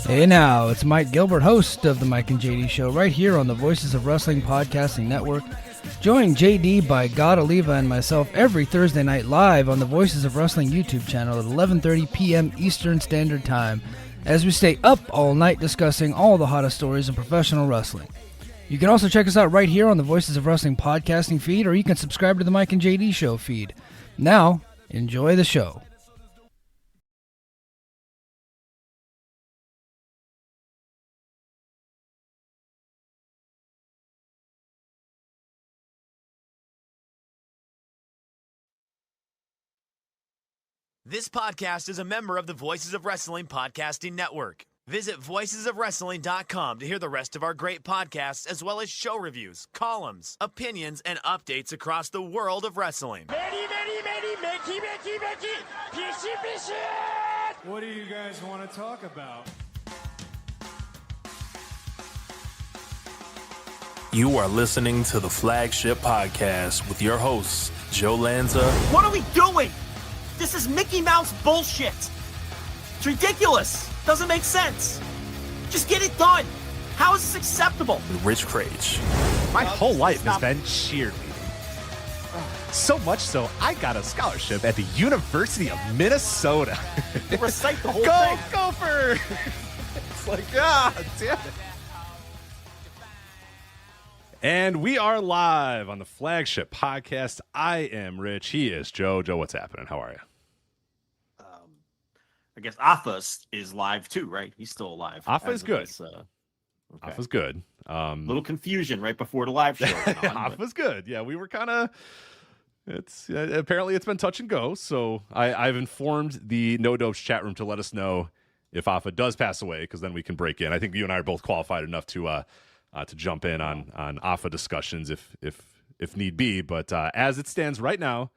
Hey now, it's Mike Gilbert, host of the Mike and JD Show, right here on the Voices of Wrestling Podcasting Network. Join JD by God Oliva and myself every Thursday night live on the Voices of Wrestling YouTube channel at 11:30 p.m. Eastern Standard Time, as we stay up all night discussing all the hottest stories in professional wrestling. You can also check us out right here on the Voices of Wrestling Podcasting feed, or you can subscribe to the Mike and JD Show feed. Now, enjoy the show. This podcast is a member of the Voices of Wrestling Podcasting Network. Visit voicesofwrestling.com to hear the rest of our great podcasts, as well as show reviews, columns, opinions, and updates across the world of wrestling. What do you guys want to talk about? You are listening to the Flagship Podcast with your hosts, Joe Lanza. What are we doing? This is Mickey Mouse bullshit. It's ridiculous. Doesn't make sense. Just get it done. How is this acceptable? Rich Craich. My whole life has been cheerleading. So much so, I got a scholarship at the University of Minnesota. Recite the whole Go, thing. Gopher! It's like, damn it. And we are live on the Flagship Podcast. I am Rich. He is Joe. Joe, what's happening? How are you? I guess Alpha is live too, right? He's still alive. Alpha is good. Okay. Alpha's good. Little confusion right before the live show. Alpha's good. Yeah, we were kind of... It's apparently it's been touch and go. So I've informed the No Dopes chat room to let us know if Alpha does pass away, because then we can break in. I think you and I are both qualified enough to jump in on Alpha discussions if need be. But as it stands right now,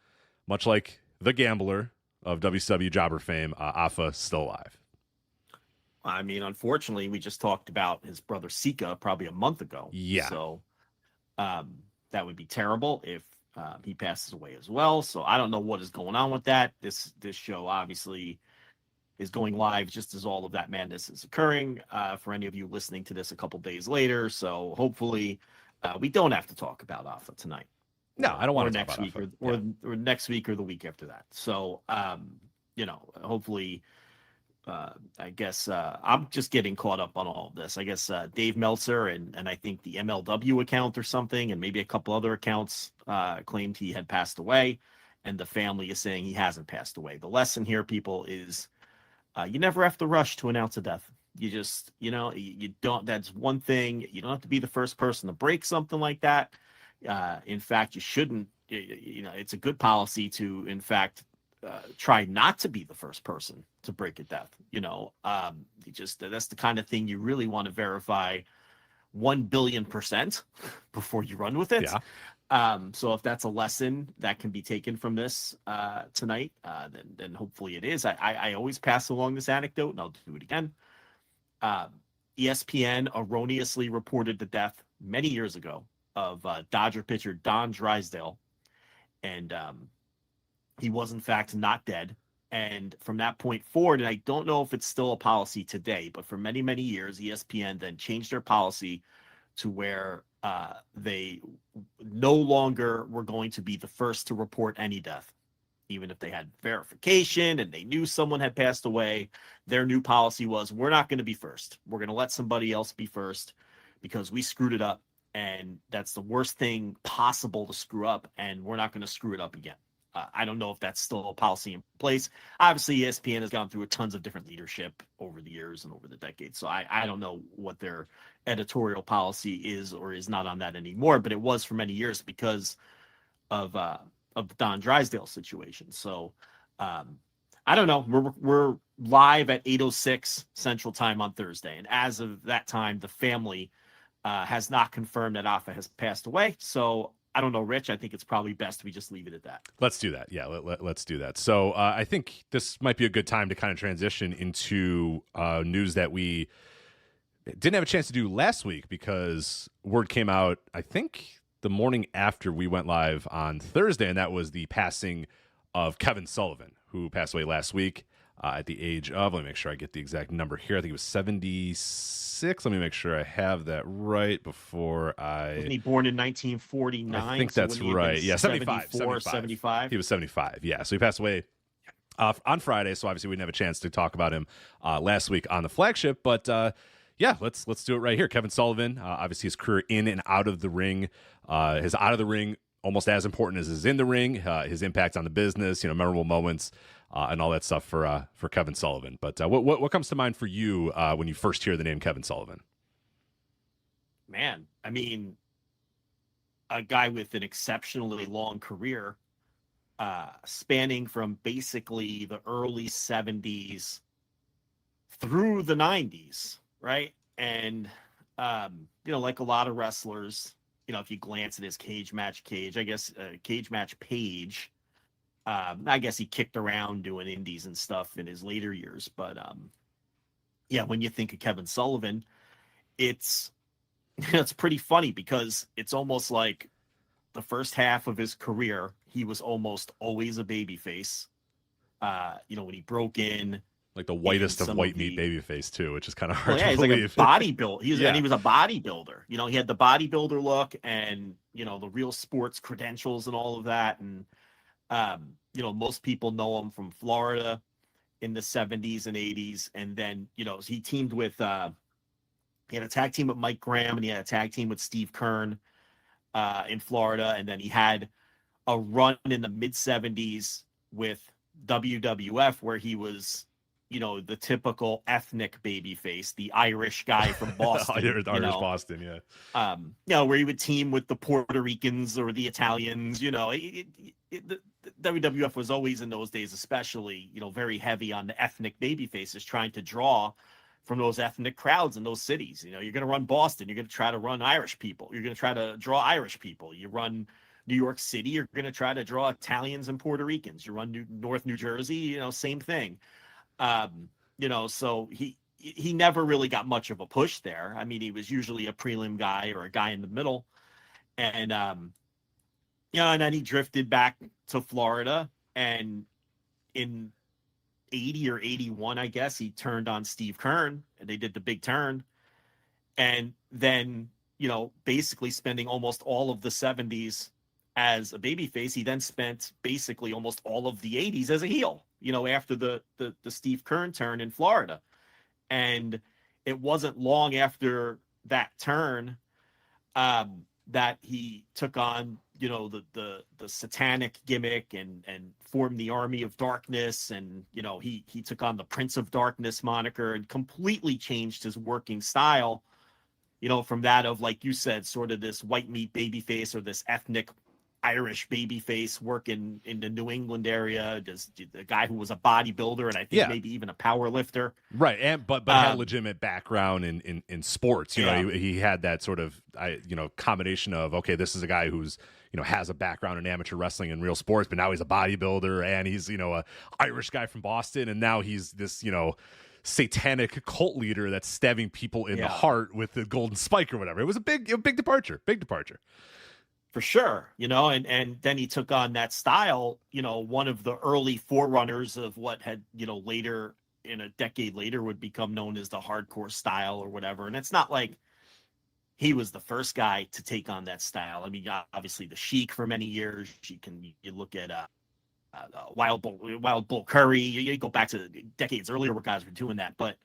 much like the Gambler of WCW jobber fame, Alpha still alive. I mean, unfortunately, we just talked about his brother Sika probably a month ago. Yeah. So that would be terrible if he passes away as well. So I don't know what is going on with that. This show obviously is going live just as all of that madness is occurring for any of you listening to this a couple days later. So hopefully we don't have to talk about Alpha tonight. No, I don't want to next talk week about or next week or the week after that. So hopefully I guess I'm just getting caught up on all of this. I guess Dave Meltzer and I think the MLW account or something, and maybe a couple other accounts claimed he had passed away, and the family is saying he hasn't passed away. The lesson here, people, is you never have to rush to announce a death. You just, you don't. That's one thing. You don't have to be the first person to break something like that. In fact, you shouldn't. It's a good policy to, in fact, try not to be the first person to break a death. That's the kind of thing you really want to verify 1,000,000,000% before you run with it. Yeah. So if that's a lesson that can be taken from this tonight, then hopefully it is. I always pass along this anecdote, and I'll do it again. ESPN erroneously reported the death many years ago of Dodger pitcher Don Drysdale, and he was in fact not dead. And from that point forward, and I don't know if it's still a policy today, but for many, many years, ESPN then changed their policy to where they no longer were going to be the first to report any death. Even if they had verification and they knew someone had passed away, their new policy was, we're not going to be first. We're going to let somebody else be first because we screwed it up. And that's the worst thing possible to screw up, and we're not going to screw it up again. I don't know if that's still a policy in place. Obviously, ESPN has gone through tons of different leadership over the years and over the decades, so I don't know what their editorial policy is or is not on that anymore, but it was for many years because of the Don Drysdale situation. So I don't know. We're live at 8:06 Central Time on Thursday, and as of that time, the family has not confirmed that Alpha has passed away. So I don't know, Rich. I think it's probably best we just leave it at that. Let's do that. Yeah, let's do that. So I think this might be a good time to kind of transition into news that we didn't have a chance to do last week because word came out, I think, the morning after we went live on Thursday, and that was the passing of Kevin Sullivan, who passed away last week. at the age of, let me make sure I get the exact number here. I think it was 76. Let me make sure I have that right before I... Wasn't he born in 1949? I think that's right. Yeah, 75. 75. He was 75, yeah. So he passed away on Friday, so obviously we didn't have a chance to talk about him last week on the Flagship, but yeah, let's do it right here. Kevin Sullivan, obviously his career in and out of the ring, his out of the ring almost as important as his in the ring, his impact on the business, memorable moments, and all that stuff for Kevin Sullivan. But what comes to mind for you when you first hear the name Kevin Sullivan? Man, I mean, a guy with an exceptionally long career, spanning from basically the early 70s through the 90s, right? And, like a lot of wrestlers, if you glance at his cage match page, I guess he kicked around doing indies and stuff in his later years. But, yeah, when you think of Kevin Sullivan, it's pretty funny because it's almost like the first half of his career, he was almost always a babyface. When he broke in, like the whitest of white meat babyface too, which is kind of hard to he's believe. Like a bodybuilder. And he was a bodybuilder. He had the bodybuilder look and the real sports credentials and all of that. And most people know him from Florida in the 70s and 80s. And then he teamed with he had a tag team with Mike Graham, and he had a tag team with Steve Kern in Florida. And then he had a run in the mid 70s with WWF where he was the typical ethnic babyface, the Irish guy from Boston. Irish Boston, yeah. Where he would team with the Puerto Ricans or the Italians. The WWF was always in those days, especially, very heavy on the ethnic babyfaces, trying to draw from those ethnic crowds in those cities. You're going to run Boston, you're going to try to run Irish people. You're going to try to draw Irish people. You run New York City, you're going to try to draw Italians and Puerto Ricans. You run North New Jersey, same thing. So he never really got much of a push there. I mean, he was usually a prelim guy or a guy in the middle. And, and then he drifted back to Florida, and in 80 or 81, I guess, he turned on Steve Kern, and they did the big turn. And then, basically spending almost all of the 70s as a babyface, he then spent basically almost all of the 80s as a heel, after the Steve Kern turn in Florida. And it wasn't long after that turn that he took on, the satanic gimmick and formed the Army of Darkness. And, he took on the Prince of Darkness moniker and completely changed his working style, from that of, like you said, sort of this white meat babyface or this ethnic Irish babyface working in the New England area, just the guy who was a bodybuilder and I think maybe even a power lifter. Right. And but had a legitimate background in sports. He had that sort of combination of, okay, this is a guy who's has a background in amateur wrestling and real sports, but now he's a bodybuilder and he's a Irish guy from Boston, and now he's this satanic cult leader that's stabbing people in the heart with the golden spike or whatever. It was a big departure. For sure, and then he took on that style, one of the early forerunners of what had, later, in a decade later, would become known as the hardcore style or whatever. And it's not like he was the first guy to take on that style. I mean, obviously the Sheik for many years. You look at Wild Bull Curry. You go back to decades earlier where guys were doing that. But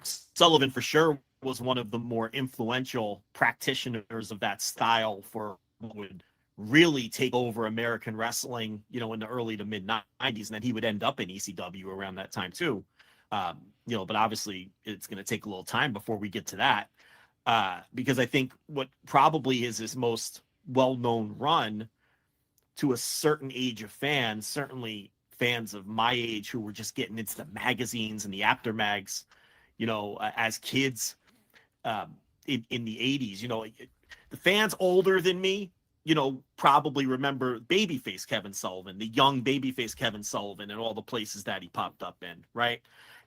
Sullivan for sure was one of the more influential practitioners of that style for what would really take over American wrestling, in the early to mid 90s. And then he would end up in ECW around that time too. But obviously it's going to take a little time before we get to that. Because I think what probably is his most well-known run to a certain age of fans, certainly fans of my age who were just getting into the magazines and the aftermags, as kids, in the 80s, the fans older than me, probably remember babyface Kevin Sullivan, the young babyface Kevin Sullivan, and all the places that he popped up in, right?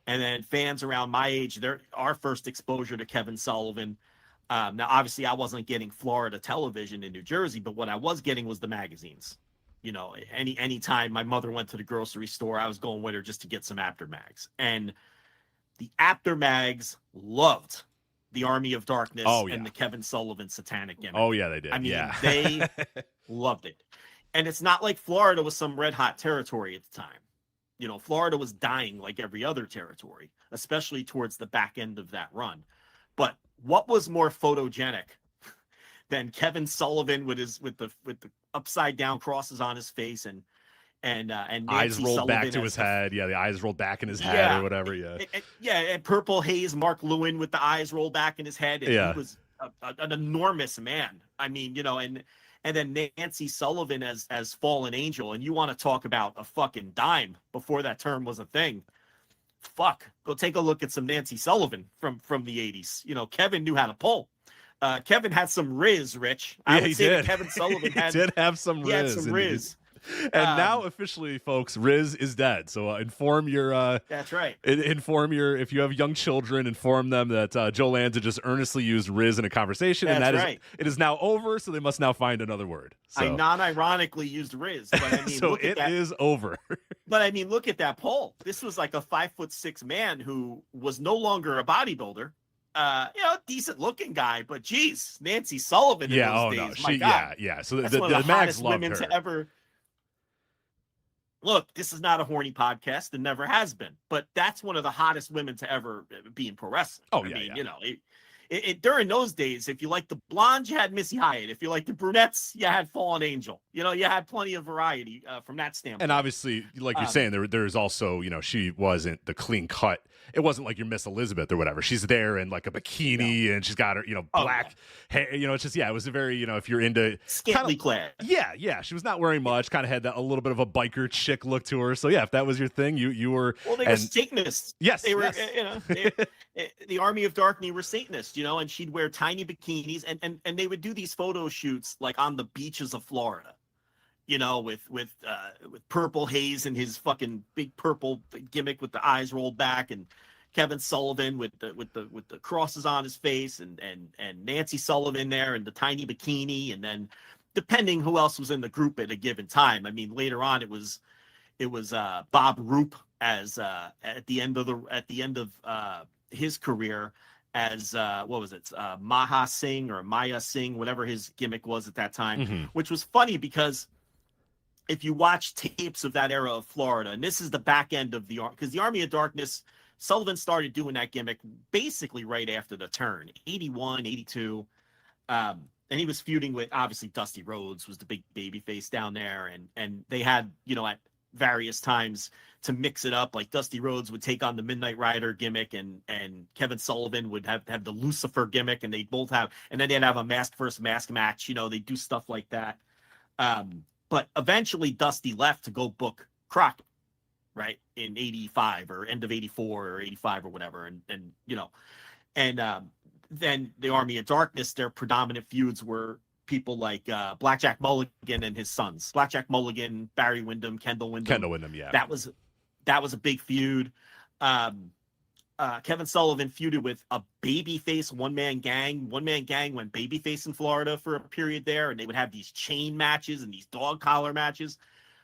And then fans around my age, our first exposure to Kevin Sullivan. Now, obviously, I wasn't getting Florida television in New Jersey, but what I was getting was the magazines. Any time my mother went to the grocery store, I was going with her just to get some After Mags. And the After Mags loved the Army of Darkness and the Kevin Sullivan satanic gimmick. Oh, yeah, they did. I mean, they loved it. And it's not like Florida was some red hot territory at the time. Florida was dying like every other territory, especially towards the back end of that run. But what was more photogenic than Kevin Sullivan with the upside down crosses on his face and Nancy eyes rolled Sullivan back to his head. Yeah, the eyes rolled back in his head or whatever. Yeah. And Purple Haze, Mark Lewin with the eyes rolled back in his head. And he was an enormous man. I mean, and then Nancy Sullivan as Fallen Angel. And you want to talk about a fucking dime before that term was a thing. Fuck, go take a look at some Nancy Sullivan from the 80s. Kevin knew how to pull. Kevin had some Riz, Rich. I would say that Kevin Sullivan did have some Riz. He had some Riz. And now officially, folks, Riz is dead. So inform your that's right. Inform your, if you have young children, inform them that Joe Lanza just earnestly used Riz in a conversation, and it is now over. So they must now find another word. So. I non-ironically used Riz, but I mean, so it is over. But I mean, look at that poll. This was like a 5'6" man who was no longer a bodybuilder. Decent looking guy, but geez, Nancy Sullivan in those days. No, my God. Yeah. So that's the one of the Mags hottest loved women her. to ever. Look, this is not a horny podcast and never has been, but that's one of the hottest women to ever be in pro wrestling. I mean, during those days, if you like the blondes, you had Missy Hyatt. If you like the brunettes, you had Fallen Angel. You had plenty of variety from that standpoint. And obviously, like you're saying, there's also, she wasn't the clean cut. It wasn't like your Miss Elizabeth or whatever. She's there in like a bikini and she's got her, black hair. It's just, it was a very, if you're into scantily clad. Yeah. She was not wearing much. Kind of had that a little bit of a biker chick look to her. So yeah, if that was your thing, you were. Well, they were Satanists. Yes, they were. Yes. The Army of Darkness were Satanists, and she'd wear tiny bikinis and they would do these photo shoots like on the beaches of Florida. With Purple Haze and his fucking big purple gimmick with the eyes rolled back, and Kevin Sullivan with the crosses on his face, and Nancy Sullivan there in the tiny bikini, and then depending who else was in the group at a given time. I mean, later on it was Bob Roop as at the end of his career as what was it, Maha Singh or Maya Singh, whatever his gimmick was at that time, which was funny because if you watch tapes of that era of Florida, and this is the back end of because the Army of Darkness, Sullivan started doing that gimmick basically right after the turn, 81, 82. And he was feuding with, obviously, Dusty Rhodes was the big baby face down there. And they had, at various times to mix it up, like Dusty Rhodes would take on the Midnight Rider gimmick and Kevin Sullivan would have the Lucifer gimmick, and they'd both have, and then they'd have a mask versus mask match. They do stuff like that. But eventually Dusty left to go book Crockett, right, in 85 or end of 84 or 85 or whatever. And then the Army of Darkness, their predominant feuds were people like Blackjack Mulligan and his sons. Blackjack Mulligan, Barry Windham, Kendall Windham, yeah. That was a big feud. Kevin Sullivan feuded with a babyface one-man gang. One-man gang went babyface in Florida for a period there, and they would have these chain matches and these dog collar matches.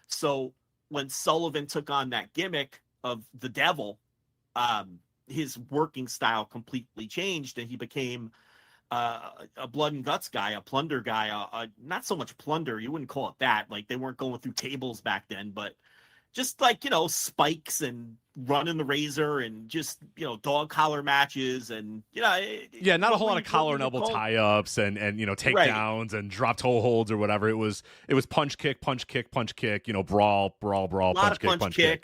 So when Sullivan took on that gimmick of the devil, his working style completely changed, and he became a blood and guts guy, a plunder guy. Not so much plunder, you wouldn't call it that. Like, they weren't going through tables back then, but just like, spikes and running the razor and just, dog collar matches and, not a whole lot of collar and elbow tie-ups and takedowns and drop toe holds or whatever. It was punch kick, brawl, punch kick.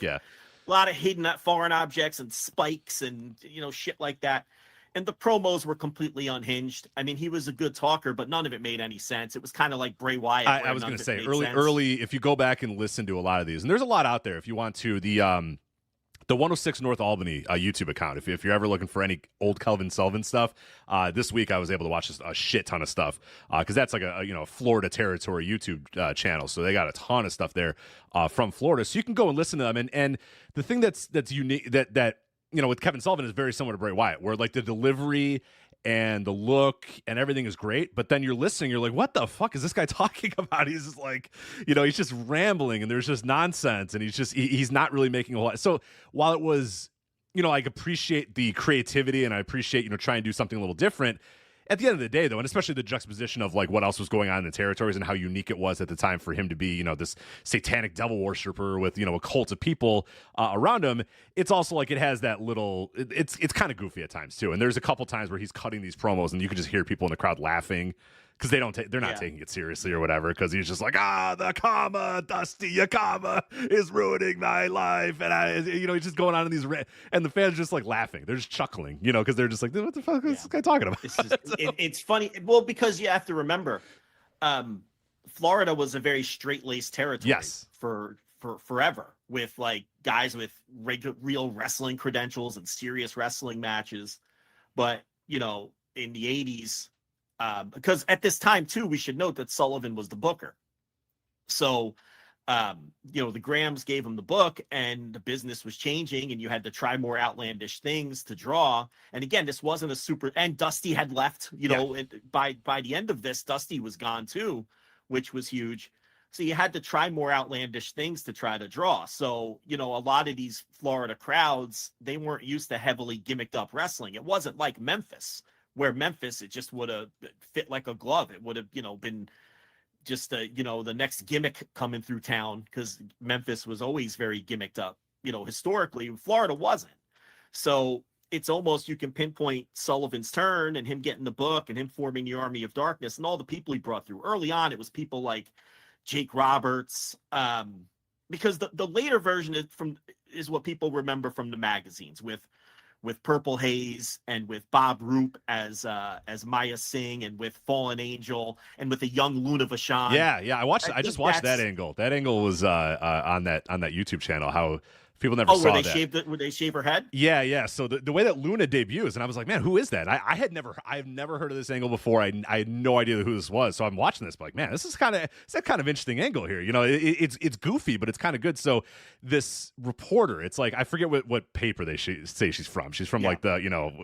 Yeah. A lot of hidden foreign objects and spikes and, shit like that. And the promos were completely unhinged. I mean, he was a good talker, but none of it made any sense. It was kind of like Bray Wyatt. I was going to say early, if you go back and listen to a lot of these, and there's a lot out there if you want to, the 106 North Albany YouTube account. If you're ever looking for any old Kelvin Sullivan stuff, this week I was able to watch a shit ton of stuff because that's like a Florida territory YouTube channel. So they got a ton of stuff there from Florida. So you can go and listen to them. And the thing that's unique that with Kevin Sullivan is very similar to Bray Wyatt, where like the delivery and the look and everything is great, but then you're listening, you're like, what the fuck is this guy talking about? He's just like, he's just rambling and there's just nonsense, and he's not really making a whole lot. So while it was, I appreciate the creativity and I appreciate, trying to do something a little different, at the end of the day, though, and especially the juxtaposition of like what else was going on in the territories and how unique it was at the time for him to be, this satanic devil worshiper with, a cult of people around him. It's also like it has that little, it's kind of goofy at times too. And there's a couple times where he's cutting these promos and you can just hear people in the crowd laughing because they're not taking it seriously or whatever. Because he's just like, the comma, Dusty, your comma is ruining my life, and he's just going on in these, and the fans are just like laughing. They're just chuckling, because they're just like, what the fuck is this guy talking about? It's funny. Well, because you have to remember, Florida was a very straight-laced territory. Yes. For forever, with like guys with real wrestling credentials and serious wrestling matches, but in the 80s. Because at this time, too, we should note that Sullivan was the booker. So, the Grahams gave him the book and the business was changing and you had to try more outlandish things to draw. And again, this wasn't and Dusty had left, by the end of this, Dusty was gone too, which was huge. So you had to try more outlandish things to try to draw. So, a lot of these Florida crowds, they weren't used to heavily gimmicked up wrestling. It wasn't like Memphis, where Memphis, it just would have fit like a glove. It would have, been just, the next gimmick coming through town, because Memphis was always very gimmicked up, historically. Florida wasn't. So it's almost, you can pinpoint Sullivan's turn and him getting the book and him forming the Army of Darkness and all the people he brought through. Early on, it was people like Jake Roberts, because the later version is what people remember from the magazines with Purple Haze and with Bob Roop as Maya Singh and with Fallen Angel and with a young Luna Vachon. Yeah. I just watched that angle. That angle was on that YouTube channel. How people never saw that. Would they shave her head? Yeah. So the way that Luna debuts, and I was like, man, who is that? I've never heard of this angle before. I had no idea who this was. So I'm watching this, but like, man, this is kind of interesting angle here. It's goofy, but it's kind of good. So this reporter, it's like, I forget what paper they say she's from. She's from like the,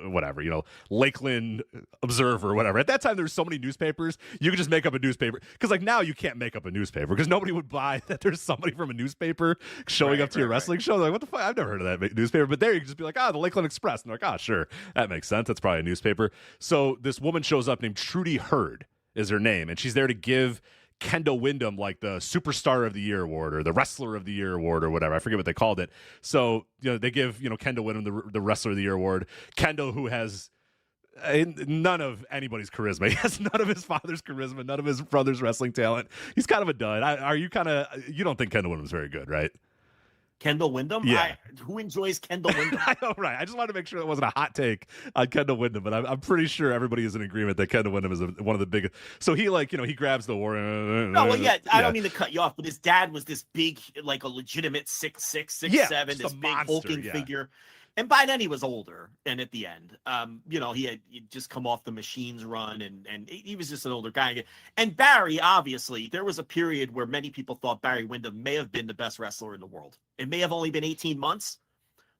whatever, Lakeland Observer or whatever. At that time, there were so many newspapers. You could just make up a newspaper. Because like now you can't make up a newspaper because nobody would buy that there's somebody from a newspaper showing up to your wrestling show. Like, what the fuck? I've never heard of that newspaper. But there you can just be like, the Lakeland Express. And they're like, sure, that makes sense. That's probably a newspaper. So this woman shows up named Trudy Hurd is her name. And she's there to give Kendall Windham like the Superstar of the Year award or the Wrestler of the Year award or whatever. I forget what they called it. So, they give, Kendall Windham the Wrestler of the Year award. Kendall, who has none of anybody's charisma. He has none of his father's charisma, none of his brother's wrestling talent. He's kind of a dud. You don't think Kendall Windham's very good, right? Kendall Windham? Yeah. Who enjoys Kendall Windham? I know, right. I just wanted to make sure it wasn't a hot take on Kendall Windham, but I'm pretty sure everybody is in agreement that Kendall Windham is one of the biggest. So he he grabs the war. I don't mean to cut you off, but his dad was this big, like a legitimate 6'6", 6'7", this big hulking figure. And by then he was older. And at the end, he'd just come off the Machines run and he was just an older guy. And Barry, obviously, there was a period where many people thought Barry Windham may have been the best wrestler in the world. It may have only been 18 months,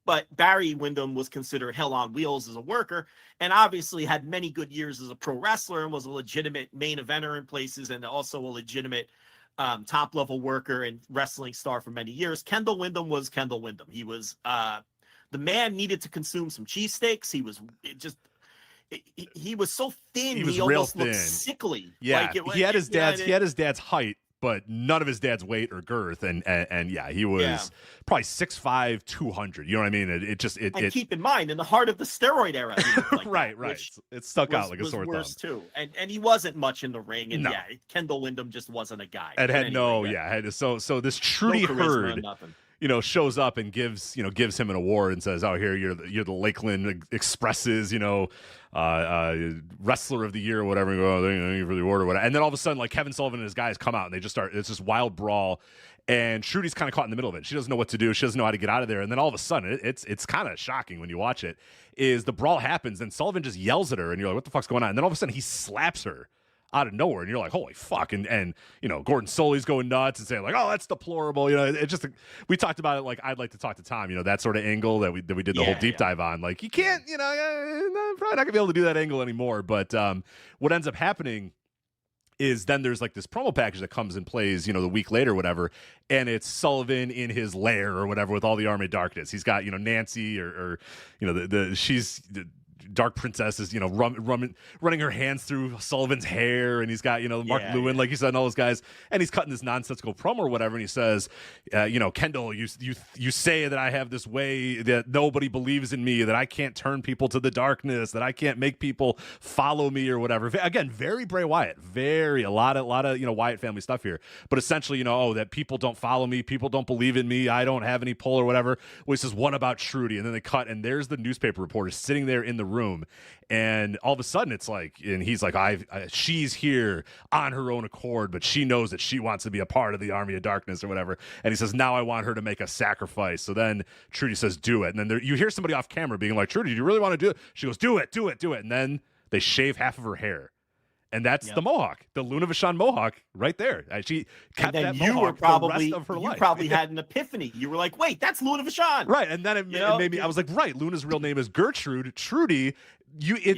but Barry Windham was considered hell on wheels as a worker and obviously had many good years as a pro wrestler and was a legitimate main eventer in places and also a legitimate top level worker and wrestling star for many years. Kendall Windham was Kendall Windham. He was, the man needed to consume some cheesesteaks. He was he was so thin. He was almost thin. Looked sickly. Yeah, he had his dad's height, but none of his dad's weight or girth. And he was probably 6'5", 200. You know what I mean? And keep in mind, in the heart of the steroid era, he looked like right. It stuck out like a sore worse thumb. Too. And he wasn't much in the ring. And Kendall Windham just wasn't a guy. So this Trudy Hurd. Shows up and gives him an award and says, "Oh, here you're the Lakeland Express's, Wrestler of the Year or whatever." And go, "Thank you for the award or whatever." And then all of a sudden, like Kevin Sullivan and his guys come out and they just start. It's this wild brawl, and Trudy's kind of caught in the middle of it. She doesn't know what to do. She doesn't know how to get out of there. And then all of a sudden, it's kind of shocking when you watch it. Is the brawl happens and Sullivan just yells at her, and you're like, "What the fuck's going on?" And then all of a sudden, he slaps her out of nowhere, and you're like, holy fuck. And Gordon Soley's going nuts and saying like, oh, that's deplorable. It's just we talked about it. Like, I'd like to talk to Tom, that sort of angle that we did the whole deep dive on. Like, you can't, probably not gonna be able to do that angle anymore. But what ends up happening is then there's like this promo package that comes and plays, the week later or whatever, and it's Sullivan in his lair or whatever with all the Army of Darkness. He's got, Nancy or she's the Dark Princess is, running her hands through Sullivan's hair, and he's got, Mark Lewin, like you said, and all those guys, and he's cutting this nonsensical promo or whatever, and he says, Kendall, you say that I have this way, that nobody believes in me, that I can't turn people to the darkness, that I can't make people follow me or whatever. Again, very Bray Wyatt, a lot of Wyatt family stuff here, but essentially, that people don't follow me, people don't believe in me, I don't have any pull or whatever. Well, he says, what about Trudy? And then they cut, and there's the newspaper reporter sitting there in the room, and all of a sudden it's like, and he's like, she's here on her own accord, but she knows that she wants to be a part of the Army of Darkness or whatever, and he says, now I want her to make a sacrifice. So then Trudy says, do it, and then you hear somebody off camera being like, Trudy, do you really want to do it? She goes, do it, and then they shave half of her hair. And that's the mohawk, the Luna Vachon mohawk right there. She kept that mohawk the rest of her life. You probably had an epiphany. You were like, wait, that's Luna Vachon. Right. And then it made me, I was like, right, Luna's real name is Gertrude. Trudy,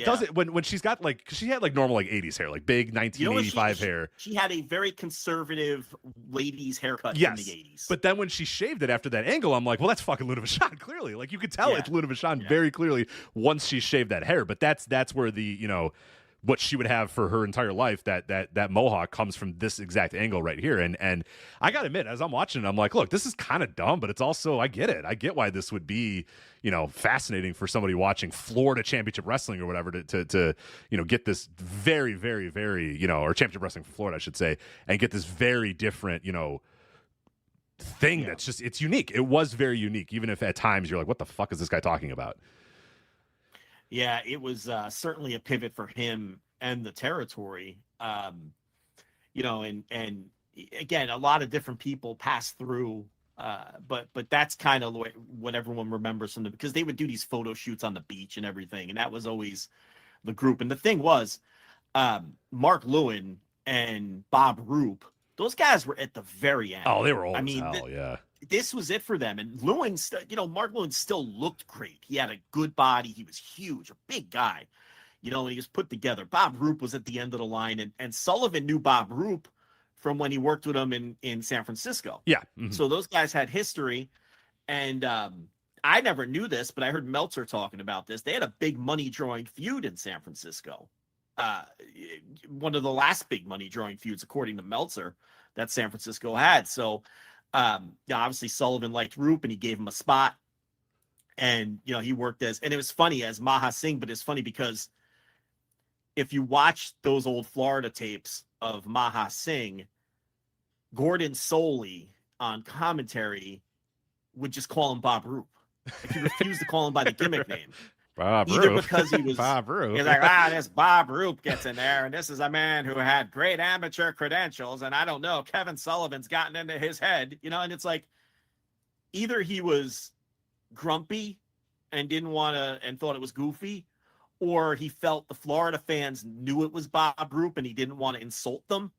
doesn't, when she's got like, cause she had like normal like 80s hair, like big 1985 hair. She had a very conservative ladies haircut in the 80s. But then when she shaved it after that angle, I'm like, well, that's fucking Luna Vachon, clearly. Like, you could tell it's Luna Vachon very clearly once she shaved that hair. But that's where the, what she would have for her entire life, that mohawk comes from this exact angle right here. And I gotta admit, as I'm watching it, I'm like, look, this is kind of dumb, but it's also, I get it. I get why this would be, fascinating for somebody watching Florida Championship Wrestling or whatever to get this very, very, very, or Championship Wrestling for Florida, I should say, and get this very different, thing that's just, it's unique. It was very unique, even if at times you're like, what the fuck is this guy talking about? Yeah, it was certainly a pivot for him and the territory. And again, a lot of different people pass through, but that's kind of what everyone remembers from them, because they would do these photo shoots on the beach and everything, and that was always the group. And the thing was, Mark Lewin and Bob Roop, those guys were at the very end. Oh, they were old as hell, yeah. This was it for them. And Lewin, Mark Lewin still looked great. He had a good body. He was huge, a big guy, and he was put together. Bob Roop was at the end of the line, and Sullivan knew Bob Roop from when he worked with him in San Francisco. Yeah. Mm-hmm. So those guys had history. And I never knew this, but I heard Meltzer talking about this. They had a big money drawing feud in San Francisco. One of the last big money drawing feuds, according to Meltzer, that San Francisco had. So, obviously Sullivan liked Roop, and he gave him a spot, and he worked and it was funny as Maha Singh, but it's funny because if you watch those old Florida tapes of Maha Singh, Gordon Soley on commentary would just call him Bob Roop. Like, he refused to call him by the gimmick name. Bob Either Roop. because he was Bob Roop. He's like, this Bob Roop gets in there, and this is a man who had great amateur credentials, and I don't know, Kevin Sullivan's gotten into his head, and it's like, either he was grumpy and didn't want to and thought it was goofy, or he felt the Florida fans knew it was Bob Roop and he didn't want to insult them,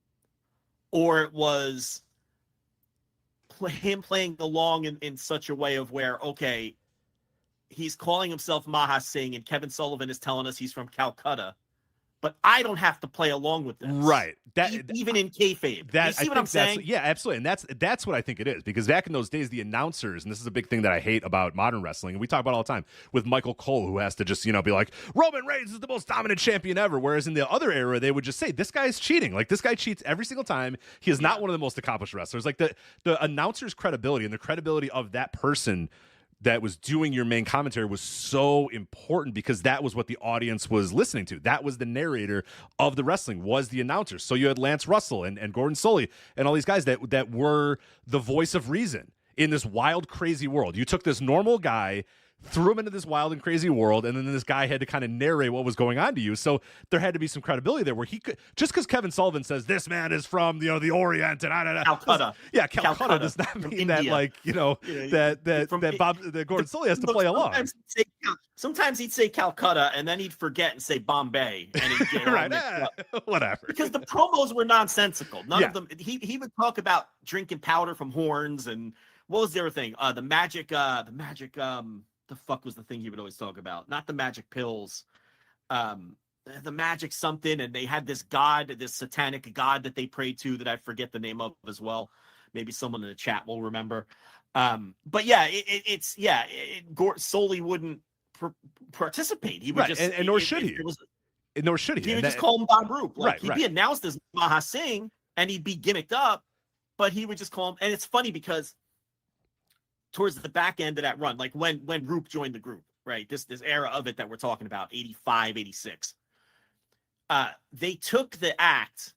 or it was him playing along in such a way of where, okay, he's calling himself Maha Singh, and Kevin Sullivan is telling us he's from Calcutta, but I don't have to play along with this. Right. Even in kayfabe. You see what I'm saying? Yeah, absolutely. And that's what I think it is, because back in those days, the announcers, and this is a big thing that I hate about modern wrestling, and we talk about all the time with Michael Cole, who has to just, be like, Roman Reigns is the most dominant champion ever. Whereas in the other era, they would just say, this guy's cheating. Like, this guy cheats every single time. He is not one of the most accomplished wrestlers. Like, the announcer's credibility and the credibility of that person that was doing your main commentary was so important, because that was what the audience was listening to. That was the narrator of the wrestling, was the announcer. So you had Lance Russell and Gordon Soley and all these guys that were the voice of reason in this wild, crazy world. You took this normal guy threw him into this wild and crazy world, and then this guy had to kind of narrate what was going on to you. So there had to be some credibility there, where he could, just because Kevin Sullivan says this man is from the Orient and Calcutta. Calcutta does not mean that that Gordon Sully has to play along. Sometimes he'd say Calcutta, and then he'd forget and say Bombay, and he'd get right, whatever. Because the promos were nonsensical. None of them. He would talk about drinking powder from horns, and what was the other thing? The magic. The fuck was the thing he would always talk about? Not the magic pills. The magic something, and they had this god, this satanic god that they prayed to that I forget the name of as well. Maybe someone in the chat will remember. But yeah, Sully wouldn't participate. He would just, and nor should he. Nor should he. He would just call him Bob Roop. He'd be announced as Maha Singh, and he'd be gimmicked up, but he would just call him. And it's funny because towards the back end of that run, like when Roop joined the group, right? This era of it that we're talking about, 85, 86. They took the act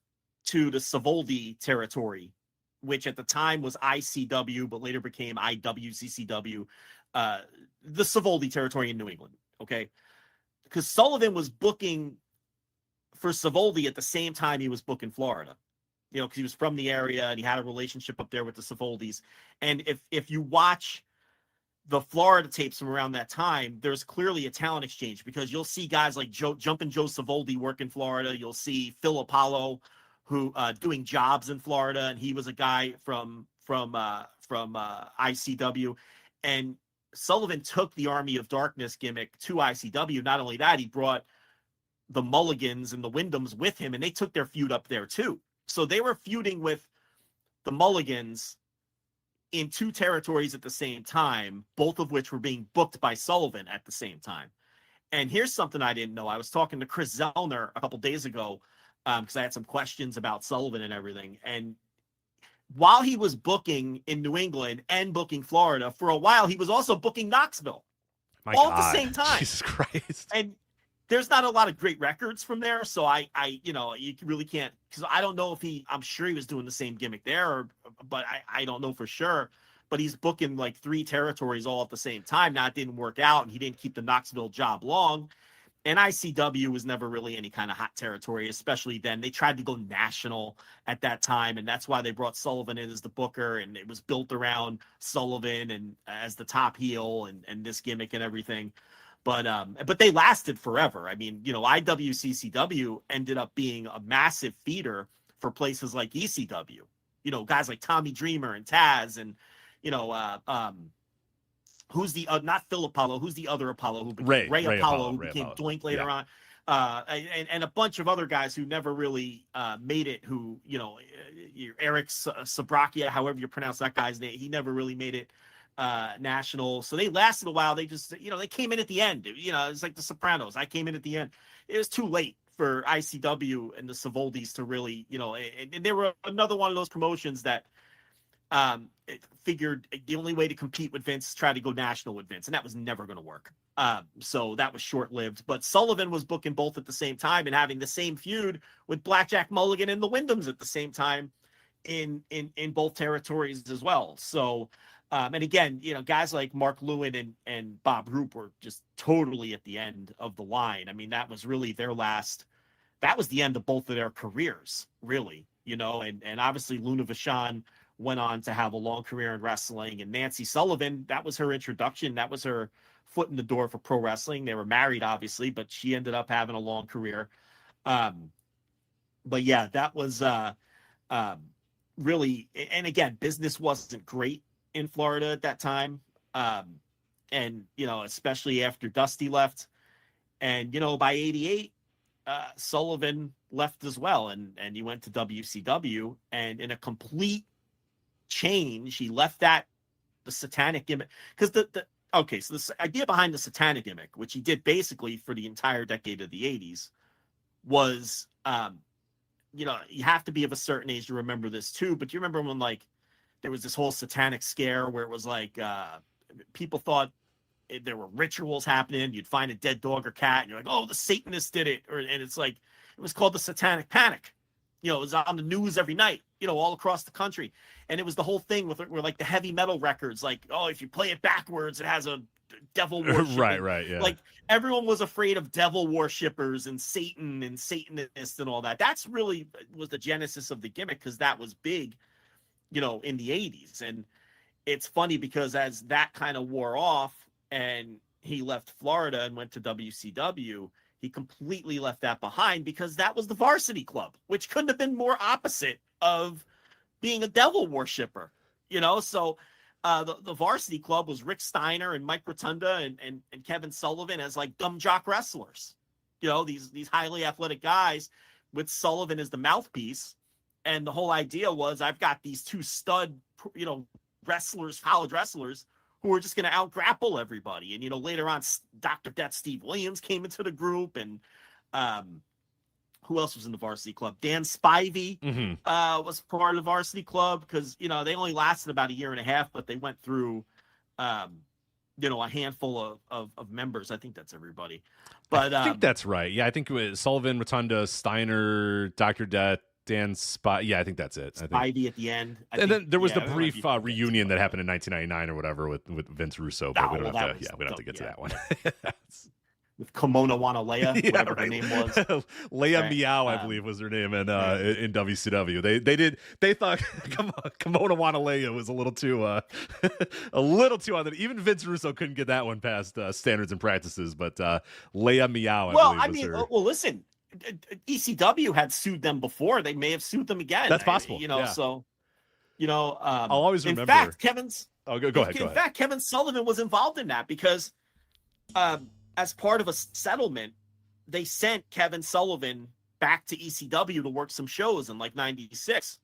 to the Savoldi territory, which at the time was ICW, but later became IWCCW, the Savoldi territory in New England, okay? Because Sullivan was booking for Savoldi at the same time he was booking Florida, because he was from the area and he had a relationship up there with the Savoldis. And if you watch the Florida tapes from around that time, there's clearly a talent exchange, because you'll see guys like Jumpin' Joe Savoldi work in Florida. You'll see Phil Apollo, who doing jobs in Florida, and he was a guy from ICW. And Sullivan took the Army of Darkness gimmick to ICW. Not only that, he brought the Mulligans and the Wyndhams with him, and they took their feud up there too. So they were feuding with the Mulligans in two territories at the same time, both of which were being booked by Sullivan at the same time. And here's something I didn't know. I was talking to Chris Zellner a couple days ago, because I had some questions about Sullivan and everything. And while he was booking in New England and booking Florida, for a while he was also booking Knoxville. My all God. at the same time. Jesus Christ. And there's not a lot of great records from there, so I you really can't, because I don't know if I'm sure he was doing the same gimmick there, but I don't know for sure. But he's booking like 3 territories all at the same time. Now it didn't work out, and he didn't keep the Knoxville job long. And ICW was never really any kind of hot territory, especially then. They tried to go national at that time, and that's why they brought Sullivan in as the booker, and it was built around Sullivan and as the top heel and this gimmick and everything. But they lasted forever. I mean, IWCCW ended up being a massive feeder for places like ECW. Guys like Tommy Dreamer and Taz, and who's the not Phil Apollo? Who's the other Apollo who became Ray Apollo, who became Doink later on, and a bunch of other guys who never really made it. Who Eric Sabrakia, however you pronounce that guy's name, he never really made it national. So they lasted a while. They just they came in at the end. It's like the Sopranos. I came in at the end. It was too late for ICW and the Savoldis to really and they were another one of those promotions that figured the only way to compete with Vince is try to go national with Vince, and that was never going to work. So that was short-lived. But Sullivan was booking both at the same time and having the same feud with Blackjack Mulligan and the Wyndhams at the same time in both territories as well. So and again, guys like Mark Lewin and Bob Roop were just totally at the end of the line. I mean, that was really their last. That was the end of both of their careers, really. And obviously Luna Vachon went on to have a long career in wrestling, and Nancy Sullivan, that was her introduction. That was her foot in the door for pro wrestling. They were married, obviously, but she ended up having a long career. But yeah, that was really, and again, business wasn't great in Florida at that time. And, especially after Dusty left, and, by 88, Sullivan left as well. And he went to WCW, and in a complete change, he left the satanic gimmick, because so this idea behind the satanic gimmick, which he did basically for the entire decade of the 80s, was you have to be of a certain age to remember this too, but you remember when there was this whole satanic scare where it was people thought there were rituals happening. You'd find a dead dog or cat, and you're like, oh, the Satanists did it, and it's like, it was called the Satanic Panic. It was on the news every night, all across the country. And it was the whole thing where the heavy metal records, if you play it backwards, it has a devil worship. Right, yeah. Like everyone was afraid of devil worshippers and Satan and Satanists and all that. That's really was the genesis of the gimmick, because that was big, in the 80s. And it's funny because as that kind of wore off and he left Florida and went to WCW, he completely left that behind, because that was the Varsity Club, which couldn't have been more opposite of being a devil worshiper, So the Varsity Club was Rick Steiner and Mike Rotunda and Kevin Sullivan as like dumb jock wrestlers, these highly athletic guys with Sullivan as the mouthpiece. And the whole idea was, I've got these two stud, wrestlers, college wrestlers, who are just going to out-grapple everybody. And, later on, Dr. Death Steve Williams came into the group. And who else was in the Varsity Club? Dan Spivey was part of the Varsity Club, because, they only lasted about a year and a half, but they went through, a handful of members. I think that's everybody. But I think that's right. Yeah, I think it was Sullivan, Rotunda, Steiner, Dr. Death, Dan Spivey. Yeah, I think that's it. Spivey at the end. Then there was the brief reunion that happened in 1999 or whatever with Vince Russo, but we don't have to get to that one. With Kimona Wanalea, whatever her name was. Leia Meow, I believe, was her name in WCW. They thought Kimona Wanalea was a little too on the. Even Vince Russo couldn't get that one past standards and practices, but Leia Meow, listen, ECW had sued them before. They may have sued them again. That's possible. So I'll always remember. In fact, go ahead. In fact, Kevin Sullivan was involved in that, because as part of a settlement, they sent Kevin Sullivan back to ECW to work some shows in like 96.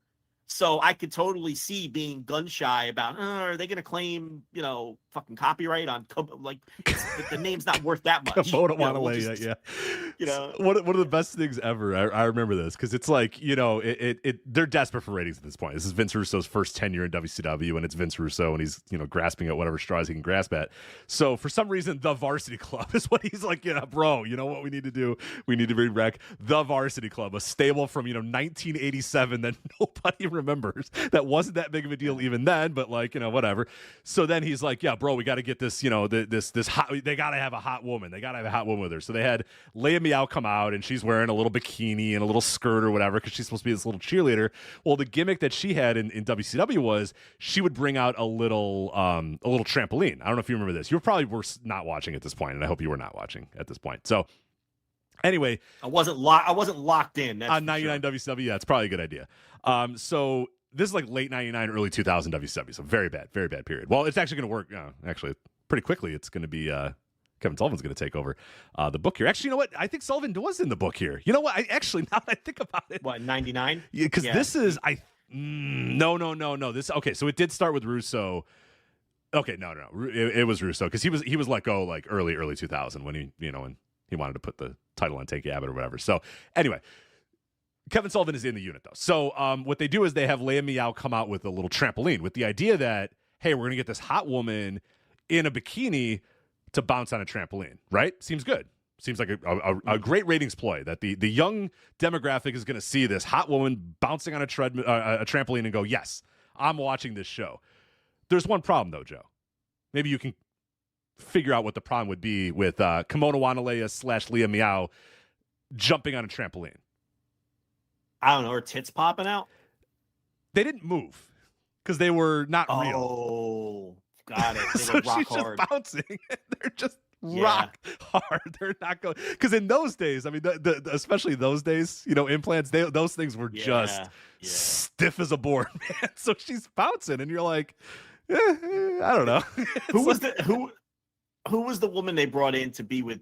So I could totally see being gun shy about, are they going to claim, fucking copyright on, like, the name's not worth that much. One of the best things ever. I remember this, because it's like, they're desperate for ratings at this point. This is Vince Russo's first tenure in WCW, and it's Vince Russo, and he's, grasping at whatever straws he can grasp at. So for some reason, the Varsity Club is what he's like, bro, you know what we need to do? We need to bring back the Varsity Club, a stable from, 1987 that nobody remembers. That wasn't that big of a deal even then, but like, whatever. So then he's like, yeah, bro, we got to get this, this hot, they got to have a hot woman. They got to have a hot woman with her. So they had Leia Meow come out, and she's wearing a little bikini and a little skirt or whatever, because she's supposed to be this little cheerleader. Well, the gimmick that she had in WCW was she would bring out a little trampoline. I don't know if you remember this. You probably were not watching at this point, and I hope you were not watching at this point. So anyway, I wasn't locked in. That's on 99 WCW. Yeah, it's probably a good idea. So this is like late 99, early 2000 WCW. So very bad period. Well, it's actually going to work. Actually, pretty quickly. It's going to be Kevin Sullivan's going to take over the book here. Actually, you know what? I think Sullivan was in the book here. You know what? Now that I think about it. What, 99? Yeah, because this is no. This okay. So it did start with Russo. Okay, no. It was Russo, because he was let go like early 2000 when when he wanted to put the title on Tank Abbott or whatever. So anyway, Kevin Sullivan is in the unit, though. So what they do is they have Leia Meow come out with a little trampoline with the idea that, hey, we're going to get this hot woman in a bikini to bounce on a trampoline, right? Seems good. Seems like a great ratings ploy, that the young demographic is going to see this hot woman bouncing on a trampoline and go, yes, I'm watching this show. There's one problem, though, Joe. Maybe you can figure out what the problem would be with Kimona Wanalea / Leia Meow jumping on a trampoline. I don't know, her tits popping out? They didn't move because they were not real. Oh, got it. They So were rock she's hard. just bouncing. They're just rock hard. They're not going, because in those days, I mean, especially those days, implants, those things were just stiff as a board, man. So she's bouncing, and you're like, I don't know. Who was the woman they brought in to be with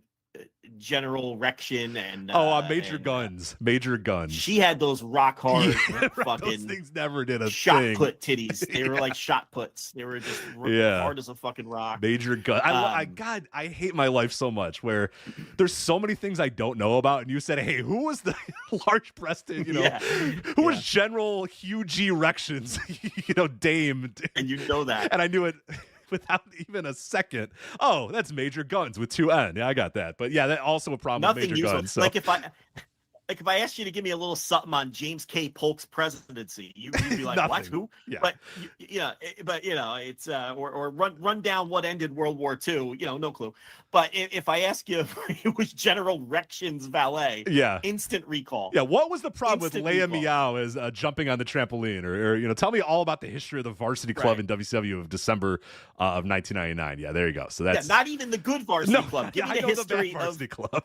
General Rection and Major Guns. She had those rock hard Those things never did a shot thing. put titties. They were like shot puts. They were just hard as a fucking rock. Major Guns. I hate my life so much, where there's so many things I don't know about, and you said, hey, who was the large breasted, who was General Hugh G. Rection's dame, and you know that, and I knew it without even a second. Oh, that's Major Guns with 2 N. Yeah, I got that. But yeah, that also a problem with Major Guns. So. Like like if I asked you to give me a little something on James K. Polk's presidency, you'd be like, "What? Who?" Yeah. But it's or run down what ended World War II. No clue. But if I ask you if it was General Rexion's valet, Yeah. instant recall. Yeah, what was the problem with Instant Leia recall. Meow as jumping on the trampoline? Or tell me all about the history of the Varsity Club and WCW of December of 1999. Yeah, there you go. So that's not even the good Varsity Club. Give me the history bad Varsity of Club.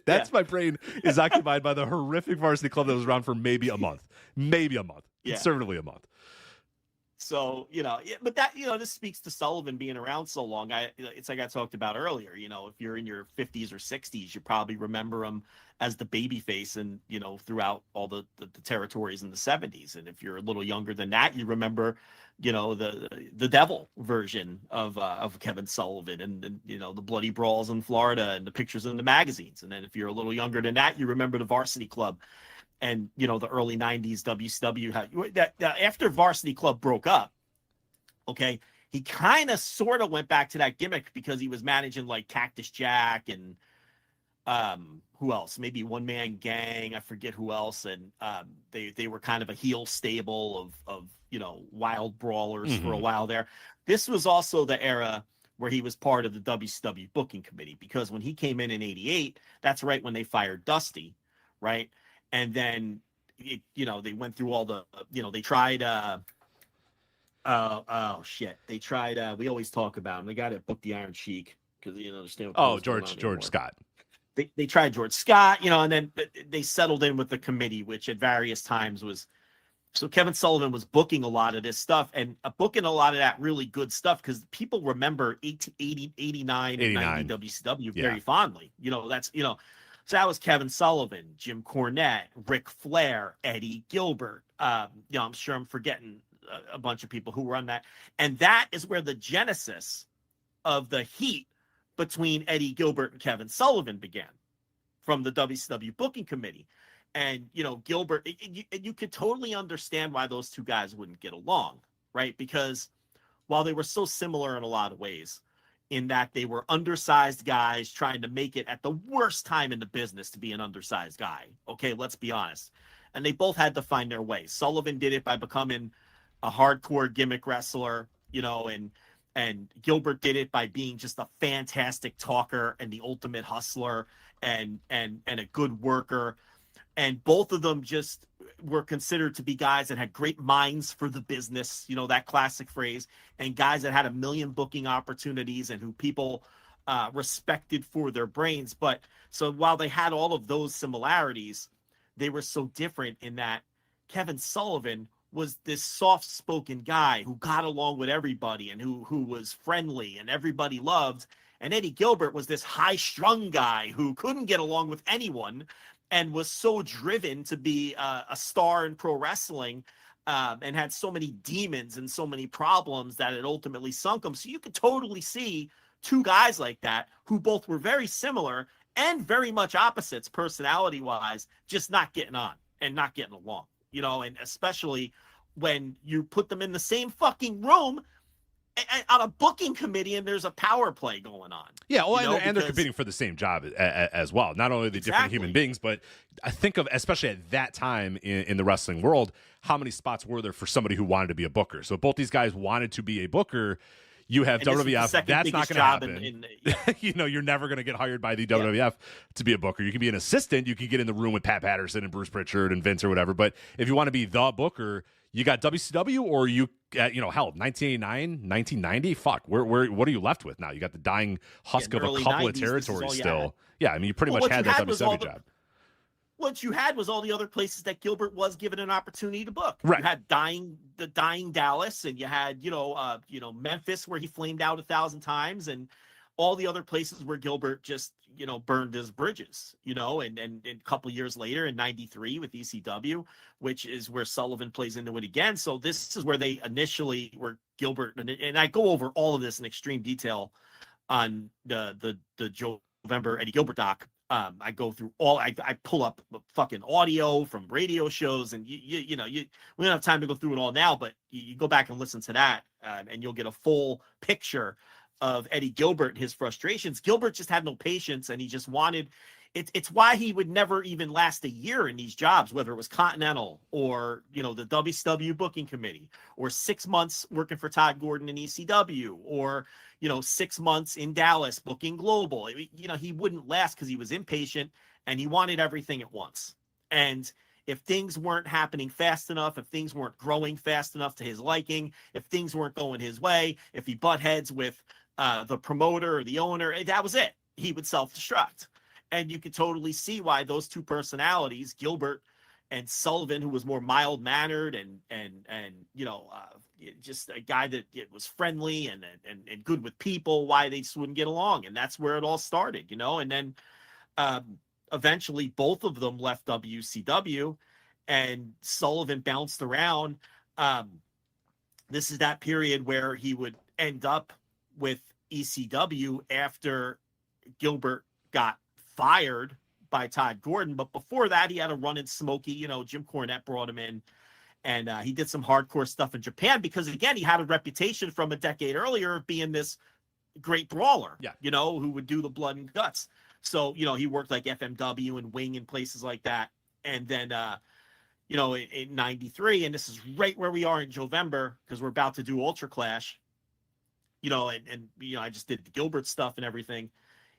That's my brain is occupied by the horrific Varsity Club that was around for maybe a month, conservatively a month. So, but that, this speaks to Sullivan being around so long. It's like I talked about earlier, if you're in your 50s or 60s, you probably remember him as the babyface and, throughout all the territories in the 70s. And if you're a little younger than that, you remember, the devil version of Kevin Sullivan and the bloody brawls in Florida and the pictures in the magazines. And then if you're a little younger than that, you remember the Varsity Club. And, the early 90s WCW, after Varsity Club broke up, okay, he kind of sort of went back to that gimmick because he was managing like Cactus Jack and who else? Maybe One Man Gang. I forget who else. And they were kind of a heel stable of wild brawlers for a while there. This was also the era where he was part of the WCW booking committee, because when he came in '88, that's right when they fired Dusty, right? And then, they went through all the, they tried, they tried, we always talk about him. They got to book the Iron Sheik because, understand. George Scott. They tried George Scott, and then they settled in with the committee, which at various times was, so Kevin Sullivan was booking a lot of this stuff and booking a lot of that really good stuff because people remember 89 and 90 WCW very fondly. So that was Kevin Sullivan, Jim Cornette, Ric Flair, Eddie Gilbert. I'm sure I'm forgetting a bunch of people who were on that. And that is where the genesis of the heat between Eddie Gilbert and Kevin Sullivan began, from the WCW booking committee. And, Gilbert, you could totally understand why those two guys wouldn't get along, right? Because while they were so similar in a lot of ways, in that they were undersized guys trying to make it at the worst time in the business to be an undersized guy. Okay, let's be honest. And they both had to find their way. Sullivan did it by becoming a hardcore gimmick wrestler, and Gilbert did it by being just a fantastic talker and the ultimate hustler and a good worker. And both of them just were considered to be guys that had great minds for the business, that classic phrase, and guys that had a million booking opportunities and who people respected for their brains. But so while they had all of those similarities, they were so different in that Kevin Sullivan was this soft-spoken guy who got along with everybody and who was friendly and everybody loved. And Eddie Gilbert was this high-strung guy who couldn't get along with anyone and was so driven to be a star in pro wrestling and had so many demons and so many problems that it ultimately sunk him. So you could totally see two guys like that who both were very similar and very much opposites personality-wise, just not getting on and not getting along, and especially when you put them in the same fucking room on a booking committee and there's a power play going on. Yeah, well, and they're competing for the same job as well. Not only are they different human beings, but I think of, especially at that time in the wrestling world, how many spots were there for somebody who wanted to be a booker? So both these guys wanted to be a booker. You have WWF, that's not going to happen. You're never going to get hired by the WWF to be a booker. You can be an assistant. You can get in the room with Pat Patterson and Bruce Pritchard and Vince or whatever. But if you want to be the booker, you got WCW or you, hell, 1989, 1990. Fuck, what are you left with now? You got the dying husk of a couple of territories still. Yeah, I mean, you pretty much had that WCW job. What you had was all the other places that Gilbert was given an opportunity to book. Right. You had the dying Dallas, and you had Memphis, where he flamed out 1,000 times, and all the other places where Gilbert just burned his bridges. And a couple years later in '93 with ECW, which is where Sullivan plays into it again. So this is where they initially were Gilbert, and I go over all of this in extreme detail on the Joe November Eddie Gilbert doc. I go through I pull up fucking audio from radio shows, and we don't have time to go through it all now, but you go back and listen to that, and you'll get a full picture of Eddie Gilbert and his frustrations. Gilbert just had no patience, and he just wanted, it's why he would never even last a year in these jobs, whether it was Continental or, you know, the WCW booking committee, or 6 months working for Todd Gordon in ECW, or, you know, 6 months in Dallas booking Global. You know, he wouldn't last because he was impatient and he wanted everything at once. And if things weren't happening fast enough, if things weren't growing fast enough to his liking, if things weren't going his way, if he butt heads with the promoter or the owner, that was it. He would self-destruct. And you could totally see why those two personalities, Gilbert and Sullivan, who was more mild-mannered and you know, just a guy that was friendly and good with people, why they just wouldn't get along. And that's where it all started, you know. And then eventually both of them left WCW, and Sullivan bounced around. This is that period where he would end up with ECW after Gilbert got fired by Todd Gordon. But before that, he had a run in Smokey. You know, Jim Cornette brought him in, and he did some hardcore stuff in Japan because, again, he had a reputation from a decade earlier of being this great brawler, you know, who would do the blood and guts. So, you know, he worked like FMW and Wing and places like that. And then, you know, in 93, and this is right where we are in November, because we're about to do Ultra Clash, you know, and you know, I just did the Gilbert stuff and everything.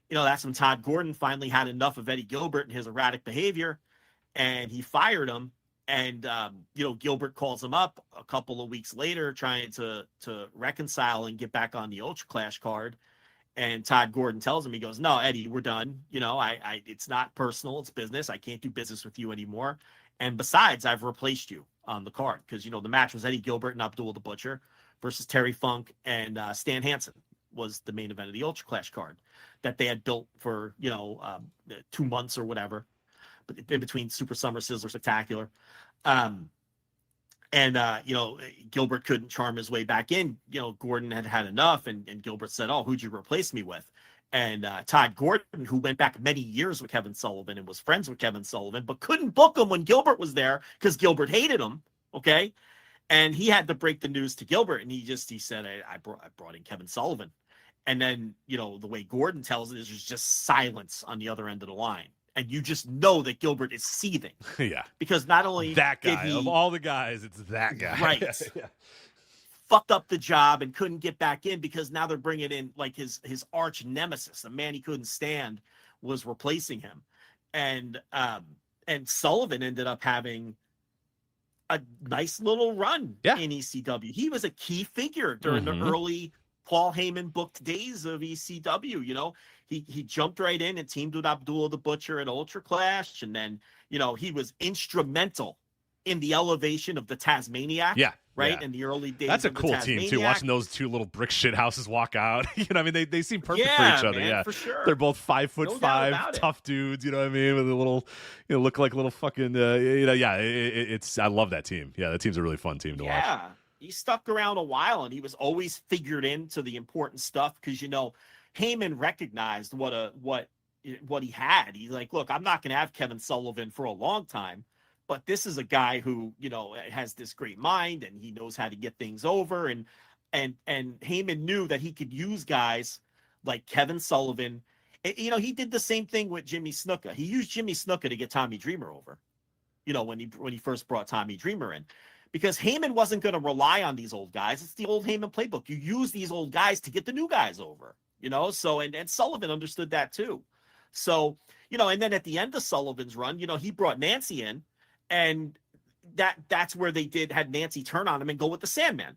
You know, that's when Todd Gordon finally had enough of Eddie Gilbert and his erratic behavior, and he fired him. And, you know, Gilbert calls him up a couple of weeks later trying to reconcile and get back on the Ultra Clash card. And Todd Gordon tells him, he goes, "No, Eddie, we're done. You know, I it's not personal. It's business. I can't do business with you anymore. And besides, I've replaced you on the card." Because, you know, the match was Eddie Gilbert and Abdul the Butcher versus Terry Funk and Stan Hansen was the main event of the Ultra Clash card that they had built for, you know, 2 months or whatever, but in between Super Summer Sizzler Spectacular. You know, Gilbert couldn't charm his way back in. You know, Gordon had had enough, and Gilbert said, "Oh, who'd you replace me with?" And Todd Gordon, who went back many years with Kevin Sullivan and was friends with Kevin Sullivan, but couldn't book him when Gilbert was there because Gilbert hated him. Okay. And he had to break the news to Gilbert, and he said, I brought in Kevin Sullivan. And then, you know, the way Gordon tells it is there's just silence on the other end of the line. And you just know that Gilbert is seething. Yeah. Because not only that guy, of all the guys, it's that guy. Right. Yeah. Fucked up the job and couldn't get back in because now they're bringing in like his arch nemesis, the man he couldn't stand, was replacing him. And Sullivan ended up having a nice little run in ECW. He was a key figure during the early Paul Heyman booked days of ECW. You know, he jumped right in and teamed with Abdul the Butcher at Ultra Clash. And then, you know, he was instrumental in the elevation of the Tasmaniac. Yeah. Right. Yeah. In the early days. That's a of the cool team too. Watching those two little brick shit houses walk out. You know, I mean, they seem perfect for each other. Man, for sure. They're both 5'5", tough dudes. You know what I mean? With a little, you know, look like little fucking, you know, yeah. It's I love that team. Yeah, that team's a really fun team to watch. Yeah, he stuck around a while, and he was always figured into the important stuff because, you know, Heyman recognized what he had. He's like, look, I'm not going to have Kevin Sullivan for a long time. But this is a guy who, you know, has this great mind and he knows how to get things over. And Heyman knew that he could use guys like Kevin Sullivan. You know, he did the same thing with Jimmy Snuka. He used Jimmy Snuka to get Tommy Dreamer over, you know, when he first brought Tommy Dreamer in. Because Heyman wasn't going to rely on these old guys. It's the old Heyman playbook. You use these old guys to get the new guys over, you know. So, and Sullivan understood that too. So, you know, and then at the end of Sullivan's run, you know, he brought Nancy in. And that's where they had Nancy turn on him and go with the Sandman,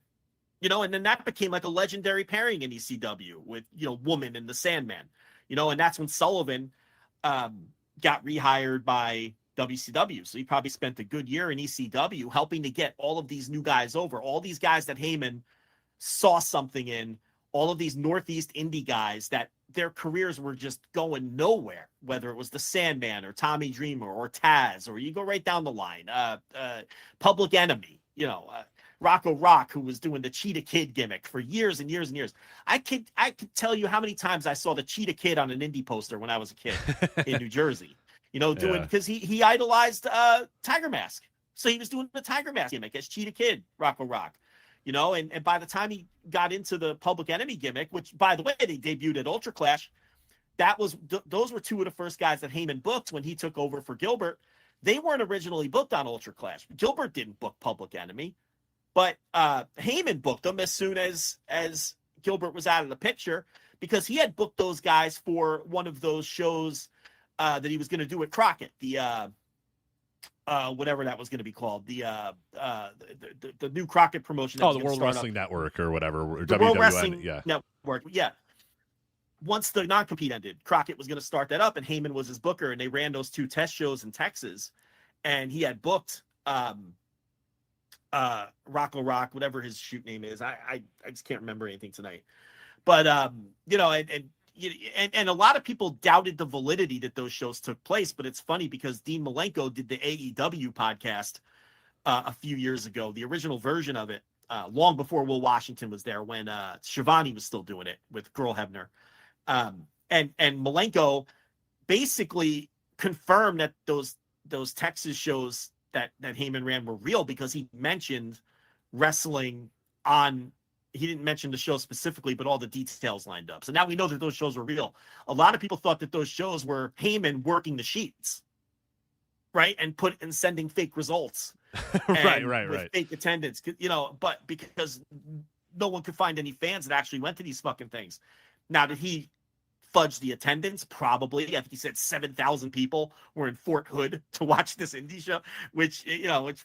you know, and then that became like a legendary pairing in ECW with, you know, Woman and the Sandman, you know, and that's when Sullivan got rehired by WCW. So he probably spent a good year in ECW helping to get all of these new guys over, all these guys that Heyman saw something in, all of these Northeast indie guys that their careers were just going nowhere, whether it was the Sandman or Tommy Dreamer or Taz, or you go right down the line, Public Enemy, you know, Rocco Rock, who was doing the Cheetah Kid gimmick for years and years and years. I could tell you how many times I saw the Cheetah Kid on an indie poster when I was a kid in New Jersey, you know, because he idolized Tiger Mask. So he was doing the Tiger Mask gimmick as Cheetah Kid, Rocco Rock. You know, and by the time he got into the Public Enemy gimmick, which, by the way, they debuted at Ultra Clash, those were two of the first guys that Heyman booked when he took over for Gilbert. They weren't originally booked on Ultra Clash. Gilbert didn't book Public Enemy, but Heyman booked them as soon as Gilbert was out of the picture, because he had booked those guys for one of those shows that he was going to do at Crockett, the whatever that was going to be called, the new Crockett promotion. Oh, the World Wrestling Network or whatever. The World Wrestling yeah. Network. Yeah. Once the non-compete ended, Crockett was going to start that up, and Heyman was his booker, and they ran those 2 test shows in Texas, and he had booked Rocco Rock, whatever his shoot name is. I just can't remember anything tonight. But you know, and a lot of people doubted the validity that those shows took place. But it's funny because Dean Malenko did the AEW podcast a few years ago, the original version of it, long before Will Washington was there, when Shivani was still doing it with Girl Hebner. And Malenko basically confirmed that those Texas shows that Heyman ran were real, because he mentioned wrestling on. He didn't mention the show specifically, but all the details lined up. So now we know that those shows were real. A lot of people thought that those shows were Heyman working the sheets, right, and sending fake results, right, fake attendance, you know. But because no one could find any fans that actually went to these fucking things. Now, did he fudge the attendance? Probably. I think he said 7,000 people were in Fort Hood to watch this indie show, which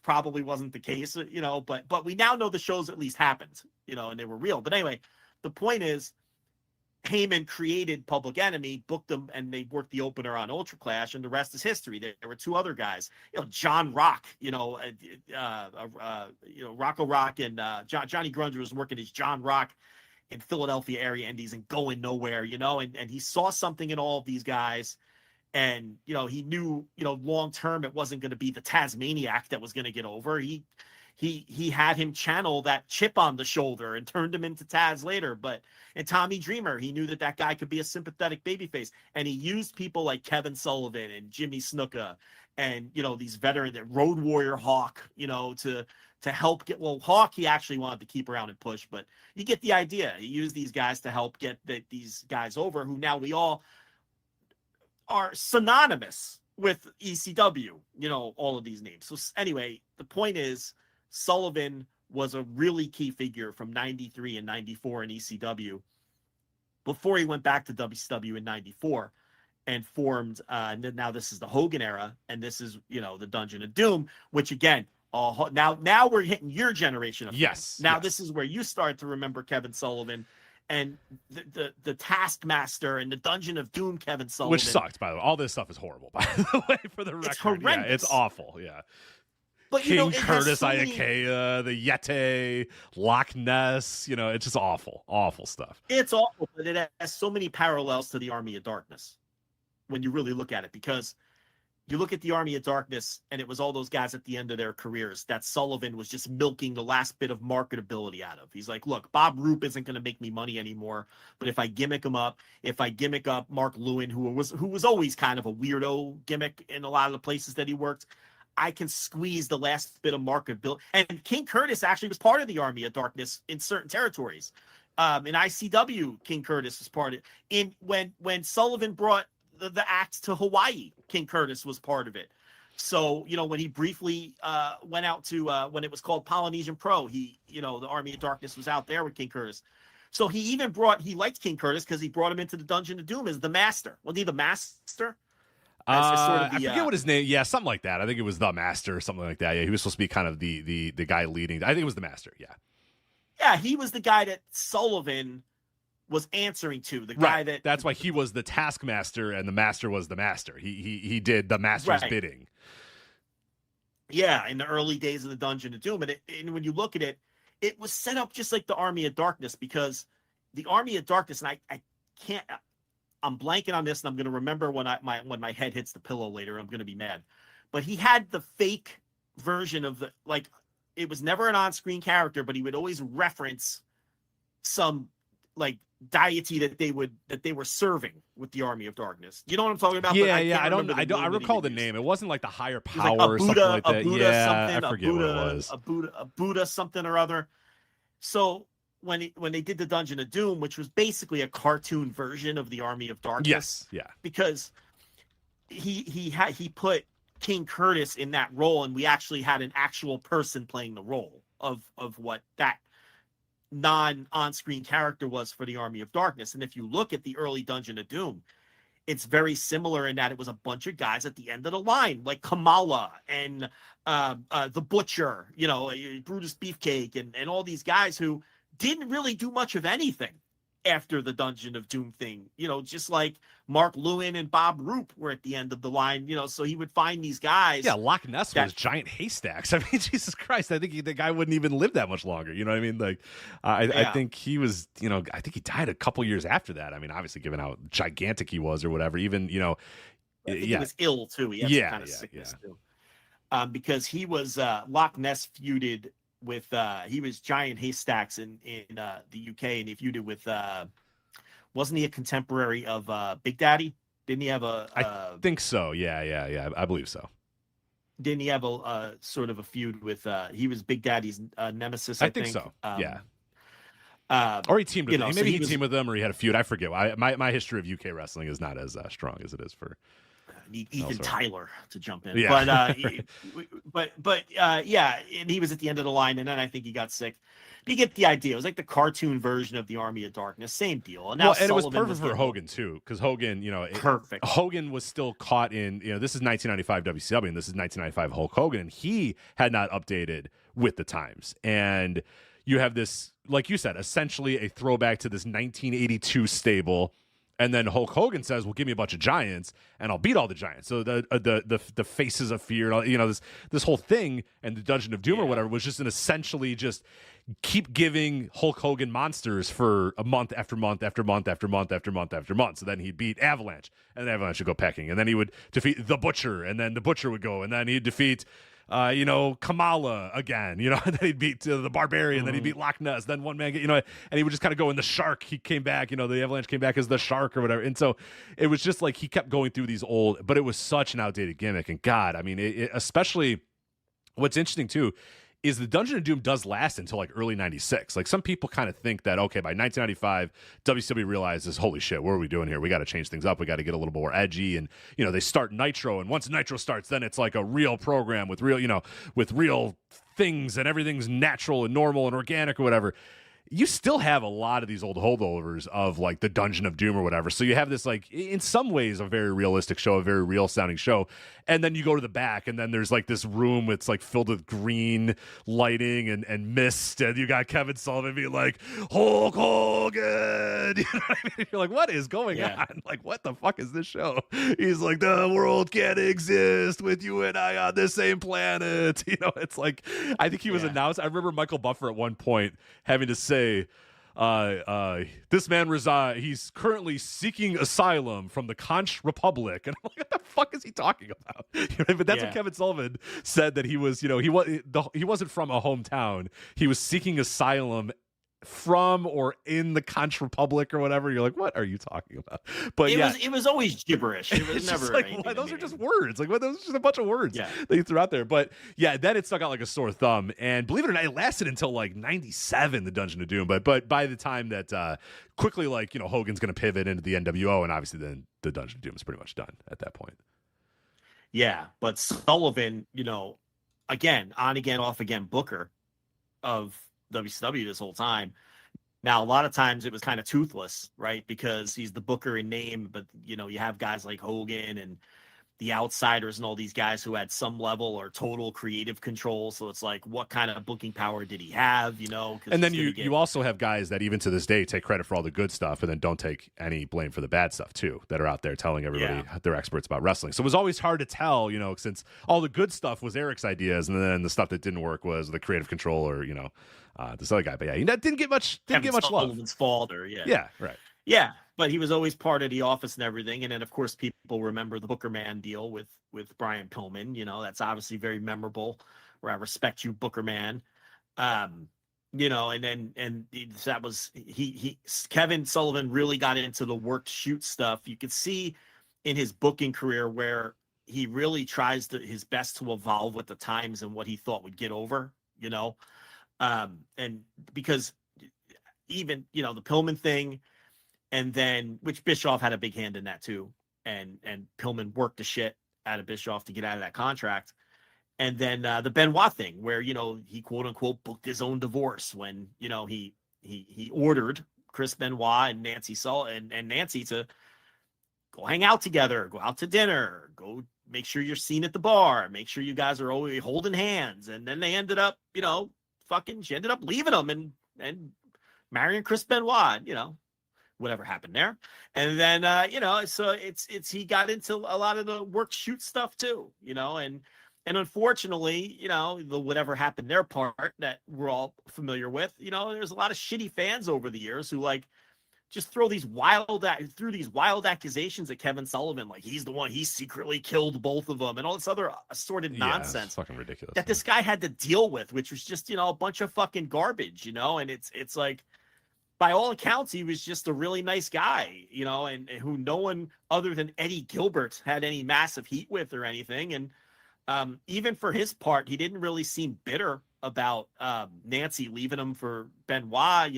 probably wasn't the case, you know, but we now know the shows at least happened, you know, and they were real. But anyway, the point is, Heyman created Public Enemy, booked them, and they worked the opener on Ultra Clash, and the rest is history. There were 2 other guys, you know, John Rock, Rocco Rock, and Johnny Grunger was working as John Rock in Philadelphia area indies and going nowhere, you know, and he saw something in all of these guys, and, you know, he knew, you know, long term it wasn't going to be the Tasmaniac that was going to get over. He had him channel that chip on the shoulder and turned him into Taz later. And Tommy Dreamer, he knew that guy could be a sympathetic babyface, and he used people like Kevin Sullivan and Jimmy Snuka and, you know, these veteran Road Warrior Hawk, you know, to help get, well, Hawk he actually wanted to keep around and push, but you get the idea. He used these guys to help get these guys over, who now we all are synonymous with ECW, you know, all of these names. So anyway, the point is, Sullivan was a really key figure from 93 and 94 in ECW before he went back to WCW in 94 and formed, and then now this is the Hogan era, and this is, you know, the Dungeon of Doom, which again, now we're hitting your generation of fans. Yes. Now this is where you start to remember Kevin Sullivan and the Taskmaster and the Dungeon of Doom Kevin Sullivan. Which sucks, by the way. All this stuff is horrible, by the way, for the record. It's horrendous. Yeah, it's awful, yeah. But, King Curtis, Iakea, the Yeti, Loch Ness, you know, it's just awful stuff. It's awful, but it has so many parallels to the Army of Darkness when you really look at it, because you look at the Army of Darkness, and it was all those guys at the end of their careers that Sullivan was just milking the last bit of marketability out of. He's like, look, Bob Roop isn't going to make me money anymore, but if I gimmick him up, Mark Lewin, who was always kind of a weirdo gimmick in a lot of the places that he worked, I can squeeze the last bit of marketability. And King Curtis actually was part of the Army of Darkness in certain territories. In ICW, King Curtis was part of it. When Sullivan brought the act to Hawaii, King Curtis was part of it. So, you know, when he briefly went out to when it was called Polynesian Pro, the Army of Darkness was out there with King Curtis. So he liked King Curtis because he brought him into the Dungeon of Doom as the Master. Wasn't he the Master? I forget what his name. Yeah, something like that. I think it was the Master or something like that. Yeah, he was supposed to be kind of the guy leading. I think it was the Master. Yeah. Yeah, he was the guy that Sullivan was answering to, the guy that's why he was the Taskmaster and the Master was the Master. He did the Master's bidding. Yeah, in the early days of the Dungeon of Doom, and when you look at it, it was set up just like the Army of Darkness, because the Army of Darkness, and I can't, I'm blanking on this, and I'm going to remember when my head hits the pillow later. I'm going to be mad, but he had the fake version of it was never an on-screen character, but he would always reference some deity that they were serving with the Army of Darkness. You know what I'm talking about? Yeah, I recall the name. It wasn't like the higher power or something like that. Yeah, I forget what it was. A Buddha something or other. So when they did the Dungeon of Doom, which was basically a cartoon version of the Army of Darkness. Yes, yeah. Because he put King Curtis in that role, and we actually had an actual person playing the role of what that on-screen character was for the Army of Darkness. And if you look at the early Dungeon of Doom, it's very similar in that it was a bunch of guys at the end of the line, like Kamala and the Butcher, Brutus Beefcake, and all these guys who didn't really do much of anything after the Dungeon of Doom thing, just like Mark Lewin and Bob Roop were at the end of the line, so he would find these guys. Yeah, Loch Ness was giant haystacks. I mean, Jesus Christ, I think the guy wouldn't even live that much longer. You know what I mean? Like, I think he was, I think he died a couple years after that. I mean, obviously, given how gigantic he was or whatever, even, I think he was ill too. He had some kind of sickness too. Because he was Loch Ness feuded with he was Giant Haystacks in the UK, and he feuded with wasn't he a contemporary of Big Daddy? Didn't he have I think so. Yeah. I believe so. Didn't he have a sort of a feud with he was Big Daddy's nemesis? I think so. Yeah. Or he teamed with him. Maybe he teamed with them, or he had a feud. I forget. My history of UK wrestling is not as strong as it is for Ethan Tyler to jump in. Yeah. But yeah, and he was at the end of the line, and then I think he got sick. But you get the idea. It was like the cartoon version of the Army of Darkness, same deal. And now it was perfect for Hogan too, because Hogan, perfect. Hogan was still caught in, this is 1995 WCW, and this is 1995 Hulk Hogan, and he had not updated with the times. And you have this, like you said, essentially a throwback to this 1982 stable. And then Hulk Hogan says, "Well, give me a bunch of giants, and I'll beat all the giants." So the faces of fear, this whole thing, and the Dungeon of Doom or whatever was just essentially just keep giving Hulk Hogan monsters for a month after month after month after month after month after month. So then he'd beat Avalanche, and then Avalanche would go pecking, and then he would defeat the Butcher, and then the Butcher would go, and then he'd defeat Kamala again, and then he'd beat the Barbarian, then he'd beat Loch Ness, then one man, and he would just kind of go in the Shark. He came back, the Avalanche came back as the Shark or whatever. And so it was just like he kept going through these old, but it was such an outdated gimmick. And God, I mean, especially what's interesting too is the Dungeon of Doom does last until like early 96. Like some people kind of think that, okay, by 1995, WCW realizes, holy shit, what are we doing here? We got to change things up. We got to get a little more edgy. And, they start Nitro. And once Nitro starts, then it's like a real program with real things, and everything's natural and normal and organic or whatever. You still have a lot of these old holdovers of like the Dungeon of Doom or whatever. So you have this, like, in some ways, a very realistic show, a very real sounding show. And then you go to the back, and then there's like this room that's like filled with green lighting and mist. And you got Kevin Sullivan being like, Hulk Hogan. You know what I mean? You're like, what is going on? Like, what the fuck is this show? He's like, the world can't exist with you and I on the same planet. It's like, I think he was announced. I remember Michael Buffer at one point having to say, this man he's currently seeking asylum from the Conch Republic, and I'm like, what the fuck is he talking about? But that's what Kevin Sullivan said, that he was, he wasn't from a hometown. He was seeking asylum from or in the Conch Republic or whatever. You're like, what are you talking about? But it was always gibberish. It was never like, those are just words. Like, those are just a bunch of words that you threw out there. But then it stuck out like a sore thumb. And believe it or not, it lasted until like 97, the Dungeon of Doom. But by the time that quickly, like, Hogan's going to pivot into the NWO, and obviously then the Dungeon of Doom is pretty much done at that point. Yeah, but Sullivan, again, on again, off again booker of WCW this whole time. Now, a lot of times it was kind of toothless, right? Because he's the booker in name, but you have guys like Hogan and the Outsiders and all these guys who had some level or total creative control. So it's like, what kind of booking power did he have? And then you also have guys that even to this day take credit for all the good stuff and then don't take any blame for the bad stuff too, that are out there telling everybody they're experts about wrestling. So it was always hard to tell, since all the good stuff was Eric's ideas, and then the stuff that didn't work was the creative control or this other guy. But he didn't get much love. Fault right. Yeah, but he was always part of the office and everything. And then, of course, people remember the Booker Man deal with Brian Pillman. That's obviously very memorable, where I respect you, Booker Man. And that was Kevin Sullivan really got into the work shoot stuff. You could see in his booking career where he really tries his best to evolve with the times and what he thought would get over, and because even, the Pillman thing, and then, which Bischoff had a big hand in that too. And Pillman worked the shit out of Bischoff to get out of that contract. And then the Benoit thing where, he quote unquote booked his own divorce when, he ordered Chris Benoit and Nancy and Nancy to go hang out together, go out to dinner, go make sure you're seen at the bar, make sure you guys are always holding hands. And then they ended up, she ended up leaving him and marrying Chris Benoit, whatever happened there. And then, so it's, he got into a lot of the work shoot stuff too, and unfortunately, the whatever happened their part that we're all familiar with, there's a lot of shitty fans over the years who just threw these wild accusations at Kevin Sullivan, like he's the one, he secretly killed both of them and all this other assorted nonsense. It's fucking ridiculous. That this guy had to deal with, which was just, a bunch of fucking garbage, and it's like, by all accounts, he was just a really nice guy, and who no one other than Eddie Gilbert had any massive heat with or anything. And even for his part, he didn't really seem bitter about Nancy leaving him for Benoit.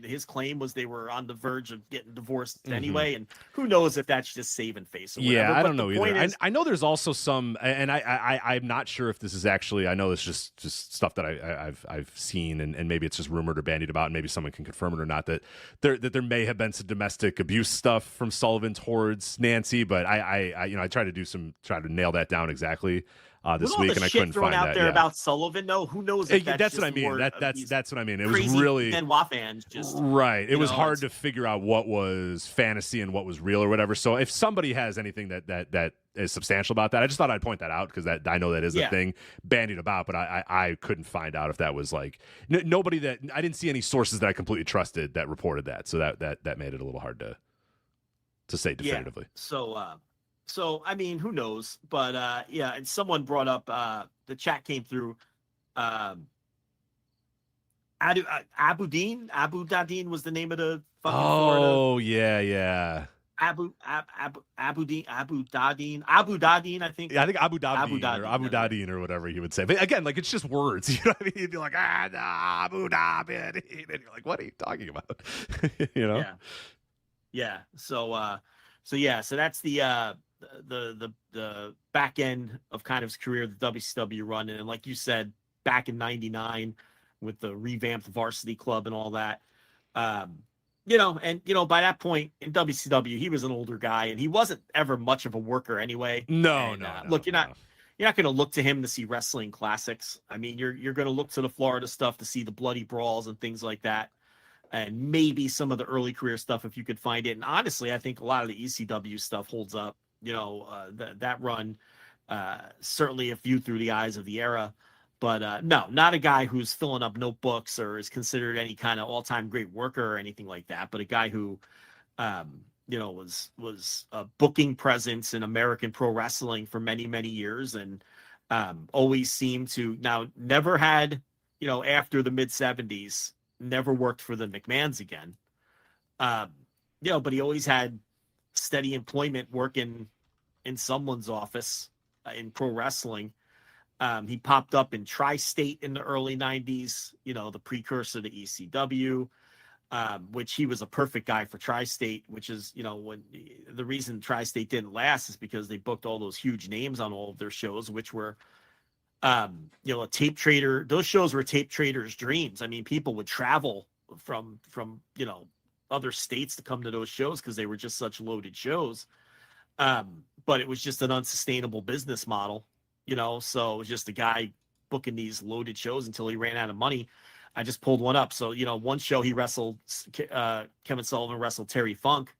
His claim was they were on the verge of getting divorced anyway, and who knows if that's just saving face or whatever. Yeah, but I don't know either. I I know there's also some, and I'm not sure if this is actually, I know it's just stuff that I've seen, and maybe it's just rumored or bandied about, and maybe someone can confirm it or not, that there may have been some domestic abuse stuff from Sullivan towards Nancy, but I try to nail that down exactly this week, and I couldn't find out that. there about Sullivan, though, who knows? If that's what I mean. That's what I mean. It was crazy really Benoit fans just right. It was hard to figure out what was fantasy and what was real or whatever. So if somebody has anything that is substantial about that, I just thought I'd point that out because I know that is a thing bandied about, but I couldn't find out if that was like nobody that I didn't see any sources that I completely trusted that reported that. So that made it a little hard to say definitively. Yeah. So, I mean, who knows? But, and someone brought up, the chat came through, Abu Dadin was the name of the fucking Florida. Oh, yeah. Abu Dadin, I think. Yeah, I think Abu Dadin, Dadin or whatever he would say. But again, like, it's just words. You know what I mean? You'd be like, Abu Dhabi. And you're like, what are you talking about? Yeah. So that's the back end of kind of his career, the WCW run. And like you said, back in 99 with the revamped Varsity Club and all that, by that point in WCW, he was an older guy and he wasn't ever much of a worker anyway. No. Look, you're not going to look to him to see wrestling classics. I mean, you're going to look to the Florida stuff to see the bloody brawls and things like that. And maybe some of the early career stuff if you could find it. And honestly, I think a lot of the ECW stuff holds up. That run, certainly if viewed through the eyes of the era, but no, not a guy who's filling up notebooks or is considered any kind of all-time great worker or anything like that, but a guy who, was a booking presence in American pro wrestling for many, many years and always seemed to never had, after the mid 70s, never worked for the McMahons again. But he always had steady employment working in someone's office in pro wrestling. He popped up in Tri-State in the early 90s, the precursor to ECW, which he was a perfect guy for Tri-State, which is, when the reason Tri-State didn't last is because they booked all those huge names on all of their shows, which were, a tape trader. Those shows were tape traders' dreams. I mean, people would travel from, other states to come to those shows because they were just such loaded shows. But it was just an unsustainable business model, so it was just a guy booking these loaded shows until he ran out of money. I just pulled one up. So, one show he wrestled, Kevin Sullivan wrestled Terry Funk.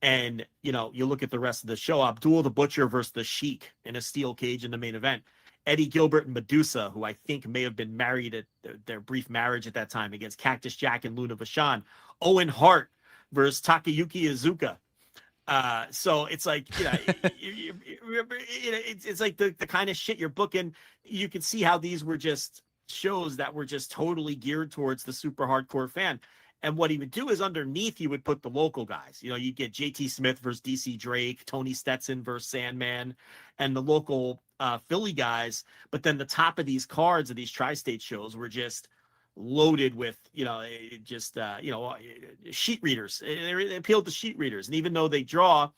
And, you look at the rest of the show, Abdul the Butcher versus the Sheik in a steel cage in the main event. Eddie Gilbert and Medusa, who I think may have been married at their brief marriage at that time, against Cactus Jack and Luna Vachon. Owen Hart versus Takayuki Iizuka. So it's like, it's like the kind of shit you're booking. You can see how these were just shows that were just totally geared towards the super hardcore fan. And what he would do is underneath, he would put the local guys. You get JT Smith versus DC Drake, Tony Stetson versus Sandman, and the local Philly guys. But then the top of these cards of these tri-state shows were just loaded with, sheet readers. They appealed to sheet readers. And even though they draw,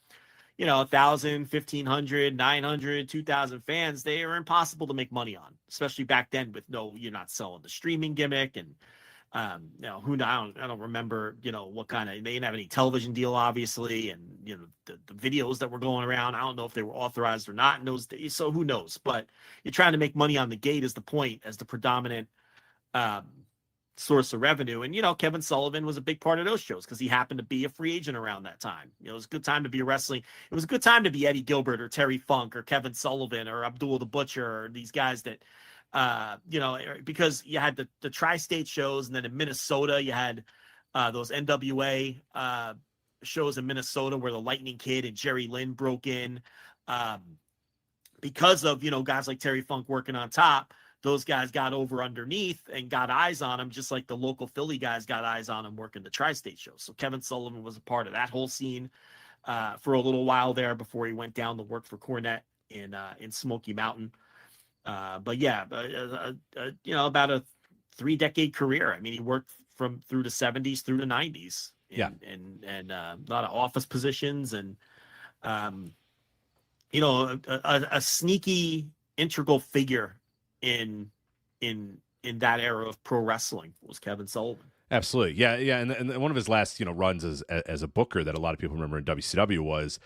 1,000, 1,500, 900, 2,000 fans, they are impossible to make money on, especially back then with you're not selling the streaming gimmick. And, I don't remember, what kind of, they didn't have any television deal, obviously. And, the videos that were going around, I don't know if they were authorized or not in those days. So who knows? But you're trying to make money on the gate is the point, as the predominant source of revenue. And, Kevin Sullivan was a big part of those shows because he happened to be a free agent around that time. It was a good time to be wrestling. It was a good time to be Eddie Gilbert or Terry Funk or Kevin Sullivan or Abdul the Butcher or these guys that, because you had the tri-state shows, and then in Minnesota, you had those NWA shows in Minnesota where the Lightning Kid and Jerry Lynn broke in because of, guys like Terry Funk working on top. Those guys got over underneath and got eyes on him, just like the local Philly guys got eyes on him working the tri-state shows. So Kevin Sullivan was a part of that whole scene for a little while there before he went down to work for Cornette in Smoky Mountain. But yeah, about a 3-decade career. I mean, he worked through the 70s through the 90s. And a lot of office positions and, a sneaky integral figure in that era of pro wrestling was Kevin Sullivan. Absolutely. Yeah. And one of his last, runs as a booker that a lot of people remember in WCW was,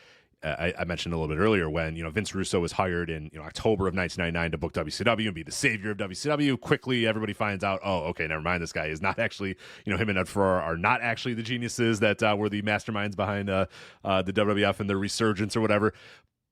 I mentioned a little bit earlier when, Vince Russo was hired in October of 1999 to book WCW and be the savior of WCW. Quickly, everybody finds out, oh, okay, never mind. This guy is not actually, him and Ed Ferrara are not actually the geniuses that were the masterminds behind the WWF and their resurgence or whatever.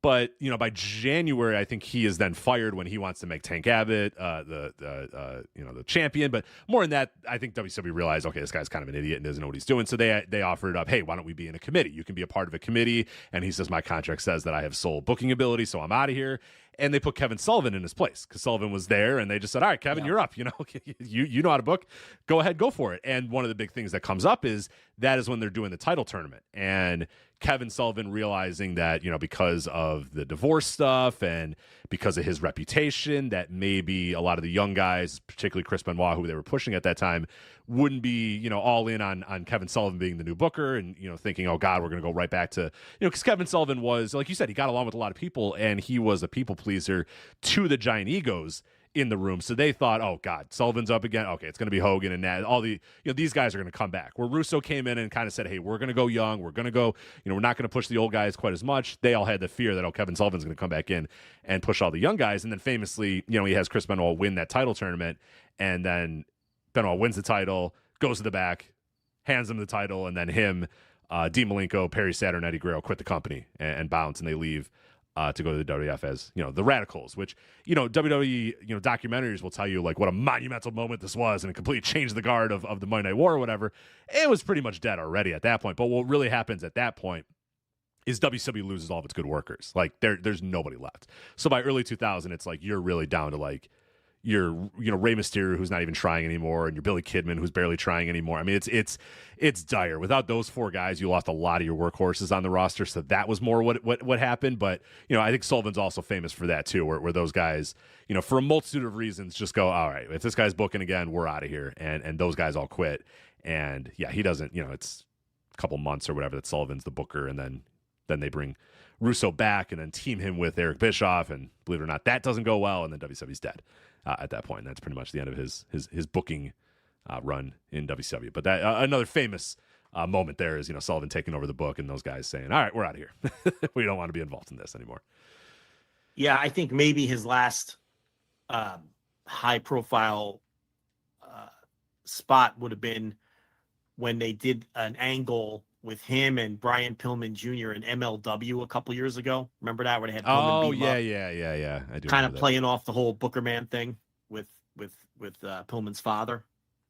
But, by January, I think he is then fired when he wants to make Tank Abbott the champion. But more than that, I think WCW realized, okay, this guy's kind of an idiot and doesn't know what he's doing. So they offered up, hey, why don't we be in a committee? You can be a part of a committee. And he says, my contract says that I have sole booking ability, so I'm out of here. And they put Kevin Sullivan in his place because Sullivan was there, and they just said, all right, Kevin, you're up. You know how to book. Go ahead, go for it. And one of the big things that comes up is that is when they're doing the title tournament. And Kevin Sullivan realizing that, because of the divorce stuff and because of his reputation, that maybe a lot of the young guys, particularly Chris Benoit, who they were pushing at that time, wouldn't be, all in on Kevin Sullivan being the new booker and, thinking, oh, God, we're going to go right back to, because Kevin Sullivan was, like you said, he got along with a lot of people and he was a people pleaser to the giant egos in the room. So they thought, oh, God, Sullivan's up again. Okay, it's going to be Hogan and Nat. All the, these guys are going to come back. Where Russo came in and kind of said, hey, we're going to go young. We're going to go, we're not going to push the old guys quite as much. They all had the fear that, oh, Kevin Sullivan's going to come back in and push all the young guys. And then famously, he has Chris Benoit win that title tournament. And then Benoit wins the title, goes to the back, hands him the title, and then him, Dean Malenko, Perry Saturn, Eddie Guerrero quit the company and bounce, and they leave to go to the WWF as, the Radicals, which, WWE, documentaries will tell you, like, what a monumental moment this was, and it completely changed the guard of the Monday Night War or whatever. It was pretty much dead already at that point. But what really happens at that point is WCW loses all of its good workers. Like, there's nobody left. So by early 2000, it's like you're really down to, like, your Rey Mysterio, who's not even trying anymore, and your Billy Kidman, who's barely trying anymore. I mean, it's dire. Without those four guys, you lost a lot of your workhorses on the roster. So that was more what happened. But I think Sullivan's also famous for that too, where those guys, for a multitude of reasons, just go, all right, if this guy's booking again, we're out of here, and those guys all quit. And yeah, he doesn't. It's a couple months or whatever that Sullivan's the booker, and then they bring Russo back and then team him with Eric Bischoff, and believe it or not, that doesn't go well, and then WCW's dead. At that point, and that's pretty much the end of his booking run in WCW. But that another famous moment there is Sullivan taking over the book and those guys saying, "All right, we're out of here. We don't want to be involved in this anymore." Yeah, I think maybe his last high-profile spot would have been when they did an angle with him and Brian Pillman Jr. in MLW a couple years ago. Remember that, where they had Pillman beat him up? Yeah. I do. Kind of playing off the whole Booker Man thing with Pillman's father,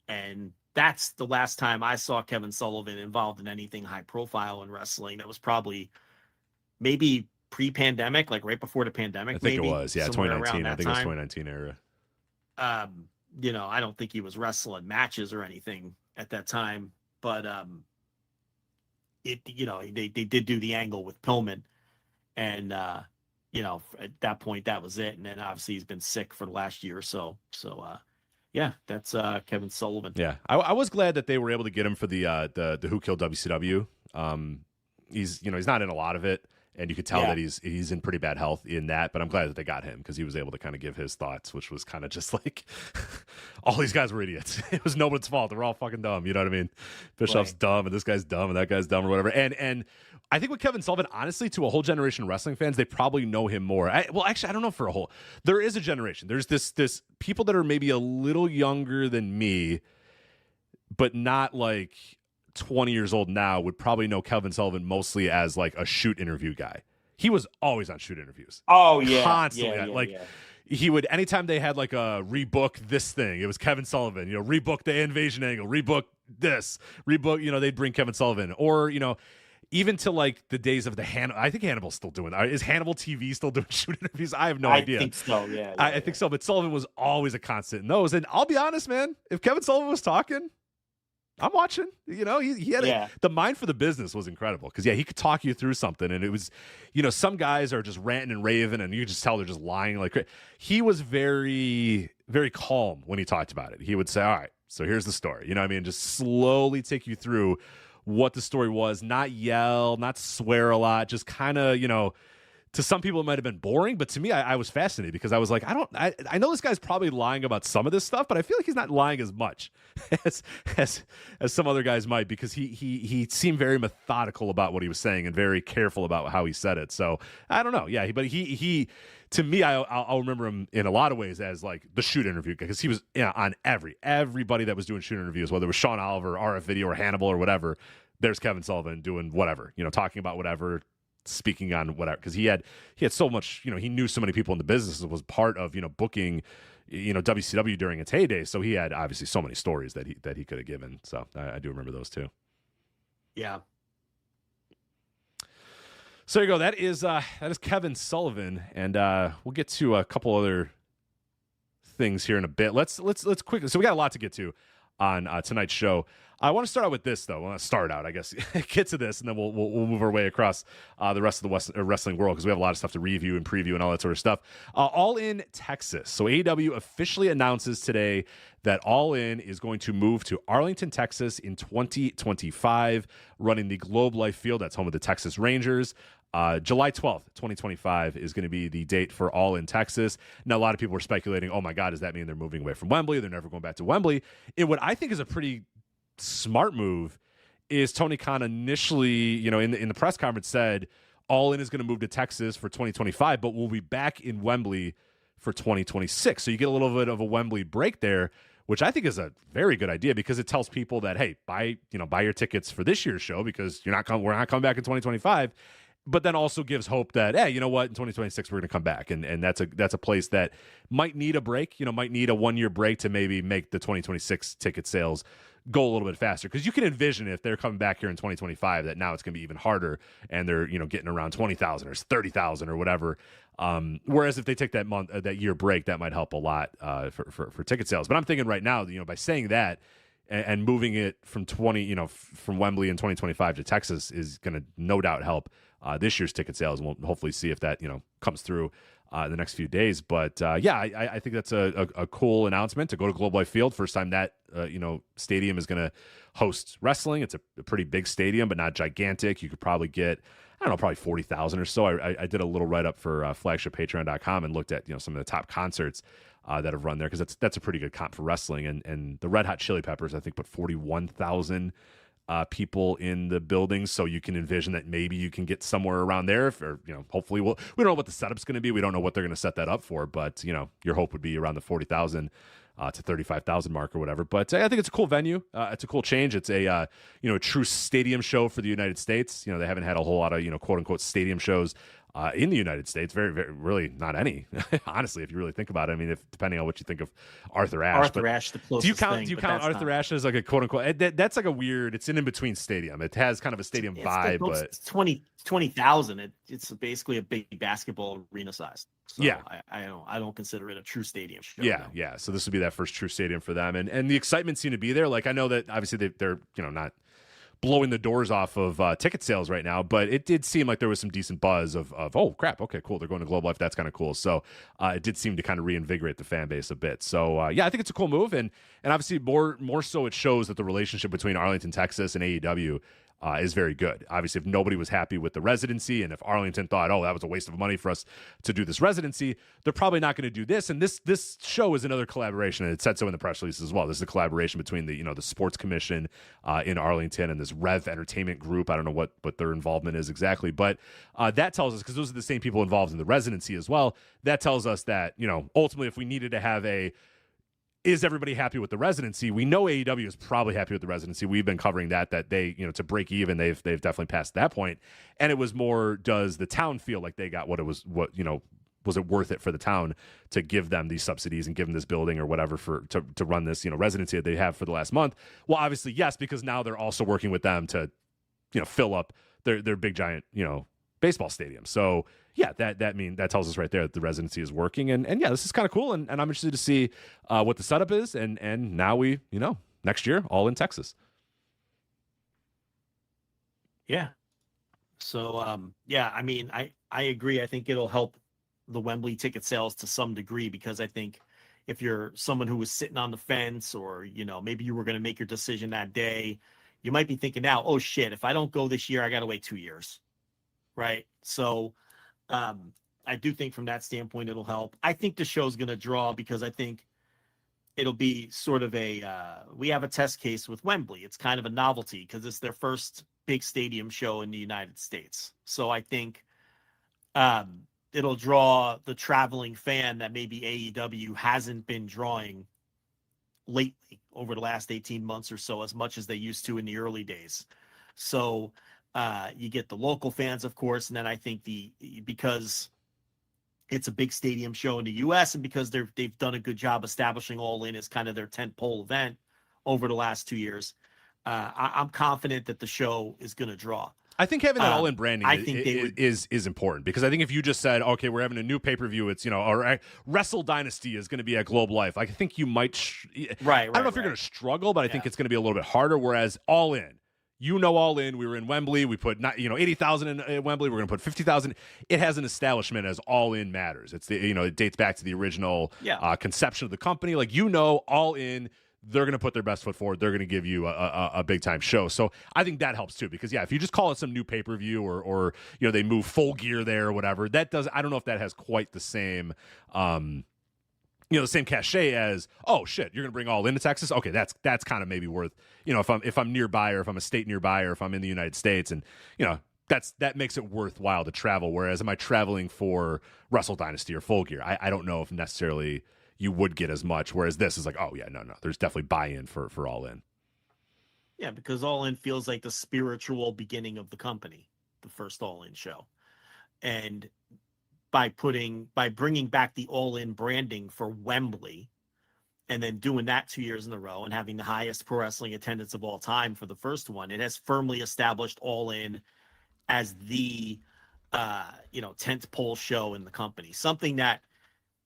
and that's the last time I saw Kevin Sullivan involved in anything high profile in wrestling. That was probably maybe pre-pandemic, like right before the pandemic. I think maybe, it was, yeah, 2019. I think time. It was 2019 era. I don't think he was wrestling matches or anything at that time, but they did do the angle with Pillman, and at that point that was it. And then obviously he's been sick for the last year or so. So Yeah, that's Kevin Sullivan. Yeah, I was glad that they were able to get him for the Who Killed WCW. He's not in a lot of it, and you could tell that he's in pretty bad health in that. But I'm glad that they got him because he was able to kind of give his thoughts, which was kind of just like all these guys were idiots. It was nobody's fault. They were all fucking dumb. You know what I mean? Bischoff's dumb, and this guy's dumb, and that guy's dumb, or whatever. And I think with Kevin Sullivan, honestly, to a whole generation of wrestling fans, they probably know him more. Actually, I don't know for a whole. There is a generation. There's this people that are maybe a little younger than me, but not like 20 years old now, would probably know Kevin Sullivan mostly as like a shoot interview guy. He was always on shoot interviews. Oh yeah, constantly. He would, anytime they had like a rebook this thing, it was Kevin Sullivan. Rebook the invasion angle, rebook this, rebook. They'd bring Kevin Sullivan, or even to like the days of I think Hannibal's still doing that. Is Hannibal TV still doing shoot interviews? I have no idea. I think so, yeah. I think so, but Sullivan was always a constant in those. And I'll be honest, man, if Kevin Sullivan was talking, I'm watching. He had the mind for the business was incredible because he could talk you through something, and it was, some guys are just ranting and raving, and you could just tell they're just lying like crazy. He was very, very calm when he talked about it. He would say, "All right, so here's the story." Just slowly take you through what the story was, not yell, not swear a lot, just kind of, to some people it might have been boring, but to me, I was fascinated because I was like, I know this guy's probably lying about some of this stuff, but I feel like he's not lying as much as some other guys might, because he seemed very methodical about what he was saying and very careful about how he said it. So I don't know. Yeah, but he to me, I'll remember him in a lot of ways as like the shoot interview, because he was on everybody that was doing shoot interviews, whether it was Sean Oliver, RF Video, or Hannibal, or whatever. There's Kevin Sullivan doing whatever, talking about whatever, speaking on whatever, because he had so much, he knew so many people in the business and was part of booking WCW during its heyday. So he had obviously so many stories that he could have given. So I do remember those too. Yeah. So there you go. That is Kevin Sullivan, and we'll get to a couple other things here in a bit. Let's quickly. So we got a lot to get to on tonight's show. I want to start out with this, though. I guess, get to this, and then we'll move our way across the rest of the wrestling world, because we have a lot of stuff to review and preview and all that sort of stuff. All In Texas. So AEW officially announces today that All In is going to move to Arlington, Texas in 2025, running the Globe Life Field. That's home of the Texas Rangers. July 12th, 2025 is going to be the date for All In Texas. Now, a lot of people were speculating, oh my God, does that mean they're moving away from Wembley? They're never going back to Wembley. What I think is a pretty smart move is Tony Khan initially, in the press conference said, All In is going to move to Texas for 2025, but we'll be back in Wembley for 2026. So you get a little bit of a Wembley break there, which I think is a very good idea, because it tells people that, hey, buy your tickets for this year's show, because we're not coming back in 2025. But then also gives hope that, hey, you know what, in 2026 we're going to come back, and that's a place that might need a break, might need a 1-year break to maybe make the 2026 ticket sales go a little bit faster, because you can envision if they're coming back here in 2025 that now it's going to be even harder, and they're getting around 20,000 or 30,000 or whatever. Whereas if they take that year break, that might help a lot for ticket sales. But I'm thinking right now, by saying that and moving it from from Wembley in 2025 to Texas is going to no doubt help this year's ticket sales, and we'll hopefully see if that comes through in the next few days. But I think that's a cool announcement to go to Globe Life Field. First time that stadium is going to host wrestling. It's a pretty big stadium, but not gigantic. You could probably get, I don't know, probably 40,000 or so. I did a little write up for flagshippatreon.com and looked at some of the top concerts that have run there, because that's a pretty good comp for wrestling. And the Red Hot Chili Peppers, I think, put 41,000 people in the building, so you can envision that maybe you can get somewhere around there. Hopefully we don't know what the setup's going to be. We don't know what they're going to set that up for, but your hope would be around the 40,000 to 35,000 mark or whatever. But I think it's a cool venue. It's a cool change. It's a true stadium show for the United States. They haven't had a whole lot of quote unquote stadium shows in the United States. Very, very, really not any. Honestly, if you really think about it, I mean, depending on what you think of Arthur Ashe. Ashe, the closest. Do you count Arthur Ashe as like a quote unquote? That's like a weird. It's an in between stadium. It has kind of a stadium vibe, but it's 20,000. It's basically a big basketball arena size. So yeah, I don't consider it a true stadium show. Yeah. So this would be that first true stadium for them, and the excitement seemed to be there. Like, I know that obviously they're not blowing the doors off of ticket sales right now, but it did seem like there was some decent buzz of oh crap, okay, cool, they're going to Globe Life, that's kind of cool. So it did seem to kind of reinvigorate the fan base a bit. So yeah, I think it's a cool move, and obviously more so it shows that the relationship between Arlington, Texas and AEW is very good. Obviously, if nobody was happy with the residency, and if Arlington thought, oh, that was a waste of money for us to do this residency, they're probably not going to do this. And this show is another collaboration, and it said so in the press release as well. This is a collaboration between the Sports Commission in Arlington and this Rev Entertainment Group. I don't know what their involvement is exactly, but that tells us, because those are the same people involved in the residency as well, that tells us that, ultimately, if we needed to have is everybody happy with the residency? We know AEW is probably happy with the residency. We've been covering that they, to break even, they've definitely passed that point. And it was more, does the town feel like they got was it worth it for the town to give them these subsidies and give them this building or whatever to run this, residency that they have for the last month? Well, obviously, yes, because now they're also working with them to, fill up their big giant, baseball stadium. So yeah, that tells us right there that the residency is working, and yeah, this is kind of cool, and I'm interested to see what the setup is, and now we, next year, all in Texas. Yeah. So yeah, I mean, I agree. I think it'll help the Wembley ticket sales to some degree, because I think if you're someone who was sitting on the fence, or maybe you were going to make your decision that day, you might be thinking now, oh shit, if I don't go this year, I got to wait 2 years, right? So I do think from that standpoint it'll help. I think the show's going to draw, because I think it'll be sort of we have a test case with Wembley. It's kind of a novelty because it's their first big stadium show in the United States. So I think it'll draw the traveling fan that maybe AEW hasn't been drawing lately over the last 18 months or so as much as they used to in the early days. So you get the local fans, of course, and then I think because it's a big stadium show in the U.S. and because they've done a good job establishing All In as kind of their tentpole event over the last 2 years, I'm confident that the show is going to draw. I think having that All In branding is important, because I think if you just said, okay, we're having a new pay-per-view, it's, or Wrestle Dynasty is going to be at Globe Life, I think you might I don't know if you're going to struggle, but I think it's going to be a little bit harder, whereas All In, All In, we were in Wembley, we put 80,000 in Wembley, we're going to put 50,000. It has an establishment as All In matters. It's it dates back to the original conception of the company. Like, All In, they're going to put their best foot forward. They're going to give you a big time show. So I think that helps too, because if you just call it some new pay-per-view or they move Full Gear there or whatever, I don't know if that has quite the same the same cachet as, oh shit, you're gonna bring All In to Texas. Okay, that's kind of maybe worth, if I'm nearby, or if I'm a state nearby, or if I'm in the United States, and that makes it worthwhile to travel. Whereas, am I traveling for Wrestle Dynasty or Full Gear? I don't know if necessarily you would get as much. Whereas this is like, oh yeah, no, there's definitely buy-in for All In. Yeah, because All In feels like the spiritual beginning of the company, the first All In show, and by bringing back the All In branding for Wembley, and then doing that 2 years in a row and having the highest pro wrestling attendance of all time for the first one, it has firmly established All In as the tentpole show in the company, something that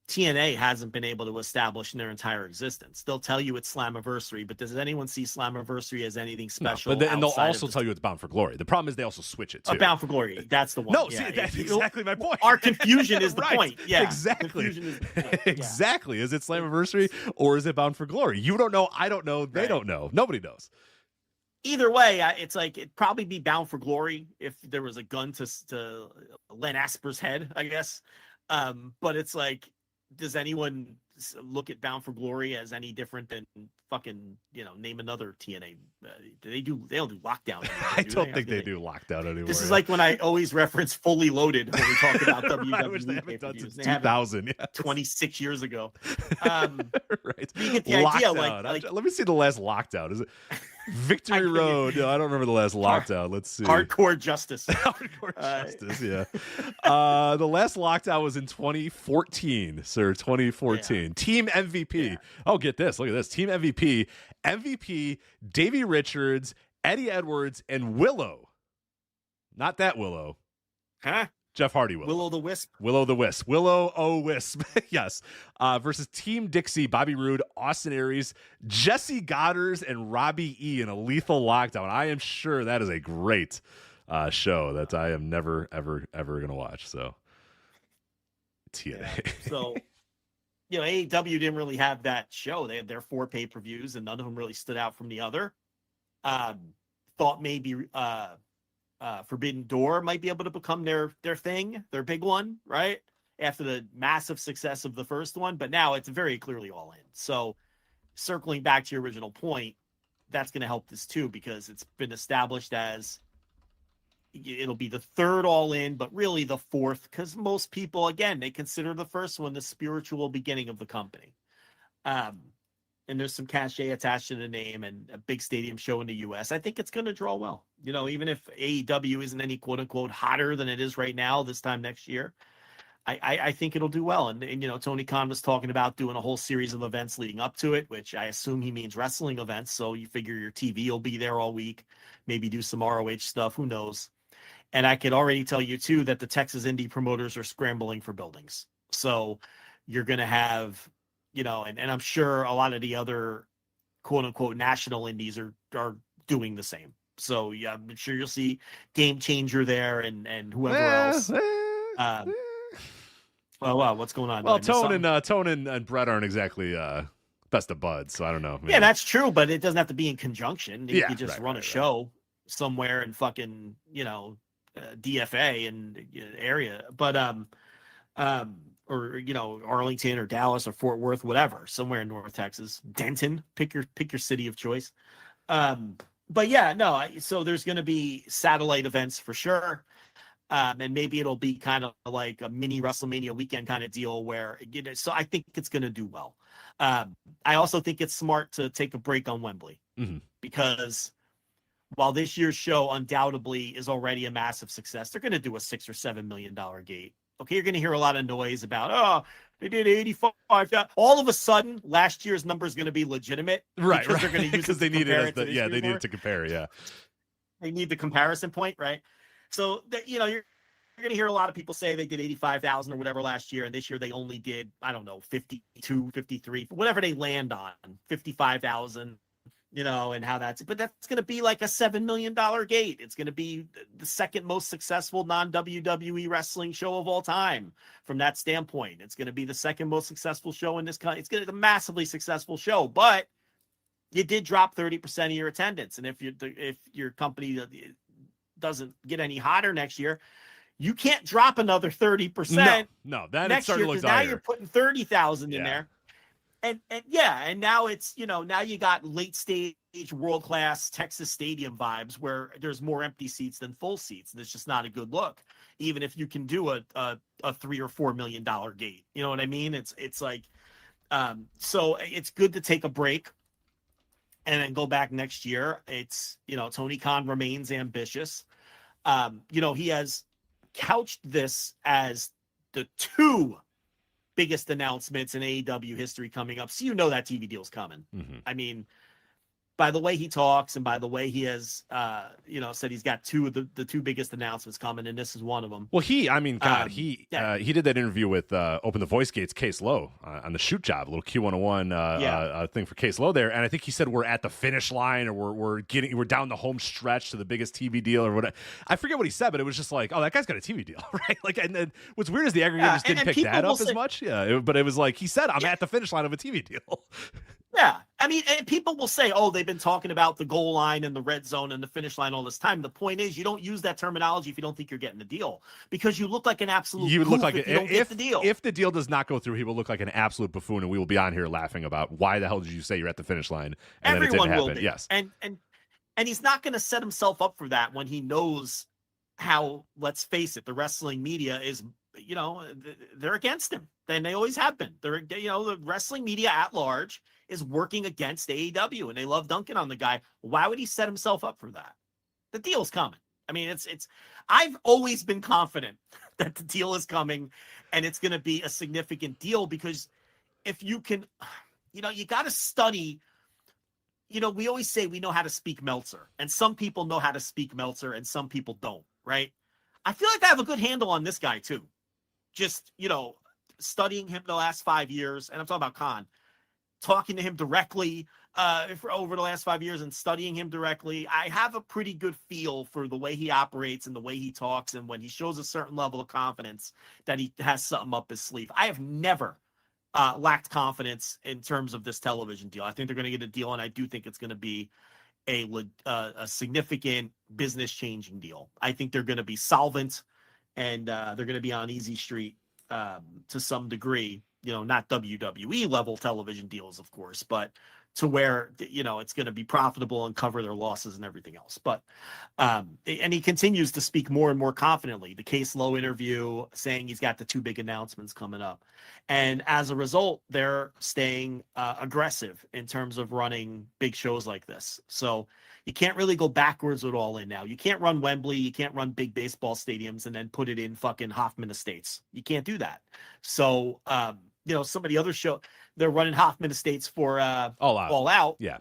TNA hasn't been able to establish in their entire existence. They'll tell you it's Slammiversary, but does anyone see Slammiversary as anything special? No, and they'll also tell you it's Bound for Glory. The problem is they also switch it too. Bound for Glory, that's the one. No, see, that's exactly my point. Our confusion is the point. Yeah, exactly. Confusion is the point. Exactly. Is it Slammiversary or is it Bound for Glory? You don't know. I don't know. They don't know. Nobody knows. Either way, it's like it'd probably be Bound for Glory if there was a gun to Len Asper's head, I guess. But it's like, does anyone look at Bound for Glory as any different than fucking, name another TNA? They don't do Lockdown anymore, I don't think they do Lockdown anymore. This is like when I always reference Fully Loaded when we talk about WWE. I wish they haven't done since 2000. 26 years ago. Right. You get the idea. Let me see the last Lockdown. Is it Victory Road? No, I don't remember the last Lockdown. Let's see. Hardcore Justice. Hardcore Justice, yeah. The last Lockdown was in 2014, sir. 2014. Yeah. Team MVP. Yeah. Oh, get this. Look at this. Team MVP. MVP, Davey Richards, Eddie Edwards, and Willow. Not that Willow. Huh? Jeff Hardy will. Will-O the Wisp. Will-O the Wisp. Will-O Wisp. Yes. Versus Team Dixie, Bobby Roode, Austin Aries, Jesse Goddard, and Robbie E in a lethal lockdown. I am sure that is a great show that I am never, ever, ever going to watch. So, TNA. Yeah. So, AEW didn't really have that show. They had their 4 pay-per-views, and none of them really stood out from the other. Thought maybe Forbidden Door might be able to become their thing, their big one, right? After the massive success of the first one, but now it's very clearly All In. So circling back to your original point, that's going to help this too, because it's been established as it'll be the 3rd All In, but really the 4th, because most people, again, they consider the first one the spiritual beginning of the company. And there's some cachet attached to the name and a big stadium show in the U.S. I think it's going to draw well. Even if AEW isn't any quote unquote hotter than it is right now this time next year, I think it'll do well. And Tony Khan was talking about doing a whole series of events leading up to it, which I assume he means wrestling events. So you figure your TV will be there all week, maybe do some ROH stuff. Who knows? And I could already tell you too that the Texas indie promoters are scrambling for buildings. So you're going to have, and I'm sure a lot of the other quote unquote national indies are doing the same. So yeah, I'm sure you'll see Game Changer there and whoever else. Wow, what's going on? Well, Tone and Brett aren't exactly best of buds, so I don't know. Maybe. Yeah, that's true, but it doesn't have to be in conjun. You could just run a show somewhere in fucking DFA and area, but or Arlington or Dallas or Fort Worth, whatever, somewhere in North Texas, Denton, pick your city of choice. But yeah, no, so there's going to be satellite events for sure. And maybe it'll be kind of like a mini WrestleMania weekend kind of deal where, so I think it's going to do well. I also think it's smart to take a break on Wembley because while this year's show undoubtedly is already a massive success, they're going to do a $6 or $7 million gate. Okay, you're going to hear a lot of noise about, they did 85. All of a sudden, last year's number is going to be legitimate, right? Because they're going to use because they need it. They needed to compare. Yeah, they need the comparison point, right? So that you're going to hear a lot of people say they did 85,000 or whatever last year, and this year they only did 52, 53, whatever they land on 55,000. And how but that's going to be like a $7 million gate. It's going to be the second most successful non-WWE wrestling show of all time from that standpoint. It's going to be the second most successful show in this country. It's going to be a massively successful show, but you did drop 30% of your attendance. And if your company doesn't get any hotter next year, you can't drop another 30%. No, that next year, because now you're putting 30,000 in there. And now it's, now you got late stage world-class Texas stadium vibes where there's more empty seats than full seats. And it's just not a good look, even if you can do a $3 or $4 million gate. You know what I mean? It's like, so it's good to take a break and then go back next year. It's, Tony Khan remains ambitious. He has couched this as the 2 biggest announcements in AEW history coming up. So that TV deal's coming. I mean, by the way he talks and by the way he has, said he's got 2 of the 2 biggest announcements coming, and this is one of them. Well, he did that interview with Open the Voice Gates, Case Lowe, on the shoot job, a little Q101 thing for Case Lowe there, and I think he said we're at the finish line, or we're down the home stretch to the biggest TV deal, or whatever. I forget what he said, but it was just like, oh, that guy's got a TV deal, right? Like, and then what's weird is the aggregators didn't pick that up as much. But it was like he said, I'm at the finish line of a TV deal. Yeah. I mean, and people will say, oh, they've been talking about the goal line and the red zone and the finish line all this time. The point is, you don't use that terminology if you don't think you're getting the deal, because you look like an absolute you would look like if you don't get the deal. If the deal does not go through, he will look like an absolute buffoon, and we will be on here laughing about why the hell did you say you're at the finish line and Everyone then it didn't will happen. be. Yes. And he's not going to set himself up for that when he knows how, let's face it, the wrestling media is, they're against him. And they always have been. The wrestling media at large is working against AEW, and they love dunking on the guy. Why would he set himself up for that? The deal's coming. I mean, I've always been confident that the deal is coming, and it's going to be a significant deal, because if you can, you got to study. We always say we know how to speak Meltzer, and some people know how to speak Meltzer and some people don't, right? I feel like I have a good handle on this guy too. Just, studying him the last 5 years, and I'm talking about Khan, talking to him directly for over the last 5 years and studying him directly. I have a pretty good feel for the way he operates and the way he talks, and when he shows a certain level of confidence that he has something up his sleeve. I have never lacked confidence in terms of this television deal. I think they're going to get a deal, and I do think it's going to be a significant business-changing deal. I think they're going to be solvent, and they're going to be on easy street to some degree, not WWE level television deals, of course, but to where, it's going to be profitable and cover their losses and everything else. But, and he continues to speak more and more confidently. The Case Low interview saying he's got the 2 big announcements coming up. And as a result, they're staying aggressive in terms of running big shows like this. So you can't really go backwards with All In now. You can't run Wembley. You can't run big baseball stadiums and then put it in fucking Hoffman Estates. You can't do that. So, some of the other show, they're running Hoffman Estates for All Out. Yeah.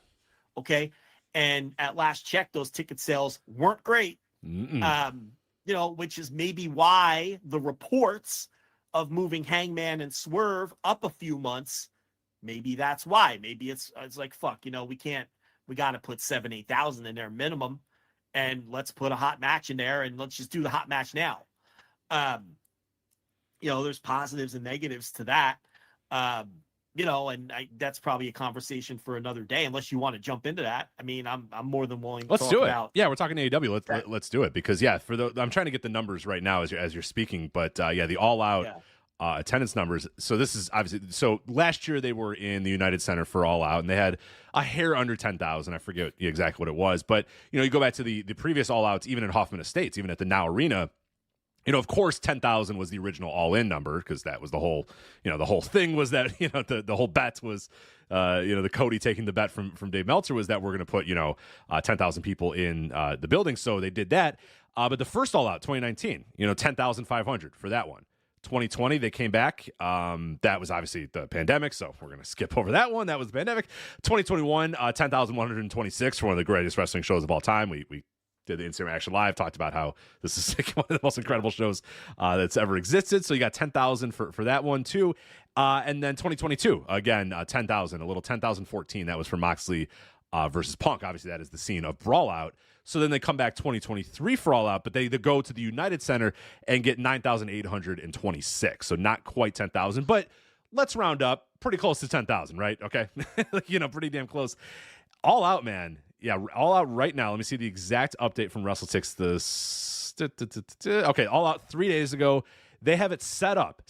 Okay. And at last check, those ticket sales weren't great. Which is maybe why the reports of moving Hangman and Swerve up a few months, maybe that's why. Maybe it's like, fuck, we got to put 7,000-8,000 in there minimum, and let's put a hot match in there, and let's just do the hot match now. There's positives and negatives to that. That's probably a conversation for another day, unless you want to jump into that. I mean, I'm more than willing to Let's do it. about. Yeah, we're talking AEW. Let's do it, because I'm trying to get the numbers right now as you're speaking, but the All Out attendance numbers. So this is obviously, so last year they were in the United Center for All Out, and they had a hair under 10,000. I forget exactly what it was, but you go back to the previous All Outs, even in Hoffman Estates, even at the Now Arena. Of course, 10,000 was the original all-in number, because that was the whole, the whole thing was that, the whole bet was, the Cody taking the bet from Dave Meltzer was that we're going to put, 10,000 people in the building. So they did that. But the first All-Out, 2019, 10,500 for that one. 2020, they came back. That was obviously the pandemic, so we're going to skip over that one. That was the pandemic. 2021, 10,126 for one of the greatest wrestling shows of all time. We did the Instant Reaction Live, talked about how this is one of the most incredible shows that's ever existed. So you got 10,000 for that one too. And then 2022, again, 10,000, a little 10,014. That was for Moxley versus Punk. Obviously, that is the scene of Brawl Out. So then they come back 2023 for All Out, but they go to the United Center and get 9,826. So not quite 10,000, but let's round up pretty close to 10,000, right? Okay. Pretty damn close. All Out, man. Yeah, All Out right now. Let me see the exact update from WrestleTix. Okay, All Out 3 days ago. They have it set up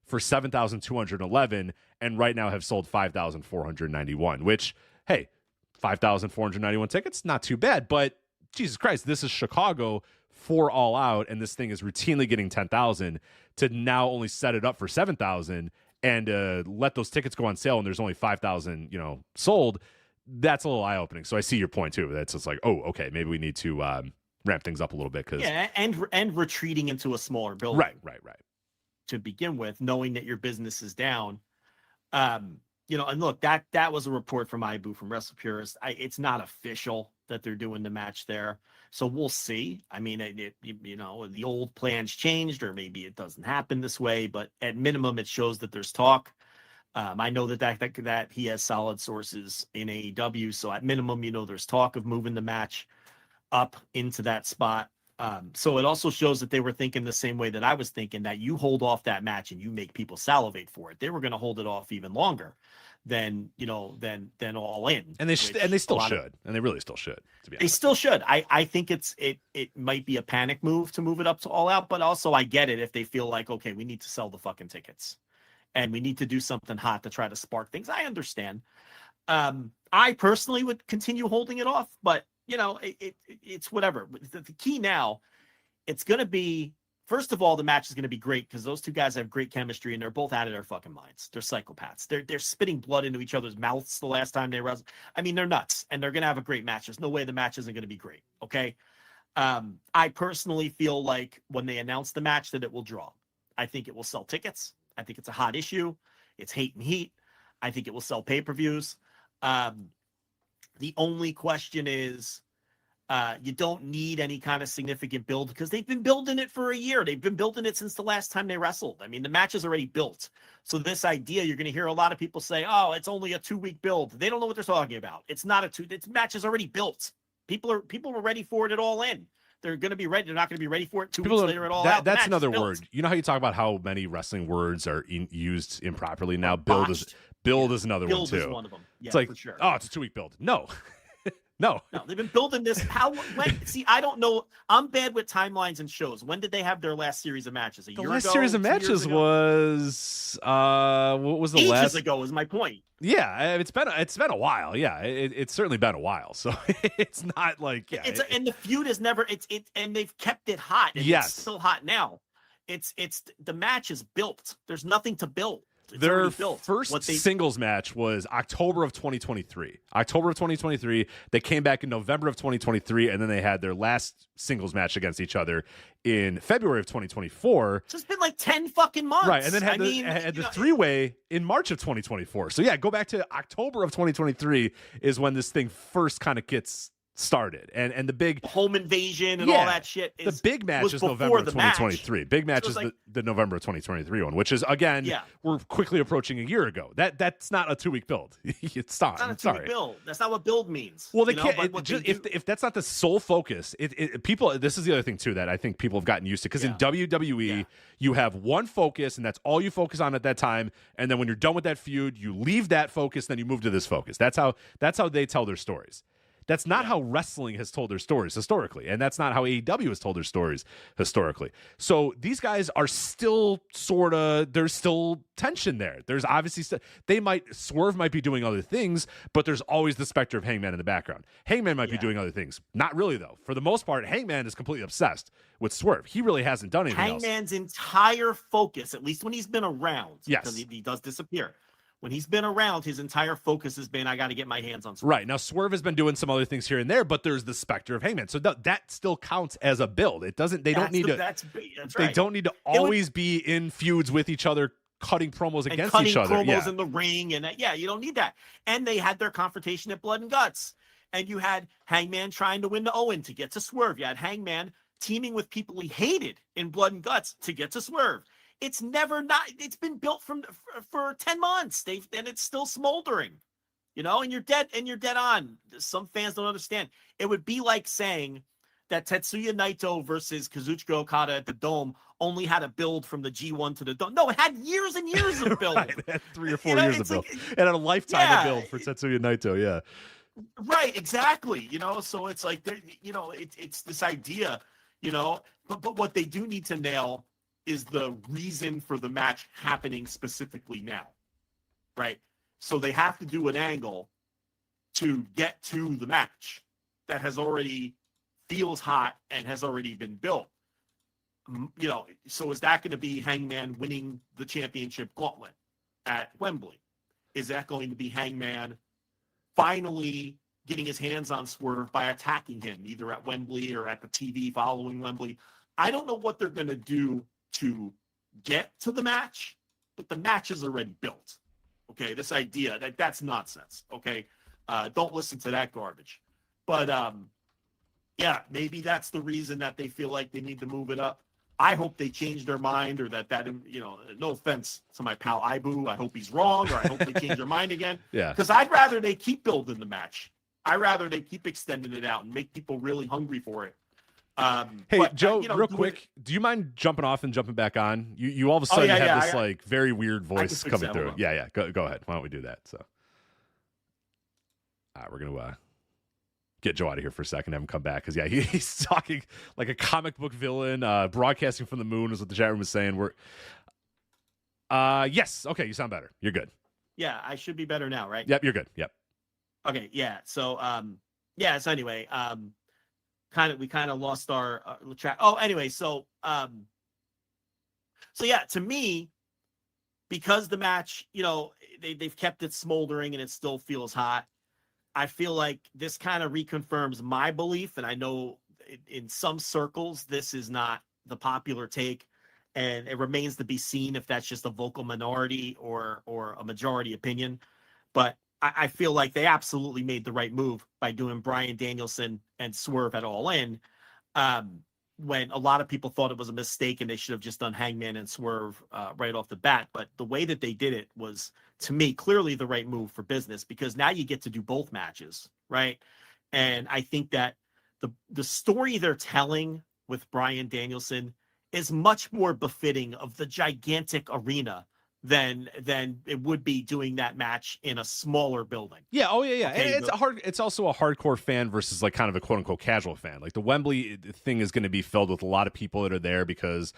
for 7,211, and right now have sold 5,491, which, hey, 5,491 tickets, not too bad, but Jesus Christ, this is Chicago for All Out, and this thing is routinely getting 10,000 to now only set it up for 7,000 and let those tickets go on sale, and there's only 5,000, sold. That's a little eye-opening. So I see your point too. That's just like, oh, okay, maybe we need to ramp things up a little bit, because and retreating into a smaller building, right to begin with, knowing that your business is down. And look, that was a report from Ibu from Wrestle Purist. It's not official that they're doing the match there, so we'll see. I mean, the old plans changed, or maybe it doesn't happen this way, but at minimum, it shows that there's talk. I know that he has solid sources in AEW, so at minimum, there's talk of moving the match up into that spot. So it also shows that they were thinking the same way that I was thinking, that you hold off that match and you make people salivate for it. They were going to hold it off even longer than All In, and they still should, and they really still should. To be honest, they still should. I think it might be a panic move to move it up to All Out, but also I get it if they feel like, okay, we need to sell the fucking tickets, and we need to do something hot to try to spark things. I understand. I personally would continue holding it off, but it's whatever. The key now, it's going to be, first of all, the match is going to be great because those two guys have great chemistry and they're both out of their fucking minds. They're psychopaths. They're spitting blood into each other's mouths the last time they wrestled. I mean, they're nuts, and they're going to have a great match. There's no way the match isn't going to be great. Okay. I personally feel like when they announce the match that it will draw. I think it will sell tickets. I think it's a hot issue. It's hate and heat. I think it will sell pay-per-views. The only question is, You don't need any kind of significant build because they've been building it for a year. They've been building it since the last time they wrestled. I mean, the match is already built. So this idea, you're going to hear a lot of people say, oh, it's only a 2-week build. They don't know what they're talking about. It's not this match is already built. People were ready for it at All In. They're going to be ready. They're not going to be ready for it 2 weeks later at All Out. That's another word. You know how you talk about how many wrestling words are used improperly now? Build is another one too. Build is one of them. Yeah, it's like, for sure. Oh, it's a 2-week build. No. No, they've been building this. See, I don't know. I'm bad with timelines and shows. When did they have their last series of matches? A year ago? The last series of matches was what was the ages last ago? Is my point. Yeah, it's been a while. Yeah, it's certainly been a while. So it's not like and the feud is never and they've kept it hot. And yes, it's still hot now. It's the match is built. There's nothing to build. Their first singles match was October of 2023. October of 2023. They came back in November of 2023, and then they had their last singles match against each other in February of 2024. So it's been like 10 fucking months. Right, and then had the three-way in March of 2024. So yeah, go back to October of 2023 is when this thing first kind of gets started, and the big home invasion and all that shit. The big match is November of 2023. Big match is the November of 2023 one, which is again, we're quickly approaching a year ago. That's not a 2-week build. It's not. It's not a 2-week build. That's not what build means. Well, they can't. If that's not the sole focus, people. This is the other thing too that I think people have gotten used to because in WWE you have one focus and that's all you focus on at that time, and then when you're done with that feud, you leave that focus, then you move to this focus. That's how they tell their stories. That's not how wrestling has told their stories historically, and that's not how AEW has told their stories historically. So these guys are still there's still tension there. There's obviously Swerve might be doing other things, but there's always the specter of Hangman in the background. Hangman might be doing other things. Not really though. For the most part, Hangman is completely obsessed with Swerve. He really hasn't done anything else. Hangman's entire focus, at least when he's been around, because he does disappear. When he's been around, his entire focus has been, I got to get my hands on Swerve. Right. Now, Swerve has been doing some other things here and there, but there's the specter of Hangman. So that still counts as a build. It doesn't, they don't need to always be in feuds with each other, cutting promos against each other. Cutting promos in the ring. And you don't need that. And they had their confrontation at Blood and Guts. And you had Hangman trying to win the Owen to get to Swerve. You had Hangman teaming with people he hated in Blood and Guts to get to Swerve. It's been built for 10 months. And it's still smoldering, and you're dead on. Some fans don't understand. It would be like saying that Tetsuya Naito versus Kazuchika Okada at the Dome only had a build from the G1 to the Dome. No, it had years and years of build. Right, it had 3 or 4 years of build. It had a lifetime of build for Tetsuya Naito. Yeah. Right. Exactly. So it's like, it's this idea, but what they do need to nail is the reason for the match happening specifically now, right? So they have to do an angle to get to the match that feels hot and has already been built. So is that going to be Hangman winning the championship gauntlet at Wembley? Is that going to be Hangman finally getting his hands on Swerve by attacking him either at Wembley or at the TV following Wembley? I don't know what they're going to do to get to the match, but the match is already built. Okay, this idea that's nonsense. Okay, don't listen to that garbage. But maybe that's the reason that they feel like they need to move it up. I hope they change their mind, or that no offense to my pal Ibu, I hope he's wrong, or I hope they change their mind again. Yeah, because I'd rather they keep building the match. I'd rather they keep extending it out and make people really hungry for it. Hey, Joe, real quick, do you mind jumping off and jumping back on? You all of a sudden have this very weird voice coming through. Yeah. Go ahead. Why don't we do that? So, all right, we're gonna get Joe out of here for a second, have him come back because he's talking like a comic book villain, broadcasting from the moon is what the chat room was saying. Yes, okay, you sound better. You're good. Yeah, I should be better now, right? Yep, you're good. Yep. Okay, yeah. So, So anyway, we kind of lost our track. Oh, anyway, to me, because the match, they've kept it smoldering and it still feels hot. I feel like this kind of reconfirms my belief, and I know in some circles this is not the popular take, and it remains to be seen if that's just a vocal minority or a majority opinion. But I feel like they absolutely made the right move by doing Bryan Danielson and Swerve at All In, when a lot of people thought it was a mistake and they should have just done Hangman and Swerve right off the bat. But the way that they did it was, to me, clearly the right move for business, because now you get to do both matches, right? And I think that the story they're telling with Bryan Danielson is much more befitting of the gigantic arena than it would be doing that match in a smaller building. Yeah. Oh yeah. Okay, And it's also a hardcore fan versus like kind of a quote unquote casual fan. Like the Wembley thing is going to be filled with a lot of people that are there because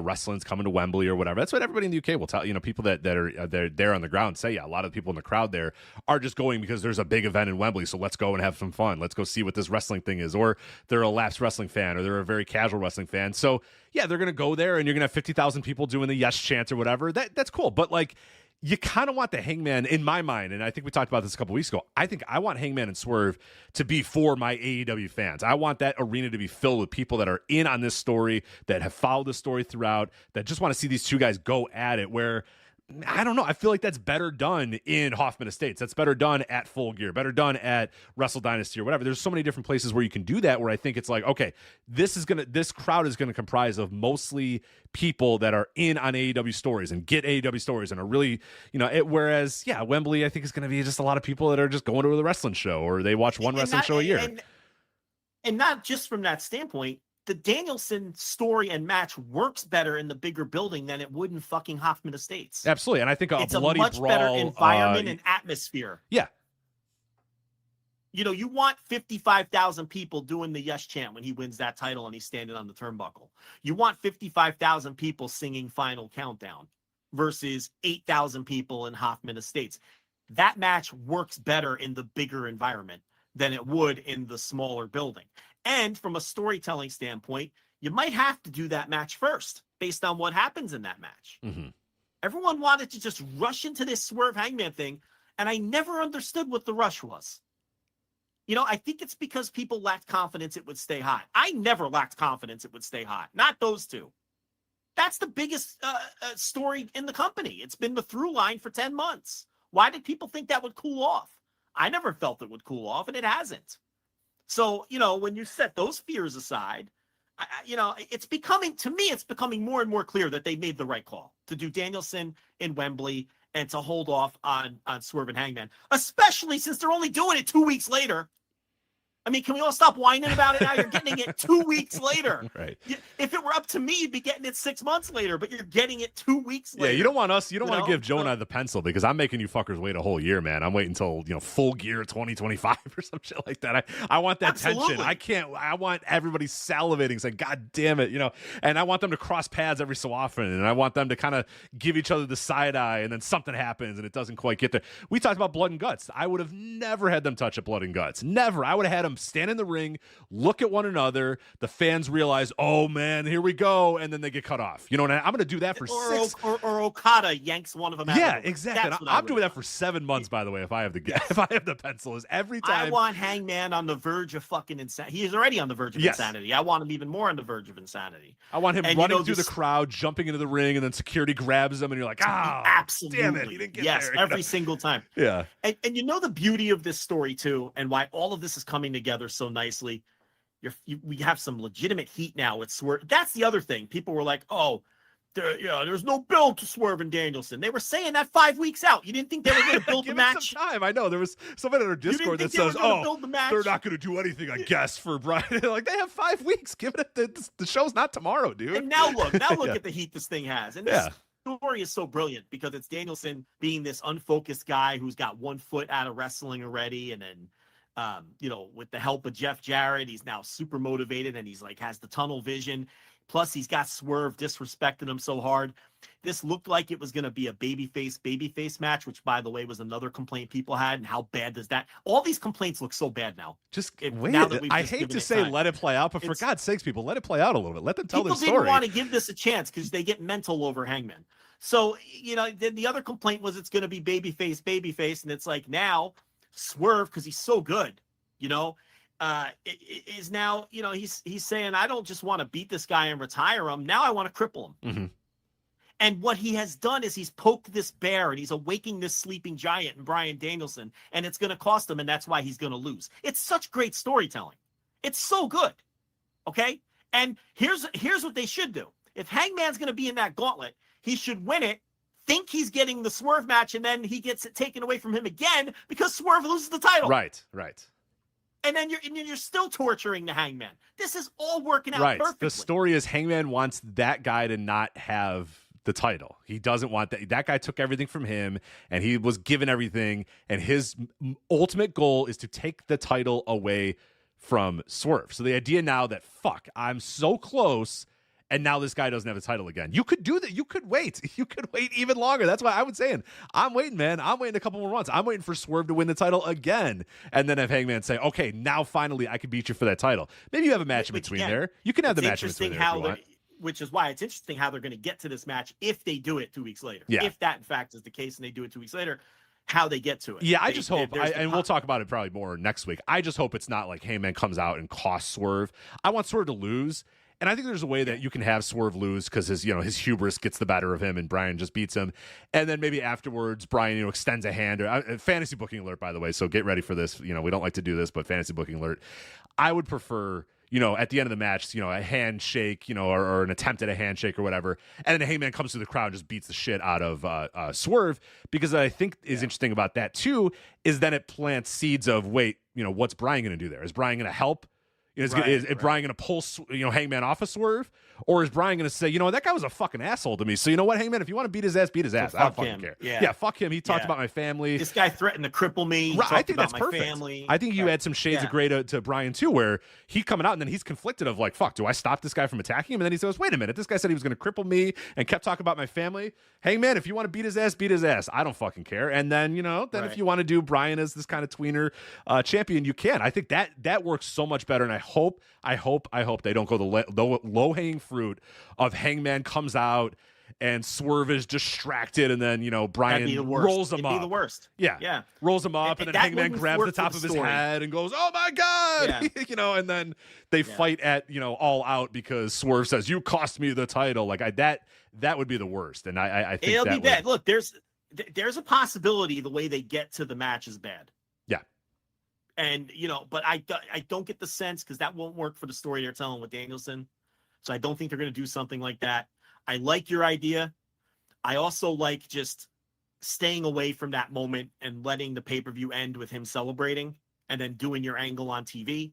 wrestling's coming to Wembley or whatever. That's what everybody in the UK will tell, people that are they're there on the ground say, yeah, a lot of the people in the crowd there are just going because there's a big event in Wembley. So let's go and have some fun. Let's go see what this wrestling thing is. Or they're a lapsed wrestling fan, or they're a very casual wrestling fan. So yeah, they're going to go there and you're going to have 50,000 people doing the yes chant or whatever. That's cool. But like, you kind of want the Hangman, in my mind, and I think we talked about this a couple weeks ago, I want Hangman and Swerve to be for my AEW fans. I want that arena to be filled with people that are in on this story, that have followed the story throughout, that just want to see these two guys go at it, where I don't know. I feel like that's better done in Hoffman Estates. That's better done at Full Gear, better done at Wrestle Dynasty or whatever. There's so many different places where you can do that, where I think it's like, okay, this crowd is going to comprise of mostly people that are in on AEW stories and get AEW stories and are really, whereas, yeah, Wembley, I think is going to be just a lot of people that are just going to the wrestling show, or they watch one wrestling show a year. And not just from that standpoint, the Danielson story and match works better in the bigger building than it would in fucking Hoffman Estates. Absolutely. And I think it's bloody a much brawl, better environment and atmosphere. Yeah. You want 55,000 people doing the yes chant when he wins that title and he's standing on the turnbuckle. You want 55,000 people singing Final Countdown versus 8,000 people in Hoffman Estates. That match works better in the bigger environment than it would in the smaller building. And from a storytelling standpoint, you might have to do that match first based on what happens in that match. Mm-hmm. Everyone wanted to just rush into this Swerve Hangman thing, and I never understood what the rush was. I think it's because people lacked confidence it would stay hot. I never lacked confidence it would stay hot. Not those two. That's the biggest story in the company. It's been the through line for 10 months. Why did people think that would cool off? I never felt it would cool off, and it hasn't. So, when you set those fears aside, it's becoming more and more clear that they made the right call to do Danielson in Wembley and to hold off on Swerve and Hangman, especially since they're only doing it 2 weeks later. I mean, can we all stop whining about it now? You're getting it 2 weeks later. Right. If it were up to me, you'd be getting it 6 months later, but you're getting it 2 weeks later. Yeah, you don't want to give Joe and I the pencil, because I'm making you fuckers wait a whole year, man. I'm waiting until, Full Gear 2025 or some shit like that. I want that tension. I want everybody salivating, saying, God damn it, and I want them to cross paths every so often, and I want them to kind of give each other the side eye, and then something happens and it doesn't quite get there. We talked about Blood and Guts. I would have never had them touch at Blood and Guts. Never. I would have had them stand in the ring, look at one another, the fans realize, oh man, here we go, and then they get cut off. I'm going to do that for or Okada yanks one of them out. Yeah, exactly. I'm doing that for 7 months, by the way, if I have the pencil. Is every time I want Hangman on the verge of fucking insanity. He is already on the verge of insanity. I want him even more on the verge of insanity. I want him running through the crowd, jumping into the ring, and then security grabs him, and you're like, absolutely, damn it, he didn't get there. Every single time. Yeah. And the beauty of this story too, and why all of this is coming together so nicely. We have some legitimate heat now with Swerve. That's the other thing. People were like, "Oh, there's no build to Swerve and Danielson." They were saying that 5 weeks out. You didn't think they were going to build the match? Some time. I know there was somebody on our Discord that says, "Oh, they're not going to do anything." I guess for Brian, like they have 5 weeks. Give it. The show's not tomorrow, dude. And now look at the heat this thing has. And this story is so brilliant because it's Danielson being this unfocused guy who's got 1 foot out of wrestling already, and then. With the help of Jeff Jarrett, he's now super motivated and he's like has the tunnel vision. Plus, he's got Swerve disrespecting him so hard. This looked like it was going to be a babyface match, which, by the way, was another complaint people had. And how bad does that? All these complaints look so bad now. Wait. I hate to say let it play out, but for God's sakes, people, let it play out a little bit. Let them tell their story. People didn't want to give this a chance because they get mental over Hangman. So, the other complaint was it's going to be babyface. And it's like now Swerve, because he's so good, is now, he's saying, I don't just want to beat this guy and retire him. Now I want to cripple him. Mm-hmm. And what he has done is he's poked this bear and he's awaking this sleeping giant in Bryan Danielson, and it's going to cost him, and that's why he's going to lose. It's such great storytelling. It's so good. Okay? And here's what they should do. If Hangman's going to be in that gauntlet, he should win it, think he's getting the Swerve match, and then he gets it taken away from him again because Swerve loses the title. Right. And then you're still torturing the Hangman. This is all working out perfectly. The story is Hangman wants that guy to not have the title. He doesn't want that. That guy took everything from him, and he was given everything, and his ultimate goal is to take the title away from Swerve. So the idea now that, fuck, I'm so close, and now this guy doesn't have a title again. You could do that. You could wait. You could wait even longer. That's why I was saying, I'm waiting, man. I'm waiting a couple more months. I'm waiting for Swerve to win the title again, and then have Hangman say, okay, now finally I can beat you for that title. Maybe you have a match in between there. You can have the match in between there if you want. Which is why it's interesting how they're going to get to this match if they do it 2 weeks later. Yeah. If that, in fact, is the case and they do it 2 weeks later, how they get to it. Yeah, I just hope, and we'll talk about it probably more next week. I just hope it's not like Hangman comes out and costs Swerve. I want Swerve to lose, and I think there's a way that you can have Swerve lose because his hubris gets the better of him and Bryan just beats him. And then maybe afterwards, Bryan, extends a hand. Fantasy booking alert, by the way, so get ready for this. We don't like to do this, but fantasy booking alert. I would prefer, at the end of the match, a handshake, or an attempt at a handshake or whatever. And then Hangman comes to the crowd and just beats the shit out of Swerve. Because I think is interesting about that too, is then it plants seeds of, wait, what's Bryan going to do there? Is Bryan going to help? Is Bryan going to pull, Hangman off of Swerve? Or is Bryan going to say, that guy was a fucking asshole to me. So you know what, Hangman, if you want to beat his ass, beat his ass. I don't fucking care. Yeah, fuck him. He talked about my family. This guy threatened to cripple me. Right, I think that's my perfect. Family. I think you add some shades of gray to Bryan too, where he coming out and then he's conflicted of like, fuck, do I stop this guy from attacking him? And then he says, wait a minute, this guy said he was going to cripple me and kept talking about my family. Hangman, if you want to beat his ass, beat his ass. I don't fucking care. And then, if you want to do Bryan as this kind of tweener champion, you can. I think that works so much better. And I hope they don't go the low-hanging fruit of Hangman comes out and Swerve is distracted, and then Bryan rolls him up. It'd be the worst. Yeah. Rolls him up, and then Hangman grabs the top of his head and goes, "Oh my god!" Yeah. And then they fight at All Out because Swerve says, "You cost me the title." Like that would be the worst, and I think it'll be bad. Look, there's a possibility the way they get to the match is bad. Yeah. And but I don't get the sense, because that won't work for the story they're telling with Danielson. So I don't think they're going to do something like that. I like your idea. I also like just staying away from that moment and letting the pay-per-view end with him celebrating and then doing your angle on TV.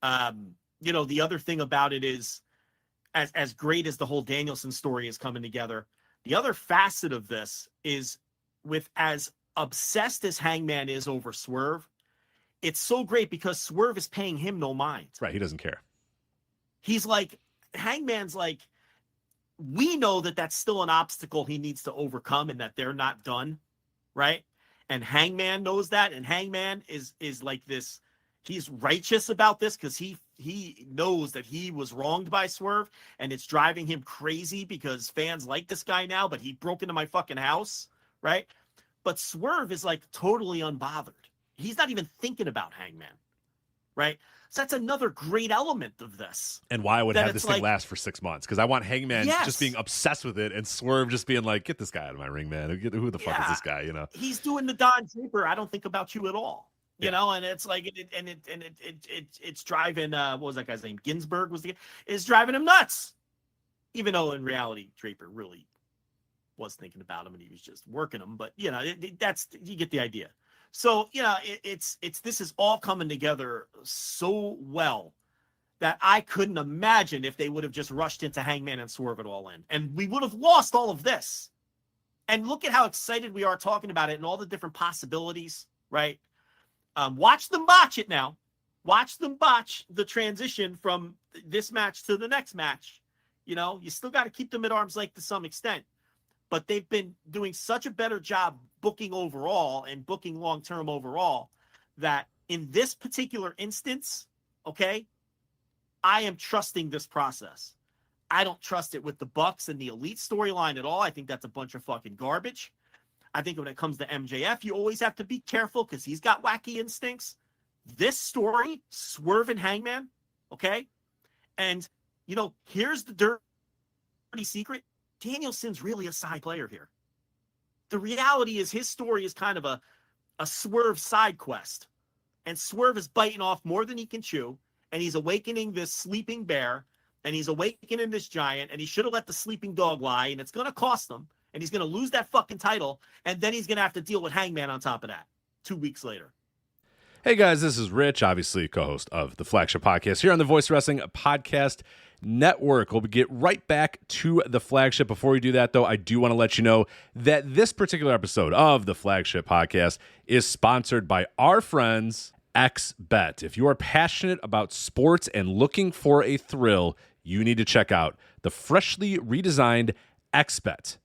The other thing about it is, as great as the whole Danielson story is coming together, the other facet of this is, with as obsessed as Hangman is over Swerve, it's so great because Swerve is paying him no mind. Right, he doesn't care. He's like, Hangman's like, we know that that's still an obstacle he needs to overcome and that they're not done, right? And Hangman knows that, and Hangman is like this, he's righteous about this because he knows that he was wronged by Swerve, and it's driving him crazy because fans like this guy now, but he broke into my fucking house, right? But Swerve is like totally unbothered. He's not even thinking about Hangman, right? So that's another great element of this. And why I would have this thing last for 6 months, because I want Hangman just being obsessed with it and Swerve just being like, get this guy out of my ring, man. Who the fuck is this guy? He's doing the Don Draper, I don't think about you at all. And it's like it's driving what was that guy's name? Ginsburg is driving him nuts. Even though in reality Draper really was thinking about him and he was just working him, but that's, you get the idea. So, it's this is all coming together so well that I couldn't imagine if they would have just rushed into Hangman and Swerve it all in. And we would have lost all of this. And look at how excited we are talking about it and all the different possibilities, right? Watch them botch it now. Watch them botch the transition from this match to the next match. You still got to keep them at arm's length to some extent. But they've been doing such a better job booking overall and booking long-term overall that in this particular instance, okay, I am trusting this process. I don't trust it with the Bucks and the Elite storyline at all. I think that's a bunch of fucking garbage. I think when it comes to MJF, you always have to be careful because he's got wacky instincts. This story, Swerve and Hangman, okay? And, here's the dirty secret. Danielson's really a side player here. The reality is his story is kind of a Swerve side quest. And Swerve is biting off more than he can chew. And he's awakening this sleeping bear. And he's awakening this giant. And he should have let the sleeping dog lie. And it's going to cost him. And he's going to lose that fucking title. And then he's going to have to deal with Hangman on top of that 2 weeks later. Hey guys, this is Rich, obviously co-host of the Flagship Podcast here on the Voice Wrestling Podcast Network. We'll get right back to the Flagship. Before we do that, though, I do want to let you know that this particular episode of the Flagship Podcast is sponsored by our friends XBet. If you are passionate about sports and looking for a thrill, you need to check out the freshly redesigned XBet.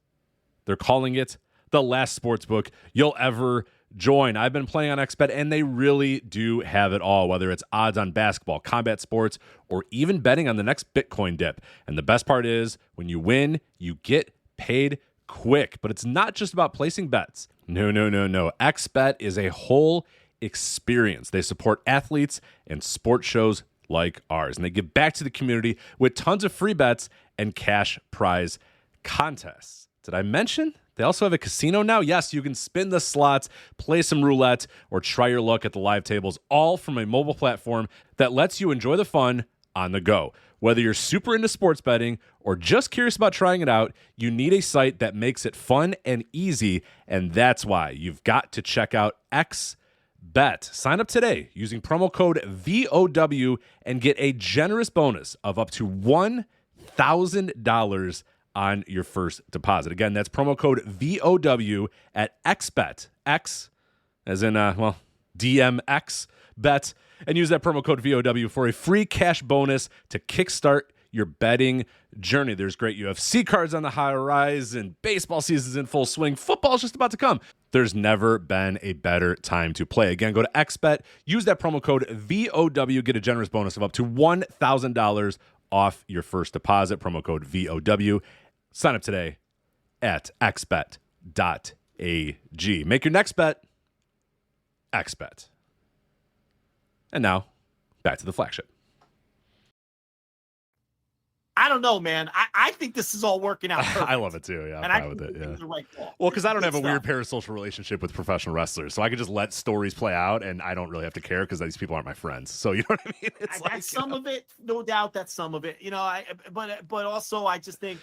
They're calling it the last sportsbook you'll ever join. I've been playing on XBet, and they really do have it all, whether it's odds on basketball, combat sports, or even betting on the next Bitcoin dip. And the best part is, when you win, you get paid quick. But it's not just about placing bets. No. XBet is a whole experience. They support athletes and sports shows like ours, and they give back to the community with tons of free bets and cash prize contests. Did I mention they also have a casino now? Yes, you can spin the slots, play some roulette, or try your luck at the live tables, all from a mobile platform that lets you enjoy the fun on the go. Whether you're super into sports betting or just curious about trying it out, you need a site that makes it fun and easy, and that's why you've got to check out XBet. Sign up today using promo code VOW and get a generous bonus of up to $1,000 on your first deposit. Again, that's promo code VOW at XBet. X as in, DMX bet. And use that promo code VOW for a free cash bonus to kickstart your betting journey. There's great UFC cards on the horizon. Baseball season's in full swing. Football's just about to come. There's never been a better time to play. Again, go to XBet. Use that promo code VOW. Get a generous bonus of up to $1,000 off your first deposit. Promo code VOW. Sign up today at xbet.ag. Make your next bet XBet. And now, back to the Flagship. I don't know, man. I think this is all working out perfect. I love it too. Yeah, I'm fine with it. Yeah. The right call. Well, because I don't have a Good weird stuff. parasocial relationship with professional wrestlers, so I can just let stories play out, and I don't really have to care because these people aren't my friends. So you know what I mean? It's like That's some of it, no doubt. That's some of it. But also I just think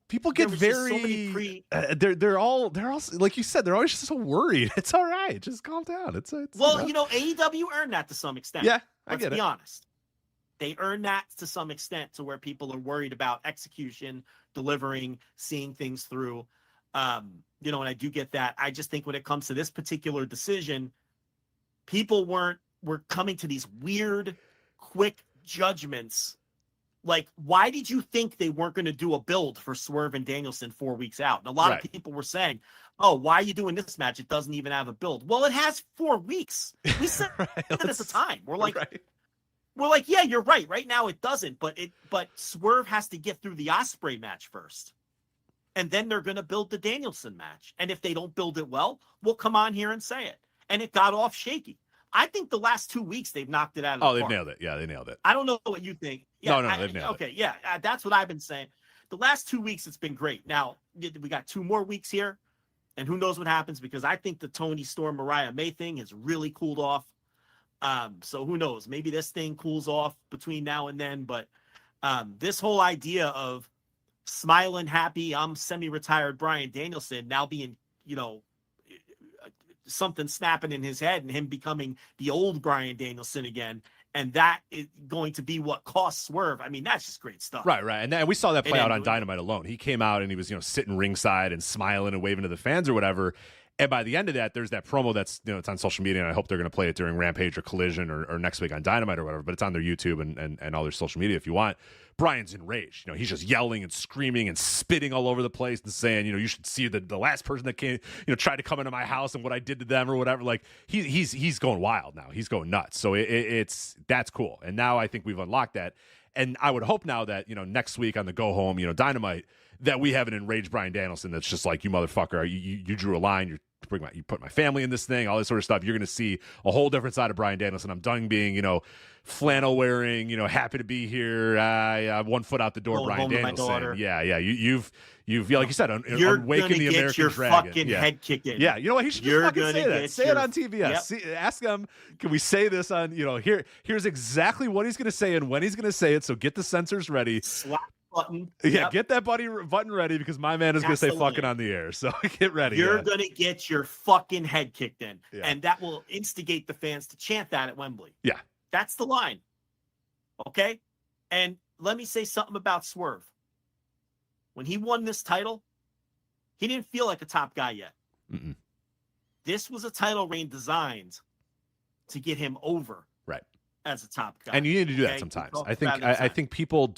people get there was just very. They're all like you said. They're always just so worried. It's all right. Just calm down. It's AEW earned that to some extent. Yeah, I Let's get be it. honest. They earn that to some extent to where people are worried about execution, delivering, seeing things through. And I do get that. I just think when it comes to this particular decision, people were coming to these weird, quick judgments. Like, why did you think they weren't going to do a build for Swerve and Danielson 4 weeks out? And a lot of people were saying, oh, why are you doing this match? It doesn't even have a build. Well, it has 4 weeks. We said it at the time. We're like, yeah, you're right. Right now it doesn't, but Swerve has to get through the Ospreay match first. And then they're going to build the Danielson match. And if they don't build it well, we'll come on here and say it. And it got off shaky. I think the last 2 weeks they've knocked it out of the park. They've nailed it. Yeah, they nailed it. I don't know what you think. Yeah, no, they've nailed it. Okay, yeah, that's what I've been saying. The last 2 weeks it's been great. Now, we got 2 more weeks here, and who knows what happens, because I think the Tony Storm Mariah May thing has really cooled off. So who knows? Maybe this thing cools off between now and then, but this whole idea of smiling, happy, I'm semi-retired Bryan Danielson now being, something snapping in his head and him becoming the old Bryan Danielson again. And that is going to be what costs Swerve. I mean, that's just great stuff. Right. And we saw that play out on Dynamite alone. He came out and he was, sitting ringside and smiling and waving to the fans or whatever. And by the end of that, there's that promo that's, it's on social media, and I hope they're going to play it during Rampage or Collision or next week on Dynamite or whatever, but it's on their YouTube and all their social media if you want. Brian's enraged. He's just yelling and screaming and spitting all over the place and saying, you should see the last person that came, tried to come into my house and what I did to them or whatever. Like he's going wild now. He's going nuts. So that's cool. And now I think we've unlocked that. And I would hope now that, next week on the go home, Dynamite, that we have an enraged Bryan Danielson that's just like, you motherfucker, you drew a line, you're you put my family in this thing, all this sort of stuff. You're going to see a whole different side of Bryan Danielson. I'm done being, flannel wearing, happy to be here. I have 1 foot out the door, Bryan Danielson. Yeah. You've like you said, awakened the American your dragon. Fucking head kicked in. Yeah, you know what? He should just fucking say that. Say it on TBS. Yep. See, ask him, can we say this on, here's exactly what he's going to say and when he's going to say it. So get the censors ready. Slap button. Yeah, Yep. get that button ready because my man is going to say fucking on the air. So get ready. You're going to get your fucking head kicked in. Yeah. And that will instigate the fans to chant that at Wembley. Yeah. That's the line. Okay? And let me say something about Swerve. When he won this title, he didn't feel like a top guy yet. Mm-mm. This was a title reign designed to get him over as a top guy. And you need to do that sometimes. I think people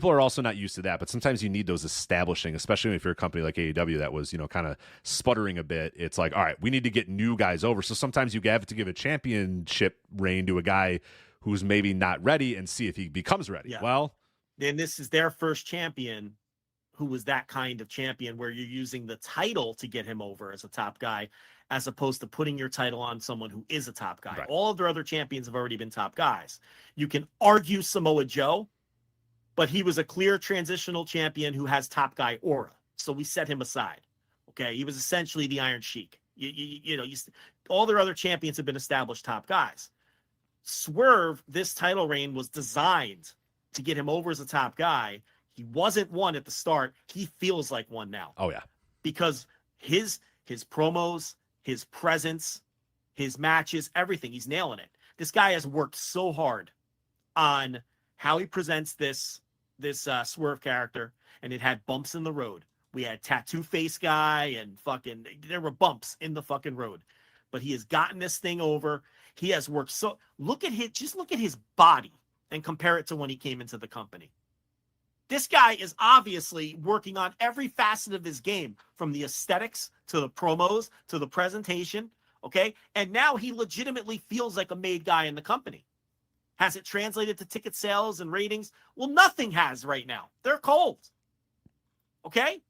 are also not used to that, but sometimes you need those establishing, especially if you're a company like AEW that was, kind of sputtering a bit. It's like, all right, we need to get new guys over. So sometimes you have to give a championship reign to a guy who's maybe not ready and see if he becomes ready. Yeah. Well, then this is their first champion who was that kind of champion where you're using the title to get him over as a top guy, as opposed to putting your title on someone who is a top guy. Right. All of their other champions have already been top guys. You can argue Samoa Joe, but he was a clear transitional champion who has top guy aura. So we set him aside. Okay. He was essentially the Iron Sheik. All their other champions have been established top guys. Swerve, this title reign was designed to get him over as a top guy. He wasn't one at the start. He feels like one now. Oh yeah. Because his promos, his presence, his matches, everything, he's nailing it. This guy has worked so hard on how he presents this Swerve character, and it had bumps in the road. We had tattoo face guy and there were bumps in the fucking road. But he has gotten this thing over. He has worked look at his body and compare it to when he came into the company. This guy is obviously working on every facet of his game, from the aesthetics to the promos to the presentation. Okay. And now he legitimately feels like a made guy in the company. Has it translated to ticket sales and ratings? Well, nothing has right now. They're cold. Okay.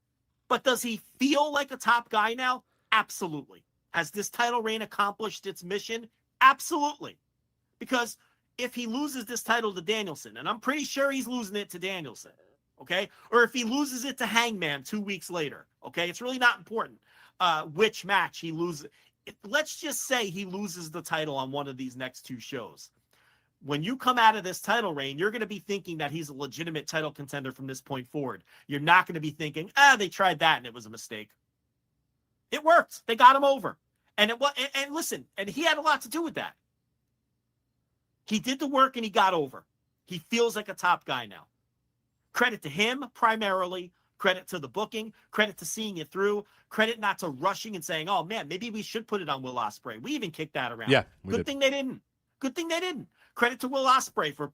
But does he feel like a top guy now? Absolutely. Has this title reign accomplished its mission? Absolutely. Because if he loses this title to Danielson, and I'm pretty sure he's losing it to Danielson, okay? Or if he loses it to Hangman 2 weeks later, okay? It's really not important which match he loses. Let's just say he loses the title on one of these next 2 shows. When you come out of this title reign, you're going to be thinking that he's a legitimate title contender from this point forward. You're not going to be thinking, they tried that and it was a mistake. It worked. They got him over. And listen, and he had a lot to do with that. He did the work and he got over. He feels like a top guy now. Credit to him primarily, credit to the booking, credit to seeing it through, credit not to rushing and saying, oh man, maybe we should put it on Will Ospreay. We even kicked that around. Yeah, Good thing they didn't. Credit to Will Ospreay for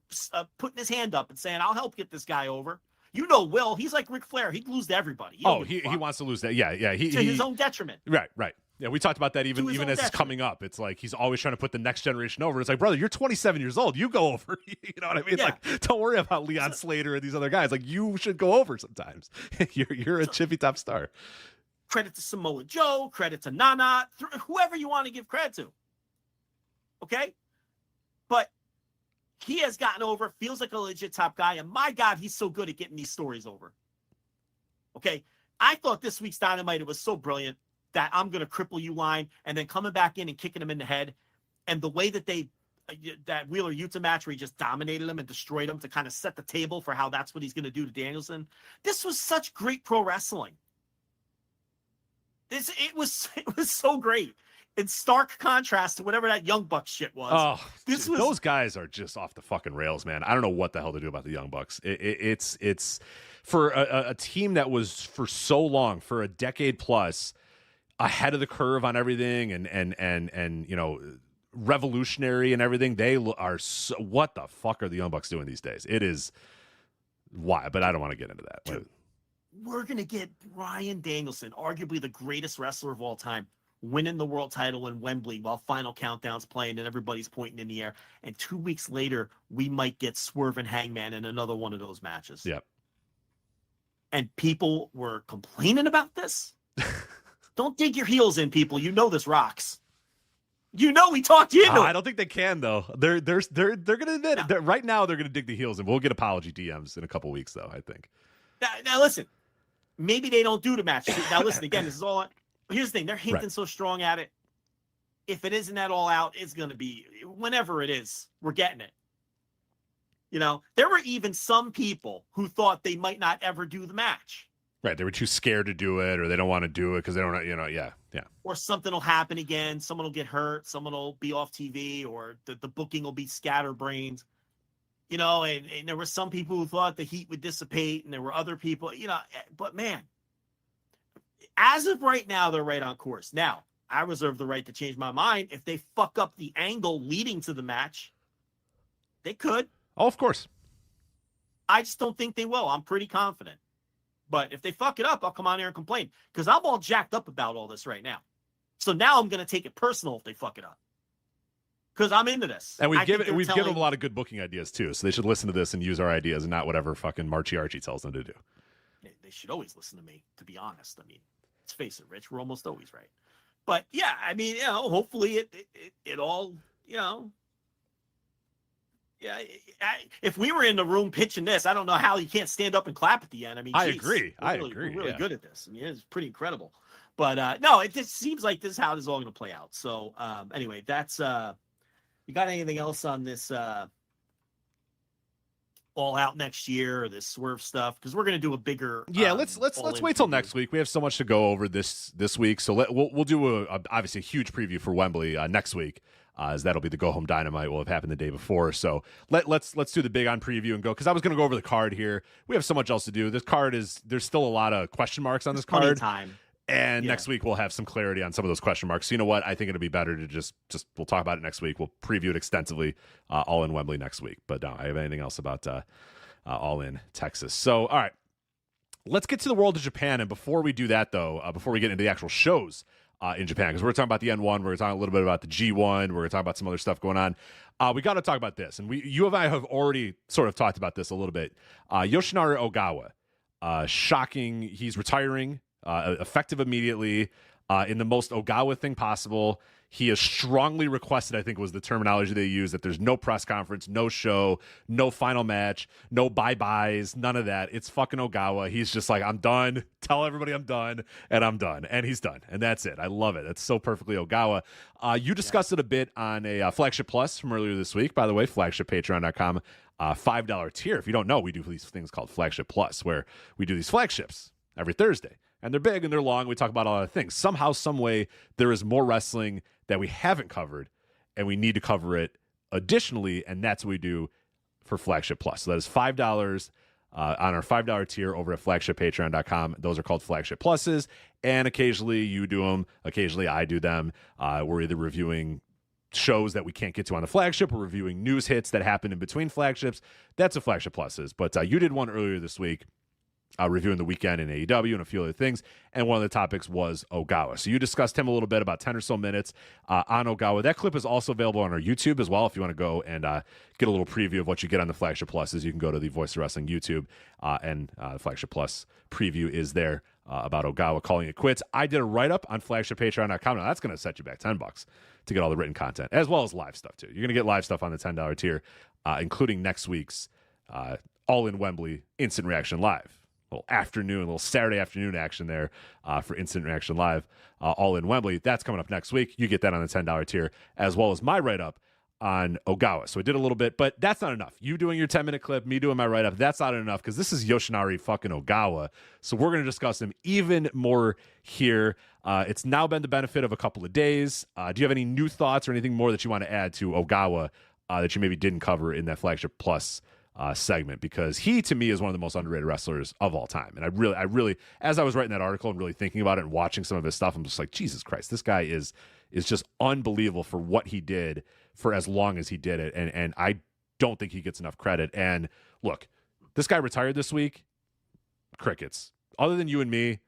putting his hand up and saying, I'll help get this guy over. Will, he's like Ric Flair. He'd lose to everybody. He wants to lose that. Yeah. To his own detriment. Right. Yeah, we talked about that even as it's coming up. It's like he's always trying to put the next generation over. It's like, brother, you're 27 years old. You go over. You know what I mean? Yeah. Like, don't worry about Leon Slater and these other guys. Like, you should go over sometimes. you're a chippy top star. Credit to Samoa Joe. Credit to Nana. Whoever you want to give credit to. Okay? But he has gotten over, feels like a legit top guy, and my God, he's so good at getting these stories over. Okay? I thought this week's Dynamite, it was so brilliant. That I'm going to cripple you line, and then coming back in and kicking him in the head. And the way that that Wheeler Yuta match where he just dominated him and destroyed him to kind of set the table for how that's what he's going to do to Danielson. This was such great pro wrestling. It was so great. In stark contrast to whatever that Young Bucks shit was. Oh, those guys are just off the fucking rails, man. I don't know what the hell to do about the Young Bucks. It's for a team that was for so long, for a decade plus, ahead of the curve on everything and revolutionary and everything. They are so, what the fuck are the Young Bucks doing these days? It is why, but I don't want to get into that. Dude, we're going to get Bryan Danielson, arguably the greatest wrestler of all time, winning the world title in Wembley while Final Countdown's playing and everybody's pointing in the air. And 2 weeks later, we might get Swerve and Hangman in another one of those matches. Yep. And people were complaining about this. Don't dig your heels in, people. You know this rocks. You know we talked you into it. I don't think they can though. They're gonna admit right now they're gonna dig the heels in. We'll get apology DMs in a couple weeks though. I think. Now listen, maybe they don't do the match. Now listen again. This is all. Here's the thing. They're hinting so strong at it. If it isn't at all out, it's gonna be whenever it is. We're getting it. There were even some people who thought they might not ever do the match. Right, they were too scared to do it, or they don't want to do it because they don't, yeah. Or something will happen again. Someone will get hurt. Someone will be off TV, or the booking will be scatterbrained. And there were some people who thought the heat would dissipate, and there were other people, But man, as of right now, they're right on course. Now, I reserve the right to change my mind if they fuck up the angle leading to the match. They could. Oh, of course. I just don't think they will. I'm pretty confident. But if they fuck it up, I'll come on here and complain because I'm all jacked up about all this right now. So now I'm going to take it personal if they fuck it up because I'm into this. And we've given them a lot of good booking ideas too. So they should listen to this and use our ideas and not whatever fucking Marchie Archie tells them to do. They should always listen to me, to be honest. I mean, let's face it, Rich, we're almost always right. But yeah, I mean, hopefully it all, Yeah, if we were in the room pitching this, I don't know how you can't stand up and clap at the end. I mean, I agree. We're really good at this. I mean, it's pretty incredible. But no, it just seems like this is how this is all going to play out. So anyway, that's you got anything else on this all out next year or this Swerve stuff? Because we're going to do a bigger. Yeah, let's wait till next week. We have so much to go over this week, so we'll do obviously a huge preview for Wembley next week. As that'll be the Go Home Dynamite will have happened the day before. So let's do the big on preview and go, because I was going to go over the card here. We have so much else to do. This card there's still a lot of question marks on this card. Plenty of time. And next week we'll have some clarity on some of those question marks. So you know what? I think it'll be better to just we'll talk about it next week. We'll preview it extensively all in Wembley next week. But no, I have anything else about all in Texas. So all right, let's get to the World of Japan. And before we do that though, before we get into the actual shows in Japan, because we're talking about the N-1, we're talking a little bit about the G1, we're going to talk about some other stuff going on. We got to talk about this, and you and I have already sort of talked about this a little bit. Yoshinari Ogawa, shocking, he's retiring, effective immediately, in the most Ogawa thing possible. He has strongly requested, I think was the terminology they used, that there's no press conference, no show, no final match, no bye-byes, none of that. It's fucking Ogawa. He's just like, I'm done. Tell everybody I'm done, and I'm done. And he's done. And that's it. I love it. It's so perfectly Ogawa. You discussed it a bit on a Flagship Plus from earlier this week. By the way, flagshippatreon.com, $5 tier. If you don't know, we do these things called Flagship Plus, where we do these flagships every Thursday. And they're big and they're long. We talk about a lot of things. Somehow, some way, there is more wrestling that we haven't covered, and we need to cover it additionally, and that's what we do for Flagship Plus. So that is $5 on our $5 tier over at flagshippatreon.com. Those are called Flagship Pluses, and occasionally you do them, occasionally I do them. We're either reviewing shows that we can't get to on the flagship or reviewing news hits that happen in between flagships. That's what Flagship Plus is. But you did one earlier this week, reviewing the weekend in AEW and a few other things, and one of the topics was Ogawa. So you discussed him a little bit, about 10 or so minutes on Ogawa. That clip is also available on our YouTube as well. If you want to go and get a little preview of what you get on the Flagship Pluses, you can go to the Voice of Wrestling YouTube, and the Flagship Plus preview is there about Ogawa calling it quits. I did a write-up on flagshippatreon.com. Now that's going to set you back $10 to get all the written content, as well as live stuff too. You're going to get live stuff on the $10 tier, including next week's All in Wembley Instant Reaction Live. Little Saturday afternoon action there for Instant Reaction Live, all in Wembley. That's coming up next week. You get that on the $10 tier, as well as my write-up on Ogawa. So I did a little bit, but that's not enough. You doing your 10-minute clip, me doing my write-up, that's not enough, because this is Yoshinari fucking Ogawa. So we're going to discuss him even more here. It's now been the benefit of a couple of days. Do you have any new thoughts or anything more that you want to add to Ogawa that you maybe didn't cover in that Flagship Plus segment? Because he, to me, is one of the most underrated wrestlers of all time. And I really, as I was writing that article and really thinking about it and watching some of his stuff, I'm just like, Jesus Christ, this guy is just unbelievable for what he did for as long as he did it. And I don't think he gets enough credit. And look, this guy retired this week. Crickets. Other than you and me.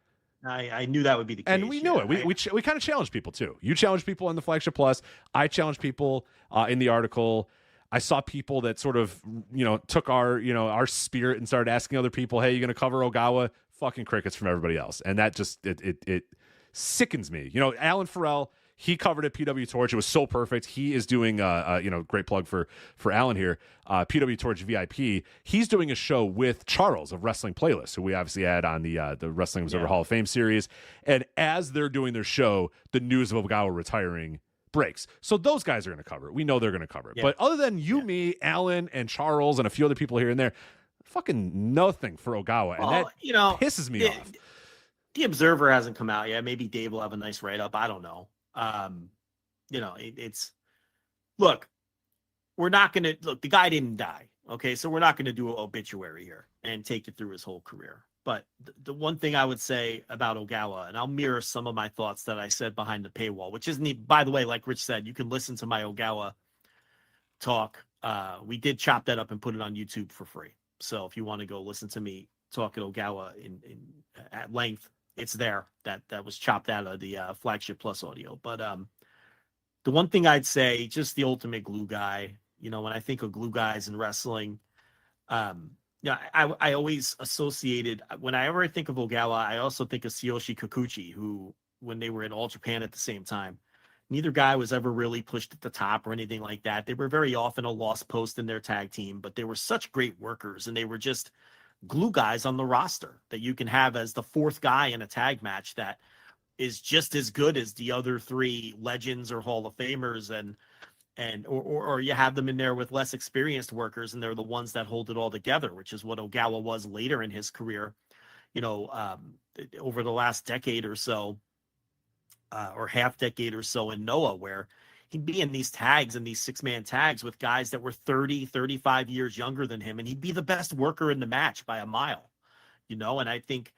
I knew that would be the case. And we knew it. We kind of challenged people too. You challenged people on the Flagship Plus. I challenged people in the article. I saw people that sort of, took our spirit and started asking other people, hey, you going to cover Ogawa? Fucking crickets from everybody else. And that just, it sickens me. You know, Alan Farrell, he covered at PW Torch. It was so perfect. He is doing, great plug for Alan here. PW Torch VIP. He's doing a show with Charles of Wrestling Playlist, who we obviously had on the Wrestling Observer Hall of Fame series. And as they're doing their show, the news of Ogawa retiring breaks. So those guys are going to cover it. We know they're going to cover it. Yeah. But other than me, Alan, and Charles, and a few other people here and there, fucking nothing for Ogawa. And that pisses me off. The Observer hasn't come out yet. Maybe Dave will have a nice write-up. I don't know. Look, we're not going to look, the guy didn't die. Okay. So we're not going to do an obituary here and take it through his whole career. But the one thing I would say about Ogawa, and I'll mirror some of my thoughts that I said behind the paywall, which isn't, by the way, like Rich said, you can listen to my Ogawa talk. We did chop that up and put it on YouTube for free. So if you want to go listen to me talk at Ogawa at length, it's there. That was chopped out of the Flagship Plus audio. But the one thing I'd say, just the ultimate glue guy, when I think of glue guys in wrestling, I always associated, whenever I think of Ogawa, I also think of Tsuyoshi Kikuchi, who, when they were in All Japan at the same time, neither guy was ever really pushed at the top or anything like that. They were very often a lost post in their tag team, but they were such great workers, and they were just glue guys on the roster that you can have as the fourth guy in a tag match that is just as good as the other three legends or Hall of Famers, or you have them in there with less experienced workers, and they're the ones that hold it all together, which is what Ogawa was later in his career, over the last decade or so, or half decade or so in Noah, where he'd be in these tags and these 6-man tags with guys that were 30, 35 years younger than him, and he'd be the best worker in the match by a mile, and I think,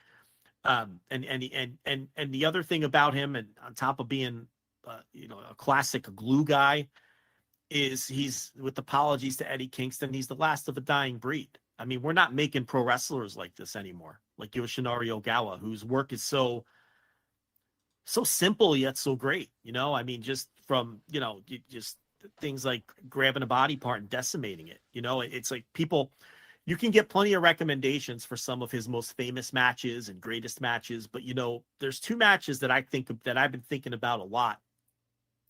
and the other thing about him, and on top of being, a classic glue guy, is he's, with apologies to Eddie Kingston, he's the last of a dying breed. I mean, we're not making pro wrestlers like this anymore, like Yoshinari Ogawa, whose work is so simple yet so great. I mean, just from, just things like grabbing a body part and decimating it. It's like people, you can get plenty of recommendations for some of his most famous matches and greatest matches, but there's two matches that I think that I've been thinking about a lot,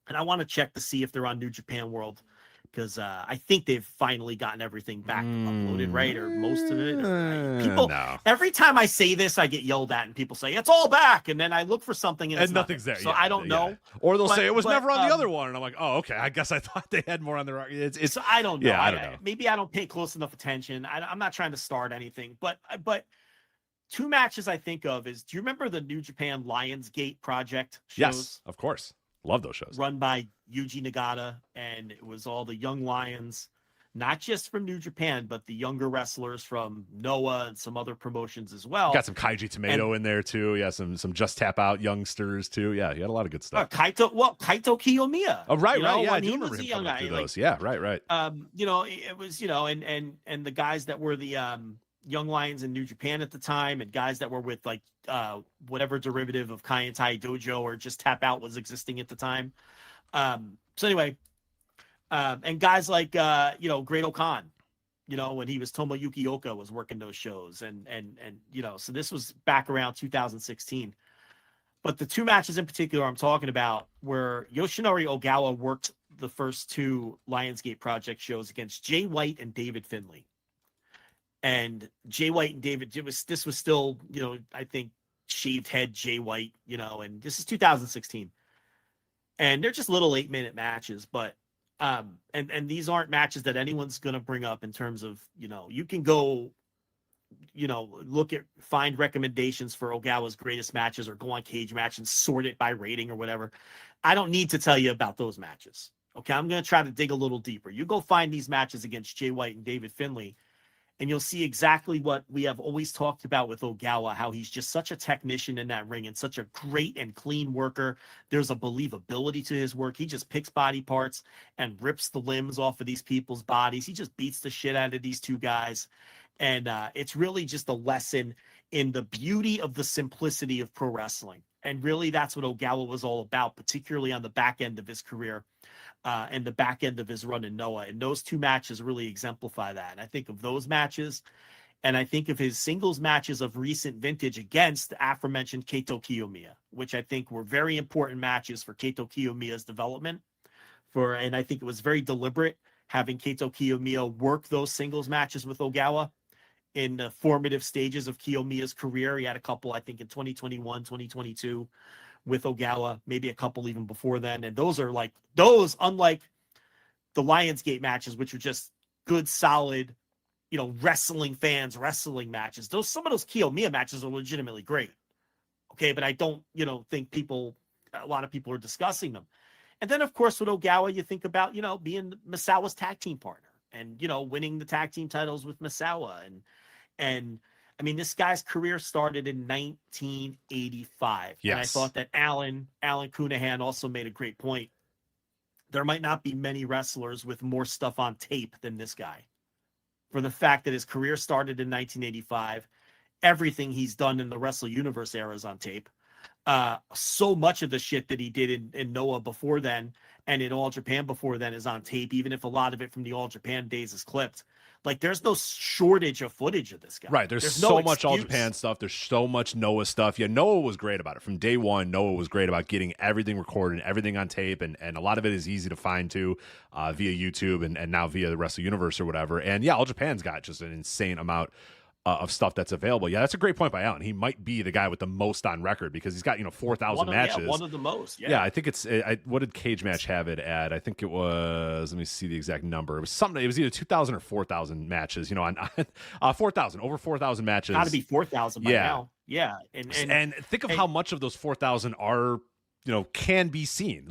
and I want to check to see if they're on New Japan World, because I think they've finally gotten everything back uploaded, right? Or most of it. People, every time I say this, I get yelled at, and people say it's all back, and then I look for something and nothing's there. So I don't know. Or they'll say it was never on the other one, and I'm like, oh, okay. I guess I thought they had more on their. It's. So I don't know. Yeah, I don't know. Maybe I don't pay close enough attention. I'm not trying to start anything, but two matches I think of is, do you remember the New Japan Lionsgate Project shows? Yes, of course. Love those shows. Run by Yuji Nagata, and it was all the young lions, not just from New Japan, but the younger wrestlers from Noah and some other promotions as well. Got some Kaiji Tomato in there too. Yeah, some Just Tap Out youngsters too. Yeah, you had a lot of good stuff. Kaito Kiyomiya. Oh, right. Yeah, I do remember him coming through those. Yeah, right. It was, and the guys that were the young lions in New Japan at the time, and guys that were with like whatever derivative of Kaientai Dojo or Just Tap Out was existing at the time. So anyway, and guys like Great O'Khan, when he was Tomoyuki Oka, was working those shows, and so this was back around 2016. But the two matches in particular I'm talking about were Yoshinari Ogawa worked the first two Lionsgate Project shows against Jay White and David Finlay. And Jay White and David, this was still, I think shaved head Jay White, and this is 2016. And they're just little 8-minute matches, but and these aren't matches that anyone's going to bring up in terms of, you can go, find recommendations for Ogawa's greatest matches, or go on Cage Match and sort it by rating or whatever. I don't need to tell you about those matches. Okay. I'm going to try to dig a little deeper. You go find these matches against Jay White and David Finlay, and you'll see exactly what we have always talked about with Ogawa, how he's just such a technician in that ring and such a great and clean worker. There's a believability to his work. He just picks body parts and rips the limbs off of these people's bodies. He just beats the shit out of these two guys. And it's really just a lesson in the beauty of the simplicity of pro wrestling. And really, that's what Ogawa was all about, particularly on the back end of his career. And the back end of his run in Noah. And those two matches really exemplify that. And I think of those matches, And I think of his singles matches of recent vintage against the aforementioned Kaito Kiyomiya, which I think were very important matches for Kaito Kiyomiya's development. And I think it was very deliberate having Kaito Kiyomiya work those singles matches with Ogawa in the formative stages of Kiyomiya's career. He had a couple, I think, in 2021, 2022 with Ogawa, maybe a couple even before then. And those are unlike the Lionsgate matches, which are just good, solid, wrestling fans, wrestling matches. Some of those Kiyomiya matches are legitimately great. Okay. But I don't, think a lot of people are discussing them. And then, of course, with Ogawa, you think about, being Misawa's tag team partner and, winning the tag team titles with Misawa. And I mean, this guy's career started in 1985. Yes. And I thought that Alan Cunahan also made a great point. There might not be many wrestlers with more stuff on tape than this guy. For the fact that his career started in 1985, everything he's done in the Wrestle Universe era is on tape. So much of the shit that he did in Noah before then and in All Japan before then is on tape, even if a lot of it from the All Japan days is clipped. Like, there's no shortage of footage of this guy. Right. There's so much All Japan stuff. There's so much Noah stuff. Yeah, Noah was great about it. From day one, Noah was great about getting everything recorded, everything on tape, and a lot of it is easy to find, too, via YouTube and now via the Wrestle Universe or whatever. And, yeah, All Japan's got just an insane amount of stuff that's available. Yeah, that's a great point by Alan. He might be the guy with the most on record because he's got 4,000 matches. Yeah, one of the most. Yeah, I think it's. What did Cage Match have it at? I think it was. Let me see the exact number. It was something. It was either 2,000 or 4,000 matches. On 4,000, over 4,000 matches. Got to be 4,000 by now. Yeah, and think of how much of those 4,000 are. Can be seen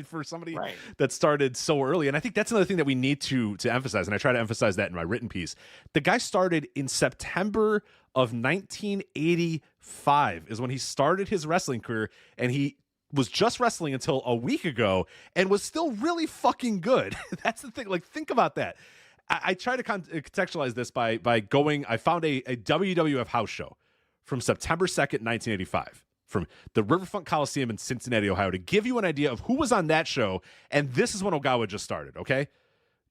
for somebody that started so early. And I think that's another thing that we need to emphasize. And I try to emphasize that in my written piece. The guy started in September of 1985 is when he started his wrestling career. And he was just wrestling until a week ago and was still really fucking good. That's the thing. Think about that. I try to contextualize this by going, I found a WWF house show from September 2nd, 1985. From the Riverfront Coliseum in Cincinnati, Ohio, to give you an idea of who was on that show. And this is when Ogawa just started, okay?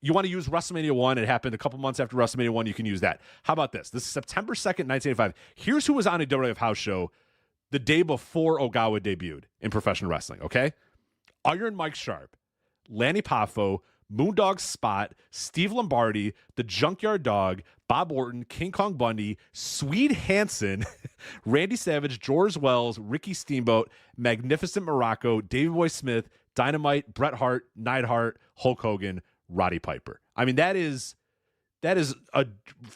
You want to use WrestleMania 1. It happened a couple months after WrestleMania 1. You can use that. How about this? This is September 2nd, 1985. Here's who was on a WWF house show the day before Ogawa debuted in professional wrestling, okay? Iron Mike Sharp, Lanny Poffo, Moondog Spot, Steve Lombardi, The Junkyard Dog, Bob Orton, King Kong Bundy, Swede Hansen, Randy Savage, George Wells, Ricky Steamboat, Magnificent Morocco, Davey Boy Smith, Dynamite, Bret Hart, Neidhart, Hulk Hogan, Roddy Piper. I mean, that is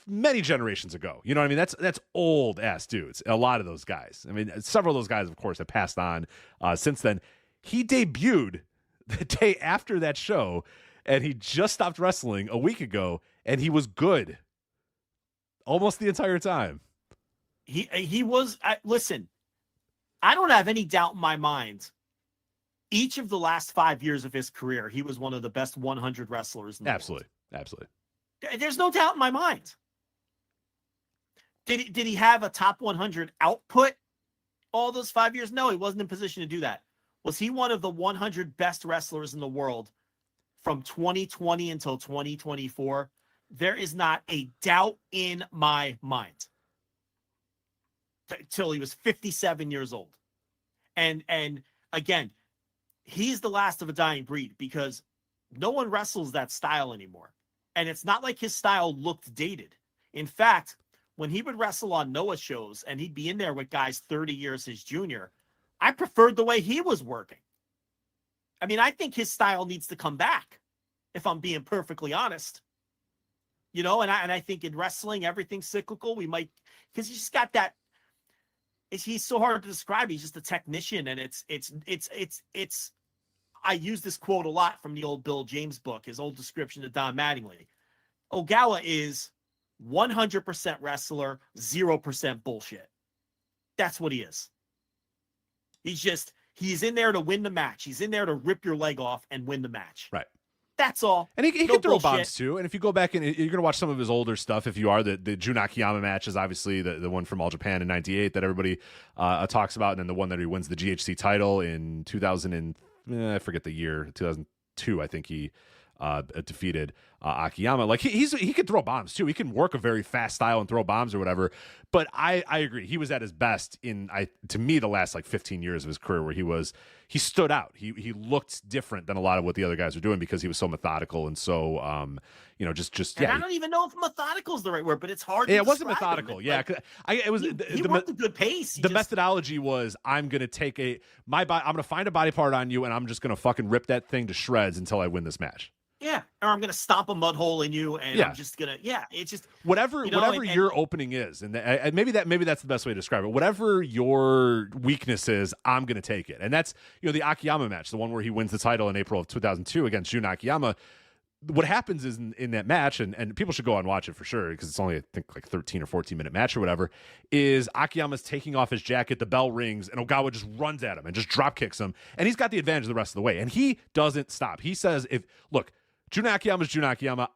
many generations ago. You know what I mean? That's old ass dudes. A lot of those guys. I mean, several of those guys, of course, have passed on since then. He debuted the day after that show. And he just stopped wrestling a week ago, and he was good almost the entire time. He was. Listen, I don't have any doubt in my mind. Each of the last 5 years of his career, he was one of the best 100 wrestlers in the world. Absolutely. There's no doubt in my mind. Did he have a top 100 output all those 5 years? No, he wasn't in position to do that. Was he one of the 100 best wrestlers in the world? From 2020 until 2024, there is not a doubt in my mind. Till he was 57 years old. And again, he's the last of a dying breed because no one wrestles that style anymore. And it's not like his style looked dated. In fact, when he would wrestle on Noah shows and he'd be in there with guys 30 years his junior, I preferred the way he was working. I mean, I think his style needs to come back, if I'm being perfectly honest. And I think in wrestling, everything's cyclical. We might, because he's just got that. He's so hard to describe. He's just a technician, and it's. I use this quote a lot from the old Bill James book, his old description of Don Mattingly. Ogawa is 100% wrestler, 0% bullshit. That's what he is. He's in there to win the match. He's in there to rip your leg off and win the match. Right. That's all. And he can throw bombs too. And if you go back and you're going to watch some of his older stuff, if you are, the Jun Akiyama match is obviously the one from All Japan in 98 that everybody talks about. And then the one that he wins the GHC title in 2000 and I forget the year, 2002, I think he defeated Akiyama. Like he could throw bombs too. He can work a very fast style and throw bombs or whatever. But I agree. He was at his best to me the last like 15 years of his career where he stood out. He looked different than a lot of what the other guys were doing because he was so methodical and so just I don't even know if methodical is the right word, but it's hard. Yeah, it wasn't methodical. Yeah, it was. He worked a good pace. The methodology was I'm gonna take I'm gonna find a body part on you and I'm just gonna fucking rip that thing to shreds until I win this match. Yeah, or I'm gonna stomp a mud hole in you, and I'm just gonna. Yeah, it's just whatever your opening is, and maybe that's the best way to describe it. Whatever your weakness is, I'm gonna take it, and that's the Akiyama match, the one where he wins the title in April of 2002 against Jun Akiyama. What happens is in that match, and people should go and watch it for sure because it's only I think like 13 or 14-minute match or whatever. Is Akiyama's taking off his jacket, the bell rings, and Ogawa just runs at him and just drop kicks him, and he's got the advantage the rest of the way, and he doesn't stop. He says, look. Jun Akiyama's Jun Akiyama.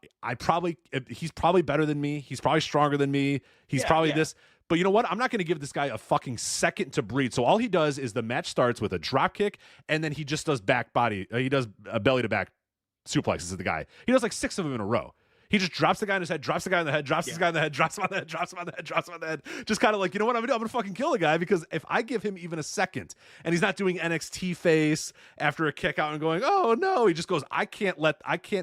He's probably better than me. He's probably stronger than me. He's probably this. But you know what? I'm not going to give this guy a fucking second to breathe. So all he does is the match starts with a drop kick, and then he just does back body. He does a belly to back suplexes to the guy. He does like 6 of them in a row. He just drops the guy on his head, drops the guy on the head, drops this guy on the head, drops him on the head, drops him on the head, drops him on the head. Just kind of like, you know what I'm gonna do? I'm gonna fucking kill the guy because if I give him even a second and he's not doing NXT face after a kick out and going, oh no, he just goes, I can't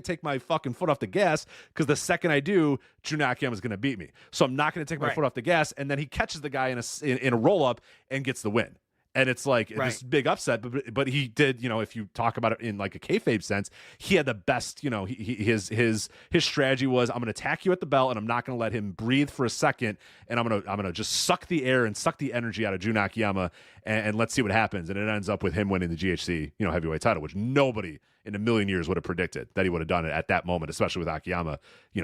take my fucking foot off the gas because the second I do, Jun Akiyama is gonna beat me. So I'm not gonna take my foot off the gas, and then he catches the guy in a roll up and gets the win. And it's like this big upset, but he did, if you talk about it in like a kayfabe sense, he had the best, his strategy was I'm going to attack you at the bell and I'm not going to let him breathe for a second. And I'm going to just suck the air and suck the energy out of Jun Akiyama and let's see what happens. And it ends up with him winning the GHC, heavyweight title, which nobody in a million years would have predicted that he would have done it at that moment, especially with Akiyama,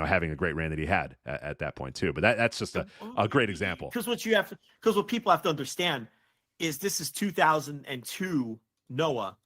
having a great reign that he had at that point too. But that's just a great example. Because what people have to understand is this is 2002 Noah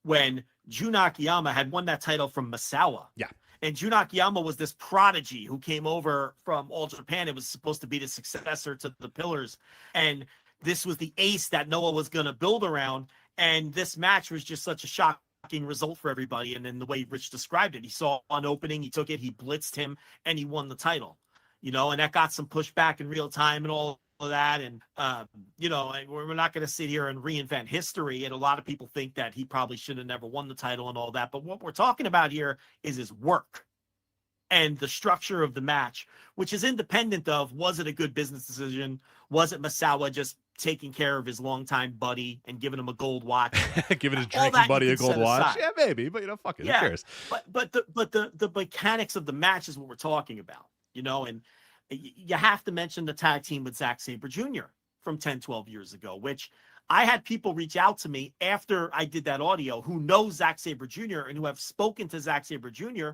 when Jun Akiyama had won that title from Misawa. Yeah. And Jun Akiyama was this prodigy who came over from All Japan. It was supposed to be the successor to the Pillars. And this was the ace that Noah was going to build around. And this match was just such a shocking result for everybody. And then the way Rich described it, he saw an opening, he took it, he blitzed him, and he won the title. And that got some pushback in real time and all of that, and we're not going to sit here and reinvent history, and a lot of people think that he probably should have never won the title and all that, but what we're talking about here is his work and the structure of the match, which is independent of was it a good business decision, was it Misawa just taking care of his longtime buddy and giving him a gold watch, giving his drinking buddy a gold watch, yeah, maybe, but fuck it, who cares? But the mechanics of the match is what we're talking about, and you have to mention the tag team with Zack Sabre Jr. from 10, 12 years ago, which I had people reach out to me after I did that audio who know Zack Sabre Jr. and who have spoken to Zack Sabre Jr.,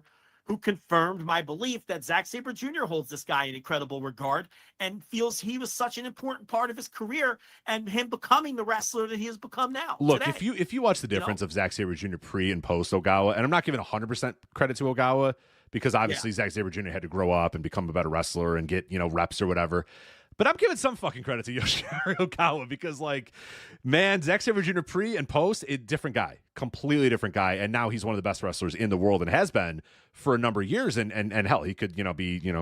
who confirmed my belief that Zack Sabre Jr. holds this guy in incredible regard and feels he was such an important part of his career and him becoming the wrestler that he has become now. Look, today. if you watch the difference of Zack Sabre Jr. pre and post Ogawa, and I'm not giving 100% credit to Ogawa, because obviously Zack Sabre Jr. had to grow up and become a better wrestler and get, reps or whatever. But I'm giving some fucking credit to Yoshinari Ogawa because, Zack Sabre Jr. pre and post, different guy, completely different guy. And now he's one of the best wrestlers in the world and has been for a number of years. And hell, he could, be,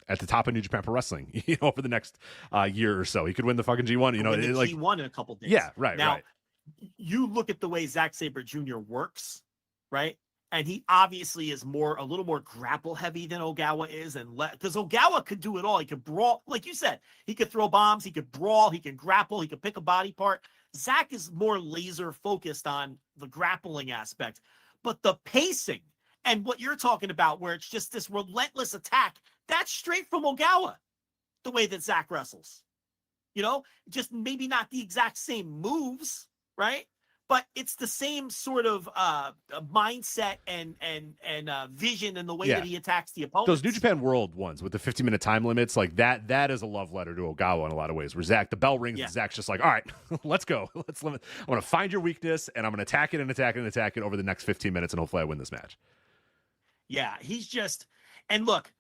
at the top of New Japan Pro Wrestling, over the next year or so. He could win the fucking G1, G1 in a couple days. Yeah, right, now, right. You look at the way Zack Sabre Jr. works, right? And he obviously is a little more grapple heavy than Ogawa is. And because Ogawa could do it all. He could brawl. Like you said, he could throw bombs. He could brawl. He could grapple. He could pick a body part. Zack is more laser focused on the grappling aspect. But the pacing and what you're talking about, where it's just this relentless attack, that's straight from Ogawa, the way that Zack wrestles. Just maybe not the exact same moves, right? But it's the same sort of mindset and vision in the way that he attacks the opponent. Those New Japan World ones with the 15-minute time limits, that is a love letter to Ogawa in a lot of ways. Where Zack, the bell rings, and Zack's just like, all right, let's go. I'm going to find your weakness, and I'm going to attack it and attack it and attack it over the next 15 minutes, and hopefully I win this match. Yeah, he's just – and look,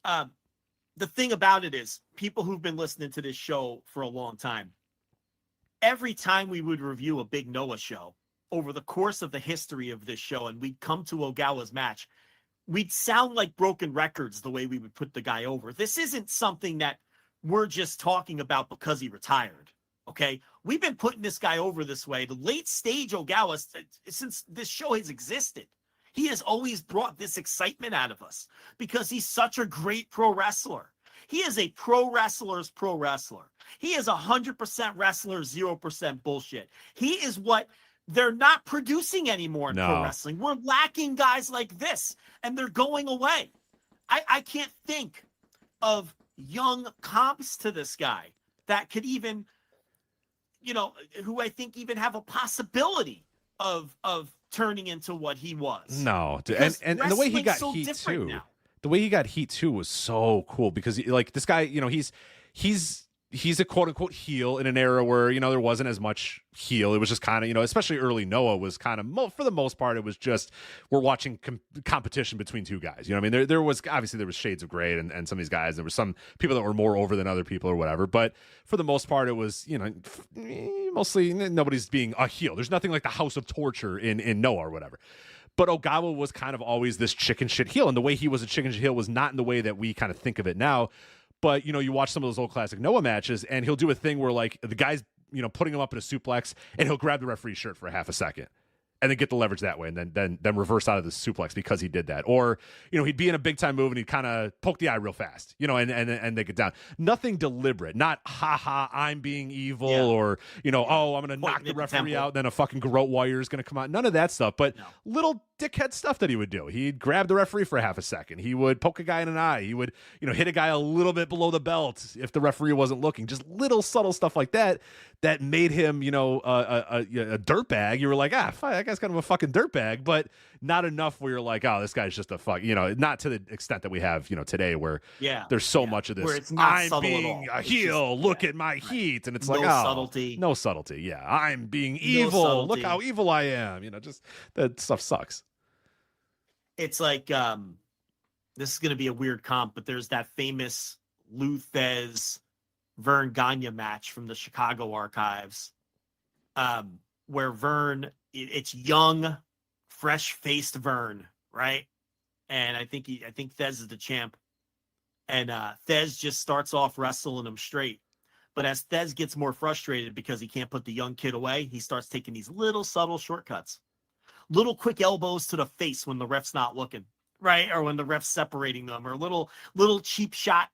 the thing about it is people who've been listening to this show for a long time, every time we would review a big Noah show over the course of the history of this show and we'd come to Ogawa's match, we'd sound like broken records the way we would put the guy over. This isn't something that we're just talking about because he retired. Okay. We've been putting this guy over this way. The late stage Ogawa, since this show has existed, he has always brought this excitement out of us because he's such a great pro wrestler. He is a pro wrestler's pro wrestler. He is 100% wrestler, 0% bullshit. He is what they're not producing anymore in pro wrestling. We're lacking guys like this, and they're going away. I can't think of young comps to this guy that could even, who I think even have a possibility of turning into what he was. No, and the way he got so heat too. Now. The way he got heat too was so cool because this guy, he's a quote unquote heel in an era where, there wasn't as much heel. It was just kind of, especially early Noah was kind of, for the most part, it was just, we're watching competition between two guys. You know what I mean? There was shades of gray and some of these guys, there were some people that were more over than other people or whatever. But for the most part, it was, mostly nobody's being a heel. There's nothing like the House of Torture in Noah or whatever. But Ogawa was kind of always this chicken shit heel. And the way he was a chicken shit heel was not in the way that we kind of think of it now. But, you watch some of those old classic Noah matches, and he'll do a thing where, like, the guy's, putting him up in a suplex, and he'll grab the referee's shirt for a half a second. And then get the leverage that way, and then reverse out of the suplex because he did that. Or, he'd be in a big time move and he'd kind of poke the eye real fast, and they get down. Nothing deliberate, not I'm being evil, or, oh, I'm going to knock the referee out, then a fucking garrote wire is going to come out. None of that stuff, but little dickhead stuff that he would do. He'd grab the referee for a half a second. He would poke a guy in an eye. He would, hit a guy a little bit below the belt if the referee wasn't looking. Just little subtle stuff like that made him, a dirtbag. You were like, fuck, that guy's kind of a fucking dirtbag, but not enough where you're like, oh, this guy's just a fuck, not to the extent that we have, today where there's so much of this. Where it's not I'm being a heel. Look at my heat. And it's like, subtlety. No subtlety. Yeah. I'm being evil. Look how evil I am. Just that stuff sucks. It's like, this is going to be a weird comp, but there's that famous Lou Thez Vern Gagne match from the Chicago archives, where Vern, it's young, fresh-faced Vern, right? And I think Thez is the champ, and Thez just starts off wrestling him straight. But as Thez gets more frustrated because he can't put the young kid away, he starts taking these little subtle shortcuts, little quick elbows to the face when the ref's not looking, right? Or when the ref's separating them, or little cheap shot,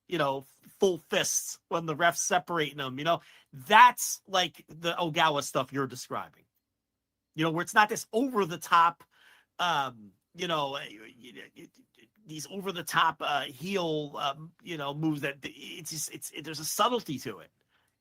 full fists when the ref's separating them. That's like the Ogawa stuff you're describing. Where it's not this over the top, these over the top heel, moves that there's a subtlety to it.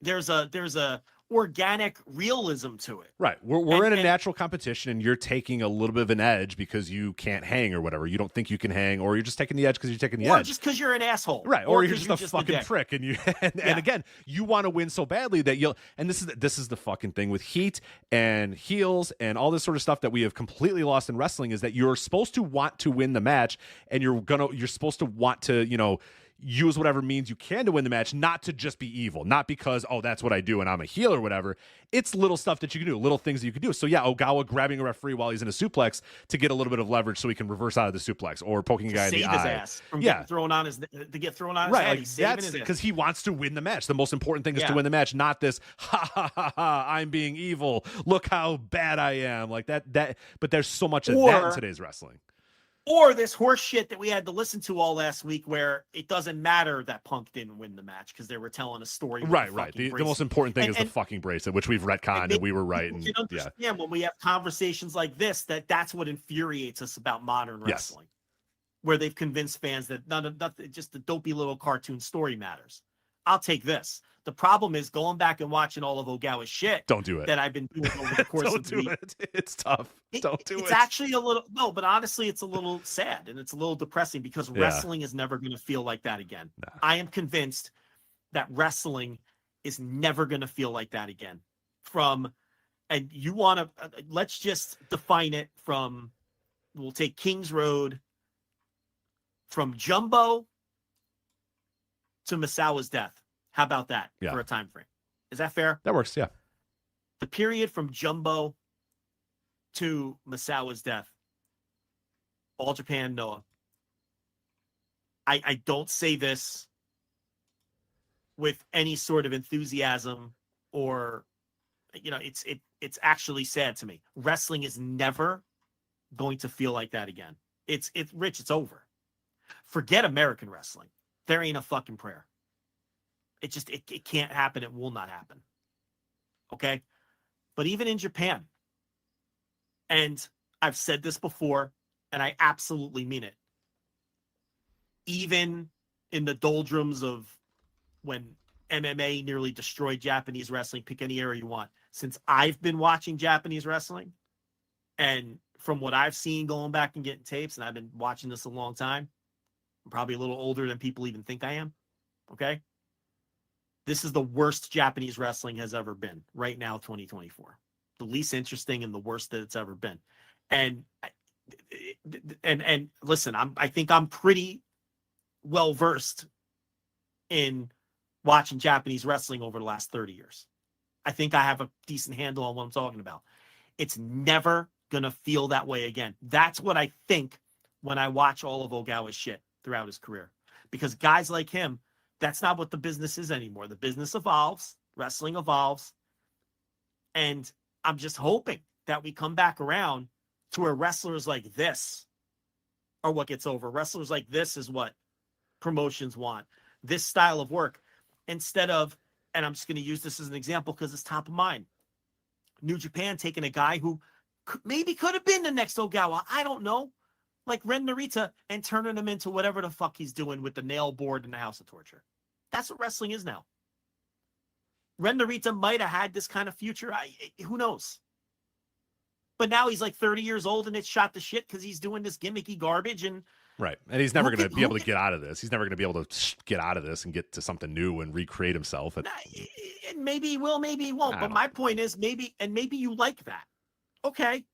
There's a organic realism to it. Right. We're in a natural competition, and you're taking a little bit of an edge because you can't hang or whatever. You don't think you can hang, or you're just taking the edge because you're taking the edge. Or just because you're an asshole. Right. Or you're just a fucking prick, and and again, you want to win so badly that you'll. And this is the fucking thing with heat and heels and all this sort of stuff that we have completely lost in wrestling, is that you're supposed to want to win the match, and you're supposed to want to use whatever means you can to win the match, not to just be evil, not because, oh, that's what I do and I'm a heel or whatever. It's little stuff that you can do, little things that you can do. So yeah, Ogawa grabbing a referee while he's in a suplex to get a little bit of leverage so he can reverse out of the suplex, or poking a guy in the eye. His ass from getting thrown on his head. He's that's because he wants to win the match. The most important thing is to win the match, not this I'm being evil. Look how bad I am. Like that. But there's so much of that in today's wrestling. Or this horse shit that we had to listen to all last week, where it doesn't matter that Punk didn't win the match because they were telling a story. Right. The most important thing is the fucking bracelet, which we've retconned, and we were right. And when we have conversations like this, that's what infuriates us about modern wrestling, where they've convinced fans that nothing, just the dopey little cartoon story matters. I'll take this. The problem is going back and watching all of Ogawa's shit. Don't do it. That I've been doing over the course of the week. Don't do it. It's tough. Don't do it. It's actually a little, no, but honestly, it's a little sad and it's a little depressing because wrestling is never going to feel like that again. Nah. I am convinced that wrestling is never going to feel like that again. And you want to, let's just define it from, we'll take King's Road from Jumbo to Misawa's death. How about that for a time frame? Is that fair? That works, yeah. The period from Jumbo to Misawa's death, All Japan Noah, I don't say this with any sort of enthusiasm or, it's actually sad to me. Wrestling is never going to feel like that again. It's Rich, it's over. Forget American wrestling. There ain't a fucking prayer. It just, it can't happen. It will not happen. Okay. But even in Japan, and I've said this before, and I absolutely mean it. Even in the doldrums of when MMA nearly destroyed Japanese wrestling, pick any era you want. Since I've been watching Japanese wrestling, and from what I've seen going back and getting tapes, and I've been watching this a long time, I'm probably a little older than people even think I am. Okay. This is the worst Japanese wrestling has ever been right now, 2024. The least interesting and the worst that it's ever been. And listen, I think I'm pretty well versed in watching Japanese wrestling over the last 30 years. I think I have a decent handle on what I'm talking about. It's never going to feel that way again. That's what I think when I watch all of Ogawa's shit throughout his career. Because guys like him, that's not what the business is anymore. The business evolves, wrestling evolves, and I'm just hoping that we come back around to where wrestlers like this are what gets over. Wrestlers like this is what promotions want. This style of work, instead of, and I'm just going to use this as an example because it's top of mind, New Japan taking a guy who maybe could have been the next Ogawa. I don't know. Like Ren Narita, and turning him into whatever the fuck he's doing with the nail board and the House of Torture. That's what wrestling is now. Ren Narita might have had this kind of future. Who knows? But now he's like 30 years old and it's shot to shit because he's doing this gimmicky garbage. And right. And he's never going to be able to get out of this. He's never going to be able to get out of this and get to something new and recreate himself. Maybe he will, maybe he won't. But my point is maybe you like that. Okay.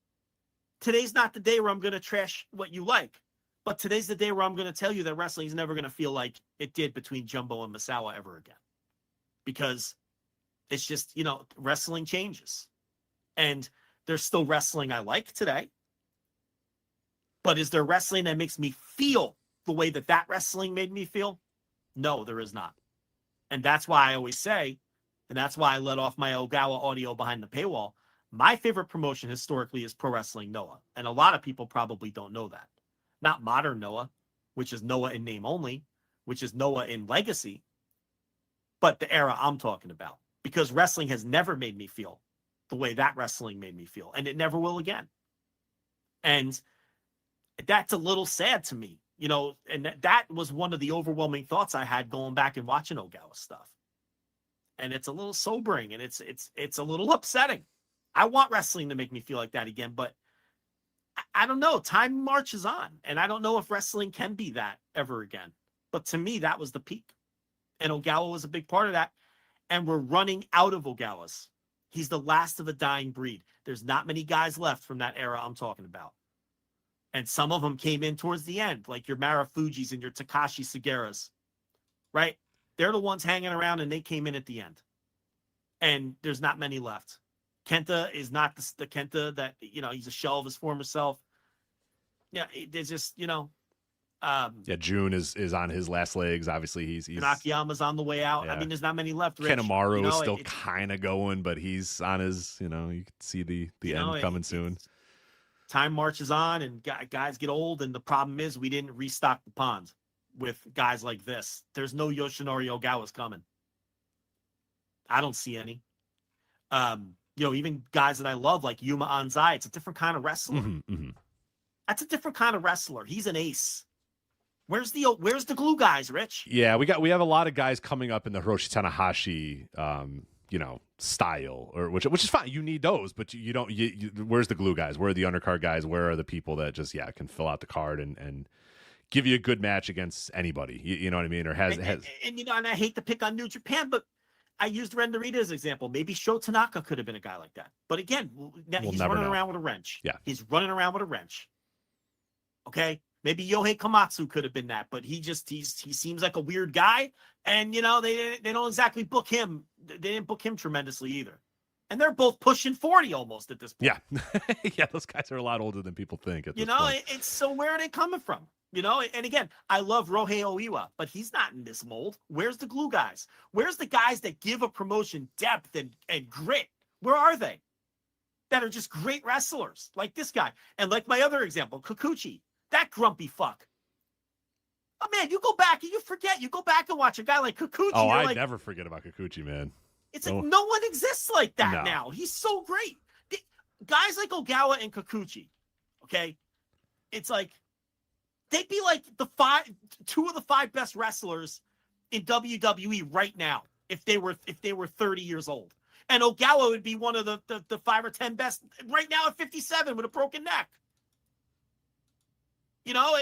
Today's not the day where I'm going to trash what you like, but today's the day where I'm going to tell you that wrestling is never going to feel like it did between Jumbo and Misawa ever again. Because it's just, wrestling changes. And there's still wrestling I like today. But is there wrestling that makes me feel the way that wrestling made me feel? No, there is not. And that's why I always say, and that's why I let off my Ogawa audio behind the paywall, my favorite promotion historically is Pro Wrestling Noah. And a lot of people probably don't know that. Not modern Noah, which is Noah in name only, which is Noah in legacy, but the era I'm talking about. Because wrestling has never made me feel the way that wrestling made me feel. And it never will again. And that's a little sad to me, and that was one of the overwhelming thoughts I had going back and watching Ogawa stuff. And it's a little sobering and it's a little upsetting. I want wrestling to make me feel like that again, but I don't know. Time marches on, and I don't know if wrestling can be that ever again. But to me, that was the peak, and Ogawa was a big part of that. And we're running out of Ogawas. He's the last of a dying breed. There's not many guys left from that era I'm talking about. And some of them came in towards the end, like your Marufujis and your Takashi Sugiuras, right? They're the ones hanging around, and they came in at the end. And there's not many left. Kenta is not the Kenta that, he's a shell of his former self. Yeah, there's just, June is on his last legs. Obviously, he's Akiyama's on the way out. Yeah. I mean, there's not many left. Rich. Kanemaru is still kind of going, but he's on his, you can see the end coming soon. Time marches on, and guys get old, and the problem is we didn't restock the pond with guys like this. There's no Yoshinari Ogawas coming. I don't see any. Even guys that I love, like Yuma Anzai, it's a different kind of wrestler. Mm-hmm. That's a different kind of wrestler. He's an ace. Where's the glue guys, Rich? Yeah, we have a lot of guys coming up in the Hiroshi Tanahashi, style, or which is fine. You need those, but you don't. Where's the glue guys? Where are the undercard guys? Where are the people that just can fill out the card and give you a good match against anybody? You know what I mean? Or has and I hate to pick on New Japan, but I used Ren Narita as an example. Maybe Sho Tanaka could have been a guy like that. But again, he's running around with a wrench. Yeah. He's running around with a wrench. Okay? Maybe Yohei Komatsu could have been that, but he seems like a weird guy. And, they don't exactly book him. They didn't book him tremendously either. And they're both pushing 40 almost at this point. Yeah. Yeah, those guys are a lot older than people think at this point. It's so where are they coming from? You know, and again, I love Rohei Oiwa, but he's not in this mold. Where's the glue guys? Where's the guys that give a promotion depth and grit? Where are they? That are just great wrestlers, like this guy. And like my other example, Kikuchi, that grumpy fuck. Oh, man, you go back and you forget. You go back and watch a guy like Kikuchi. Oh, I like, never forget about Kikuchi, man. It's like no one exists like that now. He's so great. Guys like Ogawa and Kikuchi, okay? It's like, they'd be like two of the five best wrestlers in WWE right now if they were 30 years old. And Ogawa would be one of the 5 or 10 best right now at 57 with a broken neck. You know,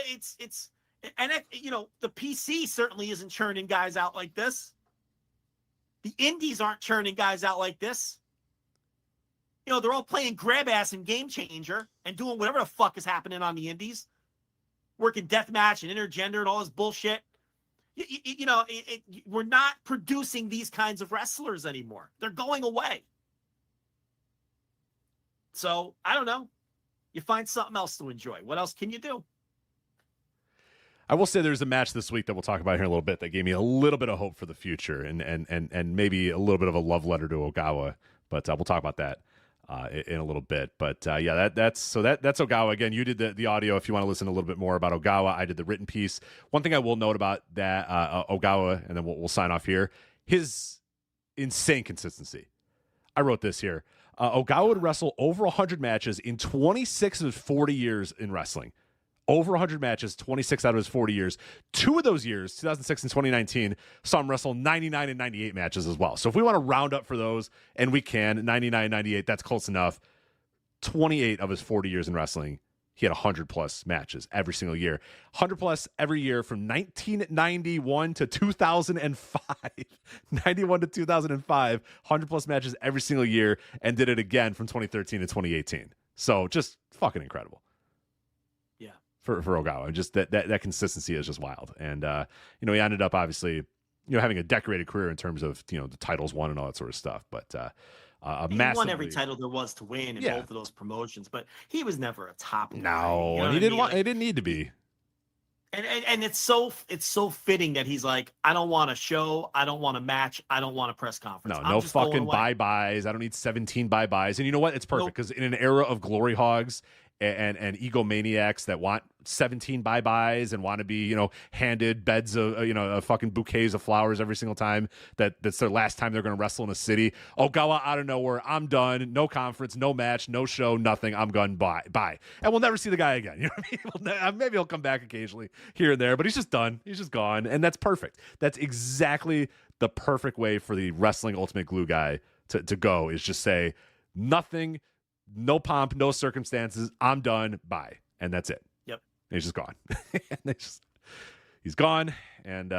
the PC certainly isn't churning guys out like this. The indies aren't churning guys out like this. You know, they're all playing grab ass and game changer and doing whatever the fuck is happening on the indies. Working deathmatch and intergender and all this bullshit. We're not producing these kinds of wrestlers anymore. They're going away. So, I don't know. You find something else to enjoy. What else can you do? I will say there's a match this week that we'll talk about here in a little bit that gave me a little bit of hope for the future and maybe a little bit of a love letter to Ogawa, but we'll talk about that in a little bit. But that's Ogawa. Again, you did the audio if you want to listen a little bit more about Ogawa. I did the written piece. One thing I will note about that Ogawa, and then we'll sign off here, his insane consistency. I wrote this here. Ogawa would wrestle over 100 matches in 26 of his 40 years in wrestling. Over 100 matches, 26 out of his 40 years. 2 of those years, 2006 and 2019, saw him wrestle 99 and 98 matches as well. So if we want to round up for those, and we can, 99 and 98, that's close enough. 28 of his 40 years in wrestling, he had 100-plus matches every single year. 100-plus every year from 1991 to 2005. 91 to 2005, 100-plus matches every single year, and did it again from 2013 to 2018. So just fucking incredible. For Ogawa, just that consistency is just wild, and he ended up obviously having a decorated career in terms of the titles won and all that sort of stuff. But he won every title there was to win in both of those promotions, but he was never a top guy. No, and he didn't need to be. And it's so fitting that he's like, I don't want a show, I don't want a match, I don't want a press conference. No fucking bye-byes. I don't need 17 bye-byes. And you know what? It's perfect because in an era of glory hogs and egomaniacs that want 17 bye-byes and want to be, handed beds of, fucking bouquets of flowers every single time that's their last time they're going to wrestle in a city. Ogawa out of nowhere. I'm done. No conference, no match, no show, nothing. I'm gone. Bye. And we'll never see the guy again. You know what I mean? Maybe he'll come back occasionally here and there, but he's just done. He's just gone. And that's perfect. That's exactly the perfect way for the wrestling ultimate glue guy to go, is just say nothing, no pomp, no circumstances. I'm done. Bye. And that's it. Yep. And he's just gone. He's gone. And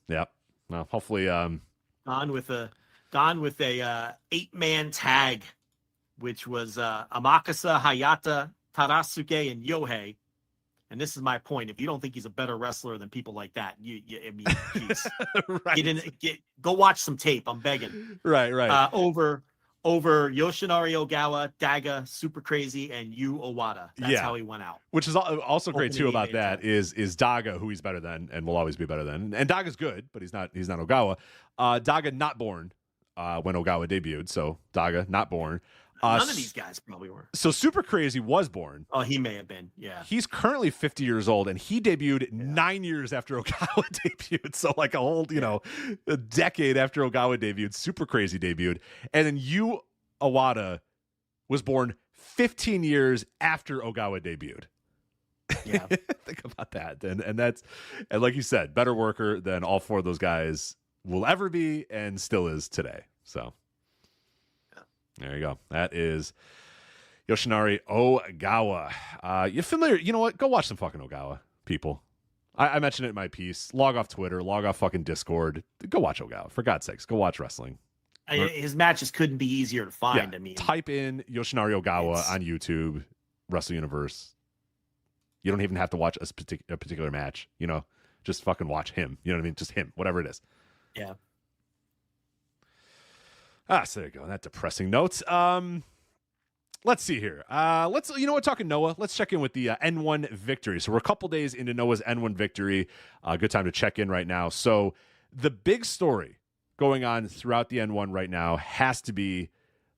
yep. Well, hopefully gone with a 8-man tag, which was Amakasa, Hayata, Tarasuke, and Yohei. And this is my point. If you don't think he's a better wrestler than people like that, geez. Right. Go watch some tape. I'm begging. Right. Over Yoshinari Ogawa, Daga, Super Crazy, and Yu Owada. That's how he went out. Which is also great too about that is Daga, who he's better than and will always be better than. And Daga's good, but he's not Ogawa. Daga not born when Ogawa debuted, so Daga not born. None of these guys probably were. So Super Crazy was born. Oh, he may have been. Yeah. He's currently 50 years old, and he debuted 9 years after Ogawa debuted. So like a whole, a decade after Ogawa debuted, Super Crazy debuted. And then Yu Owada was born 15 years after Ogawa debuted. Yeah. Think about that. And like you said, better worker than all 4 of those guys will ever be and still is today. So there you go. That is Yoshinari Ogawa. You familiar? You know what? Go watch some fucking Ogawa, people. I mentioned it in my piece. Log off Twitter. Log off fucking Discord. Go watch Ogawa. For God's sakes, go watch wrestling. His matches couldn't be easier to find. Yeah. I mean, type in Yoshinari Ogawa on YouTube, Wrestle Universe. You don't even have to watch a particular match. Just fucking watch him. You know what I mean? Just him, whatever it is. Yeah. So there you go. That depressing note. let's see here. Talking Noah, let's check in with the N1 victory. So we're a couple days into Noah's N1 victory. Good time to check in right now. So the big story going on throughout the N1 right now has to be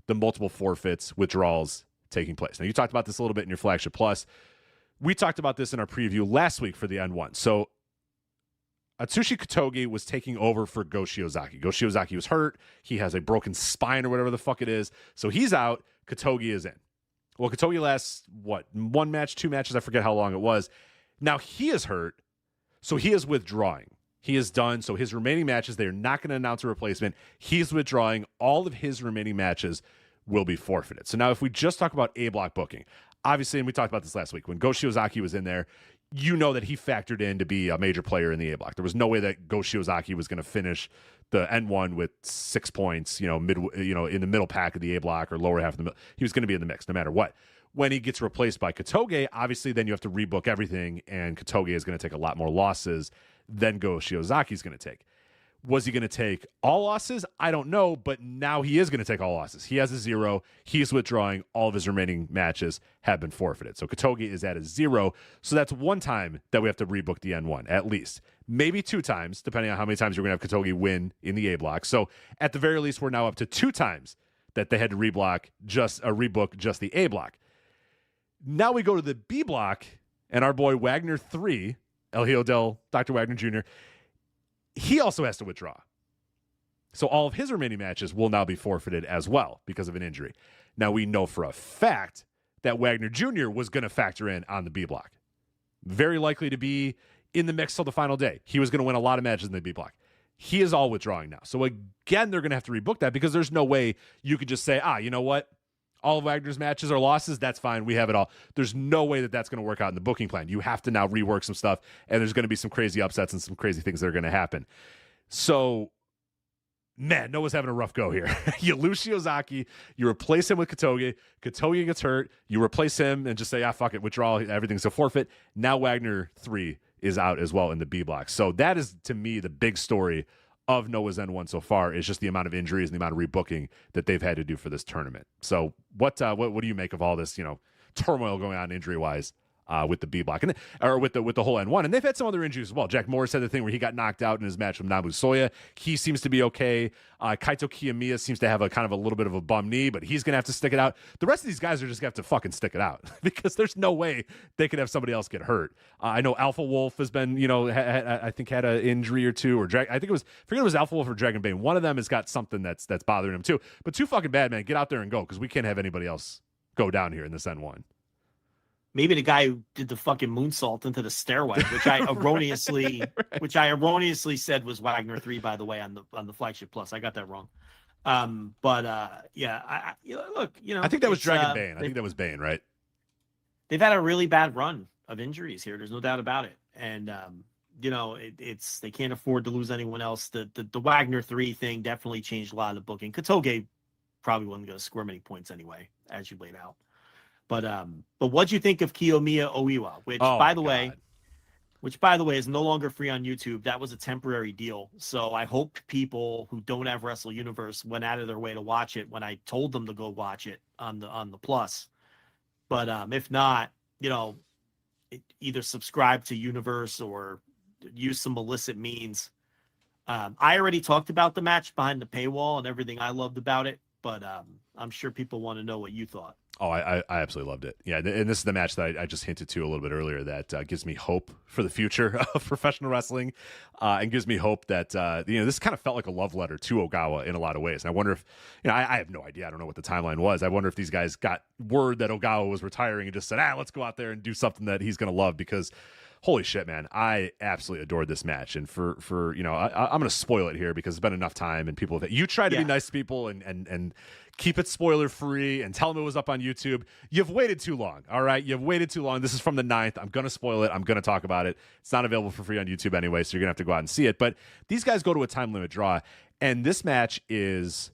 the multiple forfeits, withdrawals taking place. Now, you talked about this a little bit in your Flagship Plus. We talked about this in our preview last week for the N1. So Atsushi Kotoge was taking over for Go Shiozaki. Go Shiozaki was hurt. He has a broken spine or whatever the fuck it is. So he's out. Kotoge is in. Well, Kotoge lasts, one match, 2 matches? I forget how long it was. Now he is hurt, so he is withdrawing. He is done. So his remaining matches, they are not going to announce a replacement. He's withdrawing. All of his remaining matches will be forfeited. So now if we just talk about A-block booking, obviously, and we talked about this last week, when Go Shiozaki was in there, you know that he factored in to be a major player in the A-block. There was no way that Go Shiozaki was going to finish the N1 with 6 points, in the middle pack of the A-block or lower half of the middle. He was going to be in the mix no matter what. When he gets replaced by Kotoge, obviously then you have to rebook everything, and Kotoge is going to take a lot more losses than Go Shiozaki is going to take. Was he going to take all losses? I don't know, but now he is going to take all losses. He has a 0. He's withdrawing. All of his remaining matches have been forfeited. So Kotoge is at a 0. So that's 1 time that we have to rebook the N1, at least. Maybe 2 times, depending on how many times you're going to have Kotoge win in the A block. So at the very least, we're now up to 2 times that they had to rebook just the A block. Now we go to the B block, and our boy Wagner 3, El Hijo del Dr. Wagner Jr., he also has to withdraw. So all of his remaining matches will now be forfeited as well because of an injury. Now we know for a fact that Wagner Jr. was going to factor in on the B block. Very likely to be in the mix till the final day. He was going to win a lot of matches in the B block. He is all withdrawing now. So again, they're going to have to rebook that because there's no way you could just say, you know what? All of Wagner's matches are losses. That's fine. We have it all. There's no way that that's going to work out in the booking plan. You have to now rework some stuff, and there's going to be some crazy upsets and some crazy things that are going to happen. So, man, Noah's having a rough go here. You lose Shiozaki. You replace him with Kotoge. Kotoge gets hurt. You replace him and just say, fuck it, withdraw. Everything's a forfeit. Now Wagner 3 is out as well in the B block. So that is, to me, the big story of Noah's N1 so far is just the amount of injuries and the amount of rebooking that they've had to do for this tournament. So what do you make of all this, turmoil going on injury-wise with the B block or with the whole N1? And they've had some other injuries as well. Jack Morris had the thing where he got knocked out in his match with Nabu Soya. He seems to be okay. Kaito Kiyomiya seems to have a kind of a little bit of a bum knee, but he's going to have to stick it out. The rest of these guys are just going to have to fucking stick it out because there's no way they could have somebody else get hurt. I know Alpha Wolf has been, I think had an injury or 2, or I forget it was Alpha Wolf or Dragon Bane. One of them has got something that's bothering him too. But too fucking bad, man. Get out there and go because we can't have anybody else go down here in this N1. Maybe the guy who did the fucking moonsault into the stairway, which I erroneously said was Wagner 3, by the way, on the Flagship Plus. I got that wrong. Look, I think that was Dragon Bane. I think that was Bane, right? They've had a really bad run of injuries here. There's no doubt about it. And it's they can't afford to lose anyone else. The Wagner 3 thing definitely changed a lot of the booking. Kotoge probably wasn't going to score many points anyway, as you laid out. But what'd you think of Kiyomiya Oiwa, which by the way is no longer free on YouTube? That was a temporary deal. So I hope people who don't have Wrestle Universe went out of their way to watch it when I told them to go watch it on the Plus. But if not, either subscribe to Universe or use some illicit means. I already talked about the match behind the paywall and everything I loved about it, but I'm sure people want to know what you thought. Oh, I absolutely loved it. Yeah, and this is the match that I just hinted to a little bit earlier that gives me hope for the future of professional wrestling and gives me hope that, this kind of felt like a love letter to Ogawa in a lot of ways. And I wonder if, I have no idea. I don't know what the timeline was. I wonder if these guys got word that Ogawa was retiring and just said, let's go out there and do something that he's going to love because holy shit, man, I absolutely adored this match. And for I'm going to spoil it here because it's been enough time and people you try to be nice to people and keep it spoiler free and tell them it was up on YouTube. You've waited too long. All right. You've waited too long. This is from the 9th. I'm going to spoil it. I'm going to talk about it. It's not available for free on YouTube anyway. So you're going to have to go out and see it. But these guys go to a time limit draw. And this match is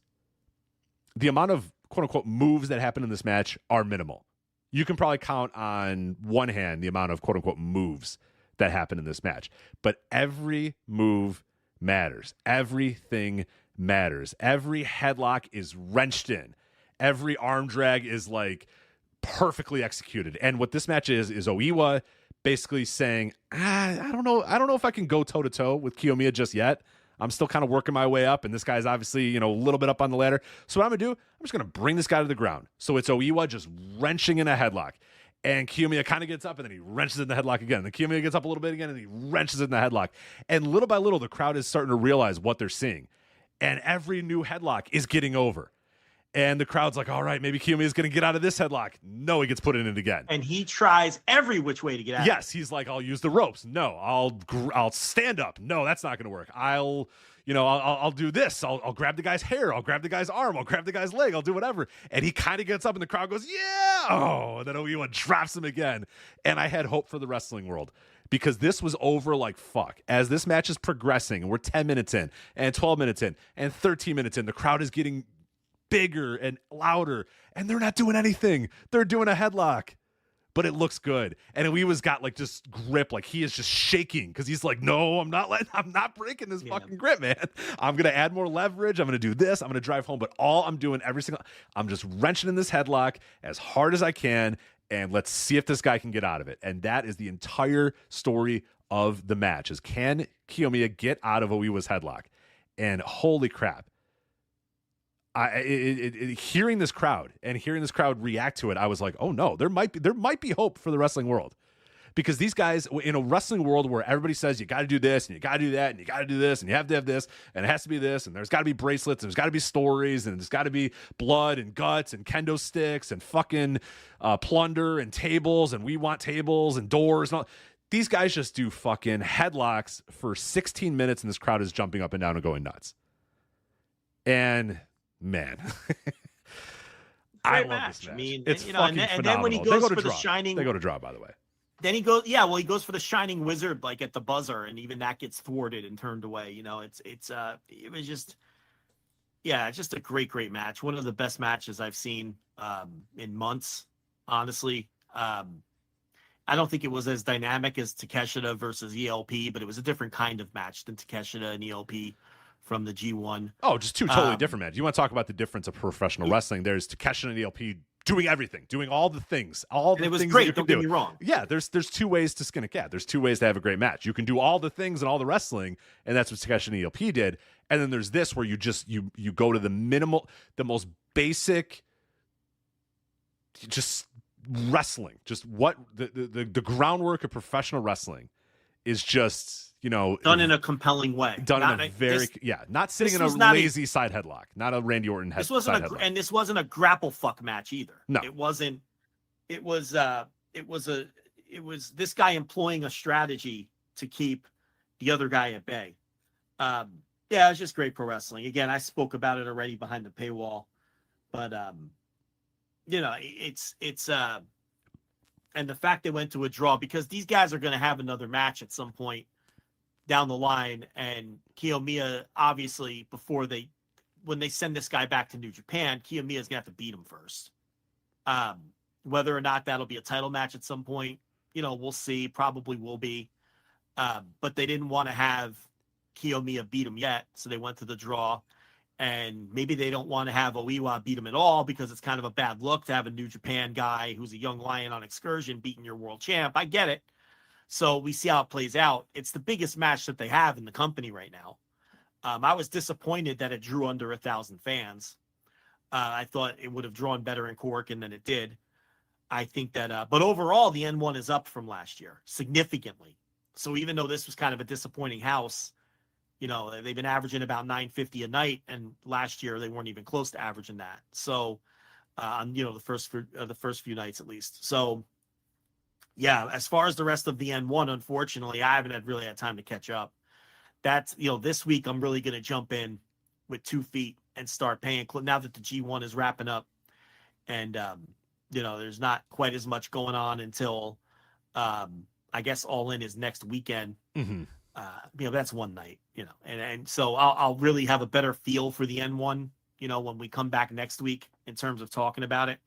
the amount of quote unquote moves that happen in this match are minimal. You can probably count on one hand the amount of quote unquote moves that happen in this match. But every move matters. Everything matters. Every headlock is wrenched in. Every arm drag is like perfectly executed. And what this match is Oiwa basically saying, I don't know if I can go toe to toe with Kiyomiya just yet. I'm still kind of working my way up, and this guy's obviously, a little bit up on the ladder. So what I'm going to do, I'm just going to bring this guy to the ground. So it's Oiwa just wrenching in a headlock. And Kiyomiya kind of gets up, and then he wrenches in the headlock again. And then Kiyomiya gets up a little bit again, and he wrenches in the headlock. And little by little, the crowd is starting to realize what they're seeing. And every new headlock is getting over. And the crowd's like, all right, maybe Kiyomiya is going to get out of this headlock. No, he gets put in it again. And he tries every which way to get out. Yes, he's like, I'll use the ropes. No, I'll stand up. No, that's not going to work. I'll do this. I'll grab the guy's hair. I'll grab the guy's arm. I'll grab the guy's leg. I'll do whatever. And he kind of gets up, and the crowd goes, yeah. Oh, and then Oiwa drops him again. And I had hope for the wrestling world, because this was over like fuck. As this match is progressing, and we're 10 minutes in, and 12 minutes in, and 13 minutes in, the crowd is getting bigger and louder, and they're not doing anything. They're doing a headlock, but it looks good. And Oiwa's got like just grip, like he is just shaking, because he's like, no, I'm not breaking this fucking grip, man. I'm gonna add more leverage. I'm gonna do this. I'm gonna drive home. But all I'm doing I'm just wrenching in this headlock as hard as I can, and let's see if this guy can get out of it. And that is the entire story of the match: is can Kiyomiya get out of Oiwa's headlock? And holy crap. Hearing this crowd react to it, I was like, oh no, there might be hope for the wrestling world, because these guys in a wrestling world where everybody says you got to do this and you got to do that and you got to do this and you have to have this and it has to be this and there's got to be bracelets and there's got to be stories and there's got to be blood and guts and kendo sticks and fucking plunder and tables and we want tables and doors and all. These guys just do fucking headlocks for 16 minutes and this crowd is jumping up and down and going nuts. And man, I love this match. I mean, it's fucking phenomenal. And then when he goes for the shining, they go to draw, by the way. Then he goes, he goes for the shining wizard, like at the buzzer, and even that gets thwarted and turned away. It was just, it's just a great match. One of the best matches I've seen in months, honestly. I don't think it was as dynamic as Takeshita versus ELP, but it was a different kind of match than Takeshita and ELP from the G1. Oh, just two totally different matches. You want to talk about the difference of professional wrestling? There's Takeshita and ELP doing everything, doing all the things, and it was things great. Don't get me wrong. Yeah, there's two ways to skin a cat. There's two ways to have a great match. You can do all the things and all the wrestling, and that's what Takeshita and ELP did. And then there's this where you just you go to the minimal, the most basic, just wrestling. Just what the groundwork of professional wrestling is just. Done in a compelling way. Not sitting in a lazy side headlock, not a Randy Orton side headlock. And this wasn't a grapple fuck match either. No, it wasn't. It was this guy employing a strategy to keep the other guy at bay. It was just great pro wrestling. Again, I spoke about it already behind the paywall, but it's and the fact they went to a draw, because these guys are going to have another match at some point down the line, and Kiyomiya, obviously, when they send this guy back to New Japan, Kiyomiya is gonna have to beat him first. Whether or not that'll be a title match at some point, we'll see. Probably will be. But they didn't want to have Kiyomiya beat him yet, so they went to the draw. And maybe they don't want to have Oiwa beat him at all, because it's kind of a bad look to have a New Japan guy who's a young lion on excursion beating your world champ. I get it. So we see how it plays out. It's the biggest match that they have in the company right now. I was disappointed that it drew under 1,000 fans. I thought it would have drawn better in Corkin than it did. I think that, but overall, the N1 is up from last year significantly. So even though this was kind of a disappointing house, they've been averaging about 950 a night, and last year they weren't even close to averaging that. So, the first few nights at least. So. Yeah, as far as the rest of the N1, unfortunately, I haven't really had time to catch up. That's, this week I'm really going to jump in with 2 feet and start paying now that the G1 is wrapping up. And, there's not quite as much going on until, I guess All In is next weekend. Mm-hmm. That's one night, and so I'll really have a better feel for the N1, when we come back next week in terms of talking about it.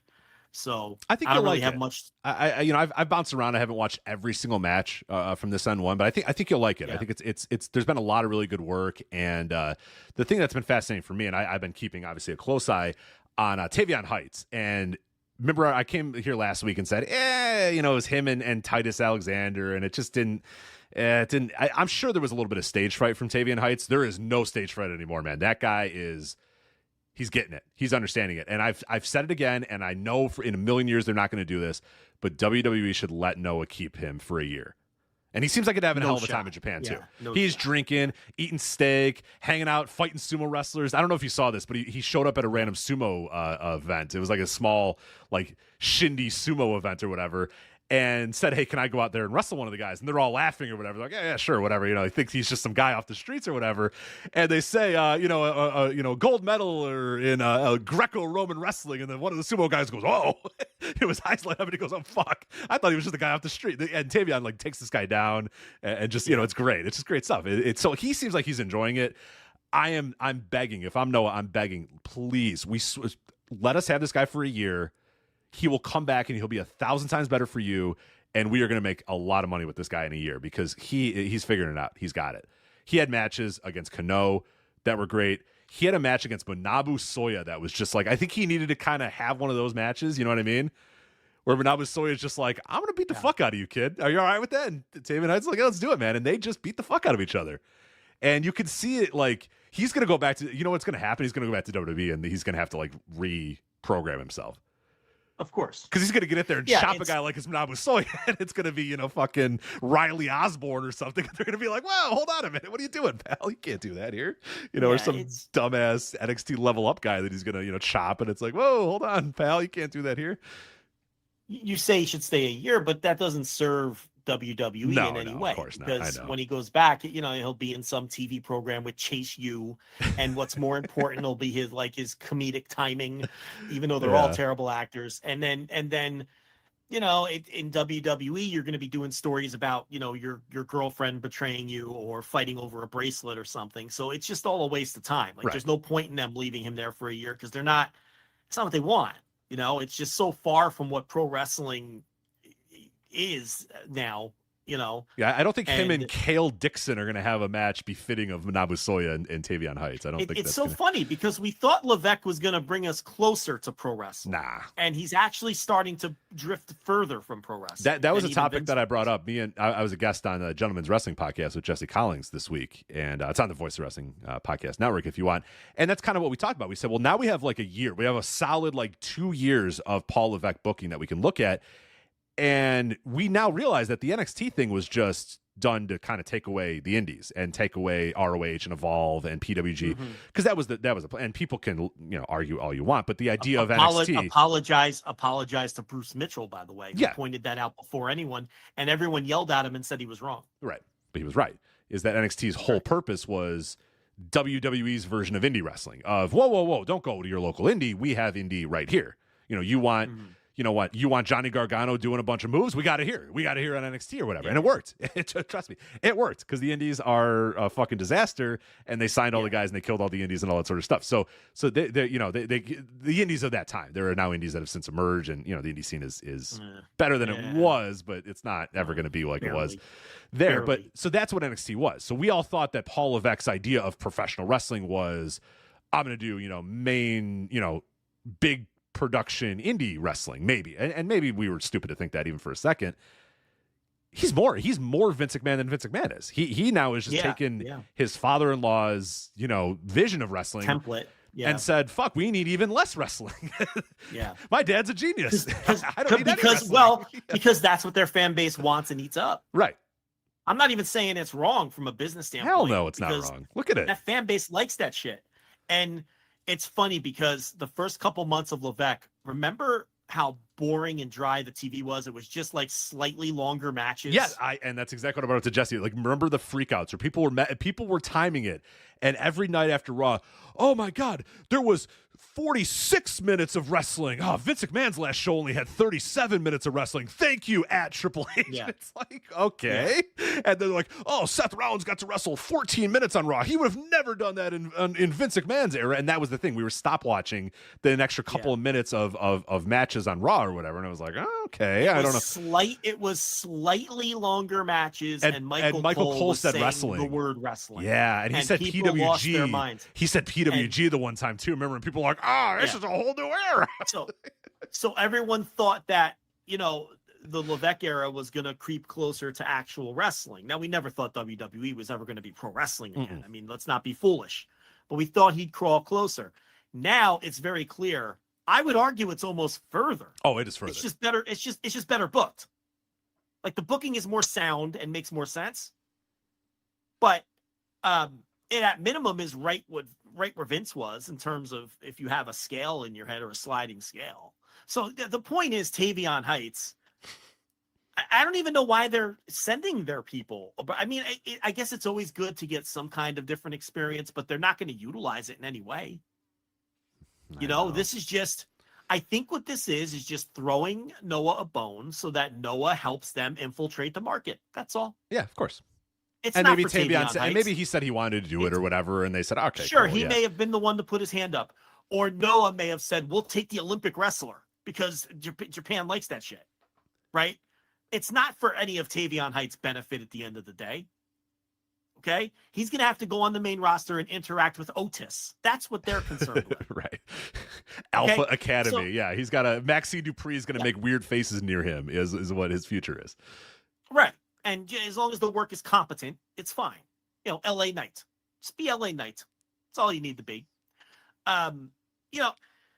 So I think I don't you'll really like have it. Much. I've bounced around. I haven't watched every single match from this N1, but I think you'll like it. Yeah. I think it's there's been a lot of really good work, and the thing that's been fascinating for me, and I've been keeping obviously a close eye on Tavion Heights. And remember, I came here last week and said, it was him and Titus Alexander, and it just didn't. I'm sure there was a little bit of stage fright from Tavion Heights. There is no stage fright anymore, man. That guy he's getting it. He's understanding it. And I've said it again, and I know in a million years they're not going to do this, but WWE should let Noah keep him for a year. And he seems like he'd have a hell of a time in Japan, too. He's drinking, eating steak, hanging out, fighting sumo wrestlers. I don't know if you saw this, but he showed up at a random sumo event. It was like a small, like, shindy sumo event or whatever, and said, hey, can I go out there and wrestle one of the guys? And they're all laughing or whatever. They're like, yeah, sure, whatever. He thinks he's just some guy off the streets or whatever. And they say, gold medal or in Greco-Roman wrestling. And then one of the sumo guys goes, oh, his eyes light up and he goes, oh, fuck. I thought he was just a guy off the street. And Tavion takes this guy down and just, it's great. It's just great stuff. So he seems like he's enjoying it. I'm begging. If I'm Noah, I'm begging, please, let us have this guy for a year. He will come back and he'll be 1,000 times better for you. And we are going to make a lot of money with this guy in a year because he's figuring it out. He's got it. He had matches against Kano that were great. He had a match against Manabu Soya that was just like, I think he needed to kind of have one of those matches. You know what I mean? Where Manabu Soya is just like, I'm going to beat the fuck out of you, kid. Are you all right with that? And Tavion Heights like, let's do it, man. And they just beat the fuck out of each other. And you could see it like, he's going to go back to, what's going to happen? He's going to go back to WWE and he's going to have to like reprogram himself. Of course. Because he's going to get in there and chop a guy like his Manabu Soya, and it's going to be, fucking Riley Osborne or something. They're going to be like, wow, hold on a minute. What are you doing, pal? You can't do that here. Or some dumbass NXT level up guy that he's going to, chop, and it's like, whoa, hold on, pal. You can't do that here. You say he should stay a year, but that doesn't serve WWE in any way. Of course not. Because when he goes back, he'll be in some TV program with Chase U, and what's more important will be his comedic timing, even though they're all terrible actors. And then in WWE, you're going to be doing stories about your girlfriend betraying you or fighting over a bracelet or something. So it's just all a waste of time. There's no point in them leaving him there for a year because it's not what they want. It's just so far from what pro wrestling is now, Yeah, I don't think him and Cale Dixon are going to have a match befitting of Manabu Soya and Tavion Heights. I don't think it's so funny because we thought Levesque was going to bring us closer to pro wrestling. Nah. And he's actually starting to drift further from pro wrestling. That was a topic that I brought up. I was a guest on a Gentleman's Wrestling podcast with Jesse Collins this week, and it's on the Voice of Wrestling podcast network if you want. And that's kind of what we talked about. We said, well, now we have like a year. We have a solid 2 years of Paul Levesque booking that we can look at. And we now realize that the NXT thing was just done to kind of take away the indies and take away ROH and Evolve and PWG because that was the plan. And people can argue all you want, but the idea of NXT apologize to Bruce Mitchell, by the way, who pointed that out before anyone, and everyone yelled at him and said he was wrong. Right, but he was right. Is that NXT's whole purpose was WWE's version of indie wrestling of whoa, don't go to your local indie. We have indie right here. You want. You know what? You want Johnny Gargano doing a bunch of moves? We got it here. We got it here on NXT or whatever. And it worked. Trust me. It worked because the indies are a fucking disaster and they signed all the guys and they killed all the indies and all that sort of stuff. So they the indies of that time, there are now indies that have since emerged and, the indie scene is better than it was, but it's not ever going to be like it was there. But so that's what NXT was. So we all thought that Paul Levesque's idea of professional wrestling was, I'm going to do, main, big production indie wrestling, maybe, and maybe we were stupid to think that even for a second. He's more Vince McMahon than Vince McMahon is. He now is just taking his father-in-law's vision of wrestling template and said, "Fuck, we need even less wrestling." My dad's a genius. I don't need any wrestling. Because that's what their fan base wants and eats up. Right. I'm not even saying it's wrong from a business standpoint. Hell no, it's not wrong. Look at it. That fan base likes that shit, and it's funny because the first couple months of Levesque, remember how boring and dry the TV was? It was just slightly longer matches. Yeah, and that's exactly what I brought up to Jesse. Remember the freakouts where people were timing it, and every night after Raw, oh my God, there was 46 minutes of wrestling. Oh, Vince McMahon's last show only had 37 minutes of wrestling. Thank you, at Triple H. Yeah. It's okay. Yeah. And they're like, oh, Seth Rollins got to wrestle 14 minutes on Raw. He would have never done that in Vince McMahon's era. And that was the thing. We were stopwatching an extra couple of minutes of matches on Raw or whatever. And I was like, oh, okay. I don't know. It was slightly longer matches. And Michael Cole said wrestling. The word wrestling. Yeah. And he said PWG. He said PWG the one time too. Remember when people were like, this is a whole new era. So everyone thought that, the Levesque era was going to creep closer to actual wrestling. Now, we never thought WWE was ever going to be pro wrestling again. Mm-mm. I mean, let's not be foolish. But we thought he'd crawl closer. Now it's very clear. I would argue it's almost further. Oh, it is further. It's just better. It's just better booked. Like, the booking is more sound and makes more sense. But it at minimum is right where Vince was in terms of if you have a scale in your head or a sliding scale. So the point is, Tavion Heights, I don't even know why they're sending their people. But I mean, I guess it's always good to get some kind of different experience, but they're not going to utilize it in any way. This is just, I think what this is just throwing Noah a bone so that Noah helps them infiltrate the market. That's all. Yeah, of course. It's and not maybe for Tavion Heights. and maybe he said he wanted to do it or whatever, and they said, okay, sure, cool, he may have been the one to put his hand up. Or Noah may have said, we'll take the Olympic wrestler because Japan likes that shit, right? It's not for any of Tavion Heights' benefit at the end of the day. Okay? He's going to have to go on the main roster and interact with Otis. That's what they're concerned with. Right. Alpha Academy. So, he's got Maxine Dupree is going to make weird faces near him is what his future is. Right. And as long as the work is competent, it's fine. LA Knight. Just be LA Knight. That's all you need to be.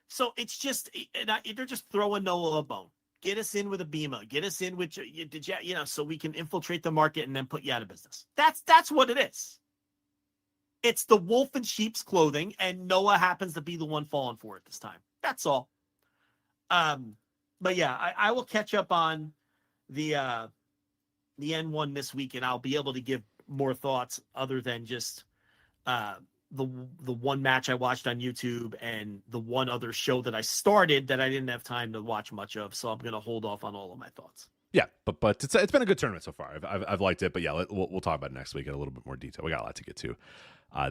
So it's just, they're just throwing Noah a bone. Get us in with a BEMA. Get us in with, so we can infiltrate the market and then put you out of business. That's what it is. It's the wolf in sheep's clothing, and Noah happens to be the one falling for it this time. That's all. But yeah, I will catch up on the N-1 this week, and I'll be able to give more thoughts other than just the one match I watched on YouTube and the one other show that I started that I didn't have time to watch much of. So I'm going to hold off on all of my thoughts. Yeah, but it's been a good tournament so far. I've liked it, but yeah, we'll talk about it next week in a little bit more detail. We got a lot to get to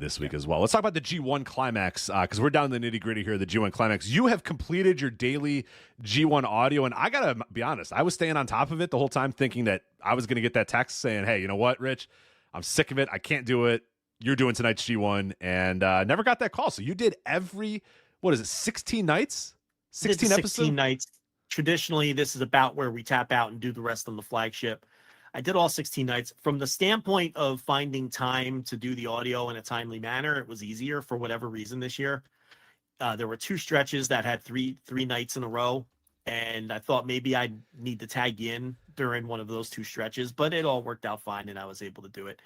this week as well. Let's talk about the G1 Climax because we're down in the nitty gritty here. The G1 Climax. You have completed your daily G1 audio, and I gotta be honest, I was staying on top of it the whole time, thinking that I was going to get that text saying, "Hey, you know what, Rich? I'm sick of it. I can't do it. You're doing tonight's G1," and never got that call. So you did 16 nights? 16 episodes? 16 nights. Traditionally, this is about where we tap out and do the rest on the flagship. I did all 16 nights. From the standpoint of finding time to do the audio in a timely manner, it was easier for whatever reason this year. There were 2 stretches that had three nights in a row, and I thought maybe I'd need to tag in during one of those 2 stretches, but it all worked out fine, and I was able to do it.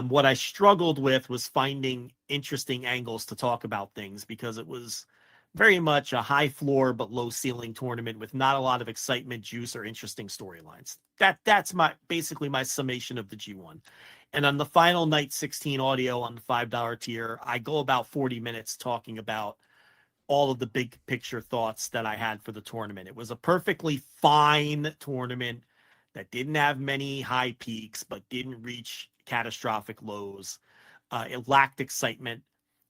What I struggled with was finding interesting angles to talk about things because it was very much a high floor but low ceiling tournament with not a lot of excitement, juice, or interesting storylines. That's basically my summation of the G1. And on the final night 16 audio on the $5 tier, I go about 40 minutes talking about all of the big picture thoughts that I had for the tournament. It was a perfectly fine tournament that didn't have many high peaks, but didn't reach catastrophic lows. It lacked excitement.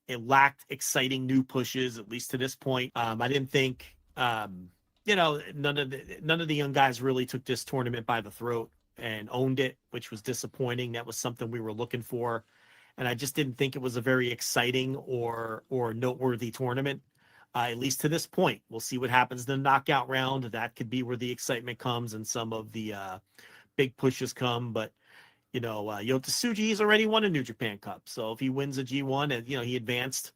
It lacked exciting new pushes, at least to this point. I didn't think, none of the young guys really took this tournament by the throat and owned it, which was disappointing. That was something we were looking for. And I just didn't think it was a very exciting or noteworthy tournament, at least to this point. We'll see what happens in the knockout round. That could be where the excitement comes and some of the big pushes come. But Yota Tsuji, he's already won a New Japan Cup. So if he wins a G1 and, he advanced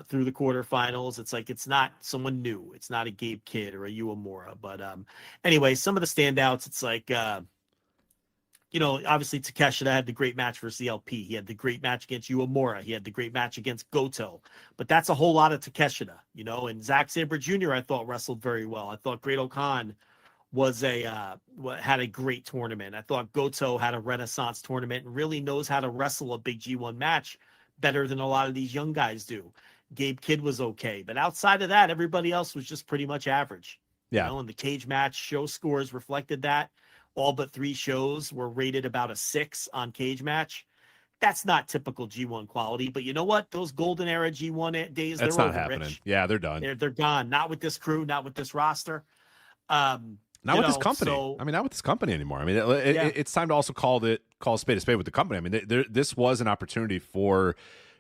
through the quarterfinals, it's like, it's not someone new. It's not a Gabe Kidd or a Uemura. But anyway, some of the standouts, it's like, obviously Takeshita had the great match versus the LP. He had the great match against Uemura. He had the great match against Goto. But that's a whole lot of Takeshita, and Zack Sabre Jr. I thought wrestled very well. I thought Great Khan had a great tournament. I thought Goto had a renaissance tournament and really knows how to wrestle a big G1 match better than a lot of these young guys do. Gabe Kidd was okay, but outside of that, everybody else was just pretty much average. Yeah. And the cage match show scores reflected that. All but 3 shows were rated about a 6 on cage match. That's not typical G1 quality, but you know what? Those golden era G1 days, that's they're not over, happening. Rich. Yeah, they're done. They're gone. Not with this crew, not with this roster. Not with this company. Not with this company anymore. It's time to also call a spade with the company. This was an opportunity for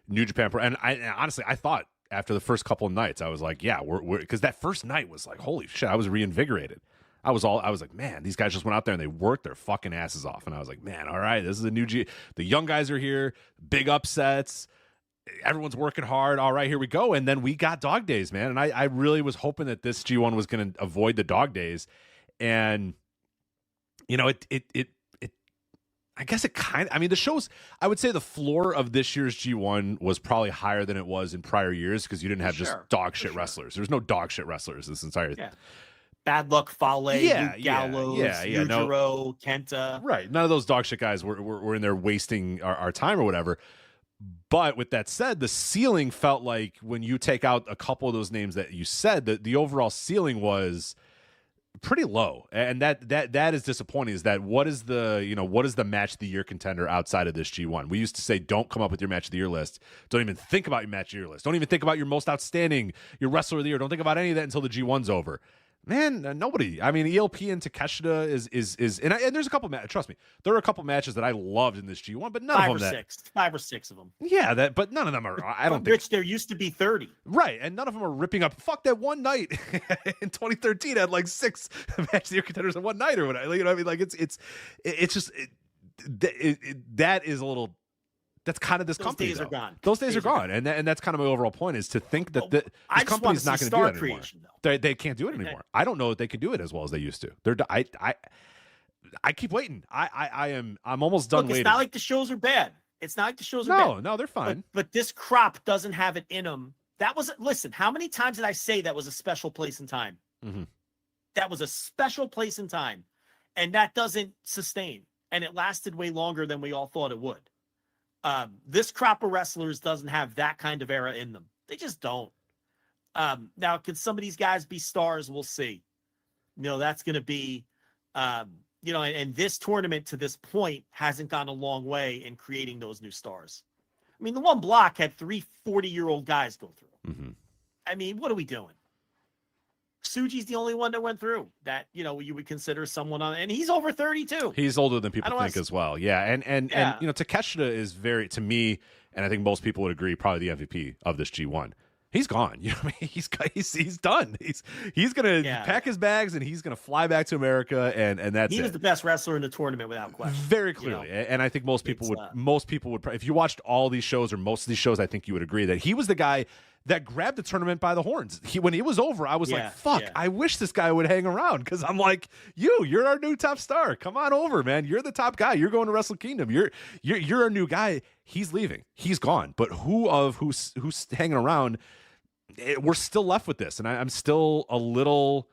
New Japan Pro. And honestly, I thought after the first couple of nights. I was like, yeah, we're because that first night was like, holy shit, I was reinvigorated. I was like, man, these guys just went out there and they worked their fucking asses off. And I was like, man, all right, this is a new the young guys are here, big upsets. Everyone's working hard. All right, here we go. And then we got dog days, man. And I really was hoping that this G1 was going to avoid the dog days. And, you know, I guess it kind of, I mean, the shows, I would say the floor of this year's G1 was probably higher than it was in prior years because you didn't have just dog shit wrestlers. There's no dog shit wrestlers this entire thing. Bad Luck Fale, Luke Gallows, Yujiro, Kenta. Right. None of those dog shit guys were in there wasting our time or whatever. But with that said, the ceiling felt like when you take out a couple of those names that you said, that the overall ceiling was pretty low. And that is disappointing. Is that what is the match of the year contender outside of this G1? We used to say, don't come up with your match of the year list. Don't even think about your match of the year list. Don't even think about your most outstanding, your wrestler of the year. Don't think about any of that until the G1's over. Man, nobody. I mean, ELP and Takeshita is and there's a couple matches. Trust me, there are a couple matches that I loved in this G1, but none of them five or six of them. Yeah, but none of them are. I don't think. Rich, there used to be 30. Right, and none of them are ripping up. Fuck that one night in 2013 had like 6 match of the year contenders in one night or whatever. You know what I mean? Like it's just that is a little. That's kind of this company. Those days are gone. Those days are gone, and that's kind of my overall point is to think that this company is not going to do it anymore. They can't do it anymore. I don't know that they can do it as well as they used to. I keep waiting. I'm almost done waiting. It's not like the shows are bad. It's not like the shows are bad. No, they're fine. But this crop doesn't have it in them. Listen, how many times did I say that was a special place in time? Mm-hmm. That was a special place in time, and that doesn't sustain. And it lasted way longer than we all thought it would. This crop of wrestlers doesn't have that kind of era in them. They just don't. Now, can some of these guys be stars? We'll see. You know, that's going to be, and this tournament to this point hasn't gone a long way in creating those new stars. I mean, the one block had 3 40-year-old guys go through. Mm-hmm. I mean, what are we doing? Tsuji's the only one that went through that, you would consider someone on, and he's over 32. He's older than people think as well. Yeah. And Takeshita is very, to me, and I think most people would agree, probably the MVP of this G1. He's gone. You know what I mean? He's done. He's gonna pack his bags and he's gonna fly back to America and that's he was the best wrestler in the tournament without question. Very clearly. And I think most people would if you watched all these shows or most of these shows, I think you would agree that he was the guy that grabbed the tournament by the horns. When it was over, I was like, fuck, I wish this guy would hang around because I'm like, you're our new top star. Come on over, man. You're the top guy. You're going to Wrestle Kingdom. You're a new guy. He's leaving. He's gone. But who's hanging around? We're still left with this. And I'm still a little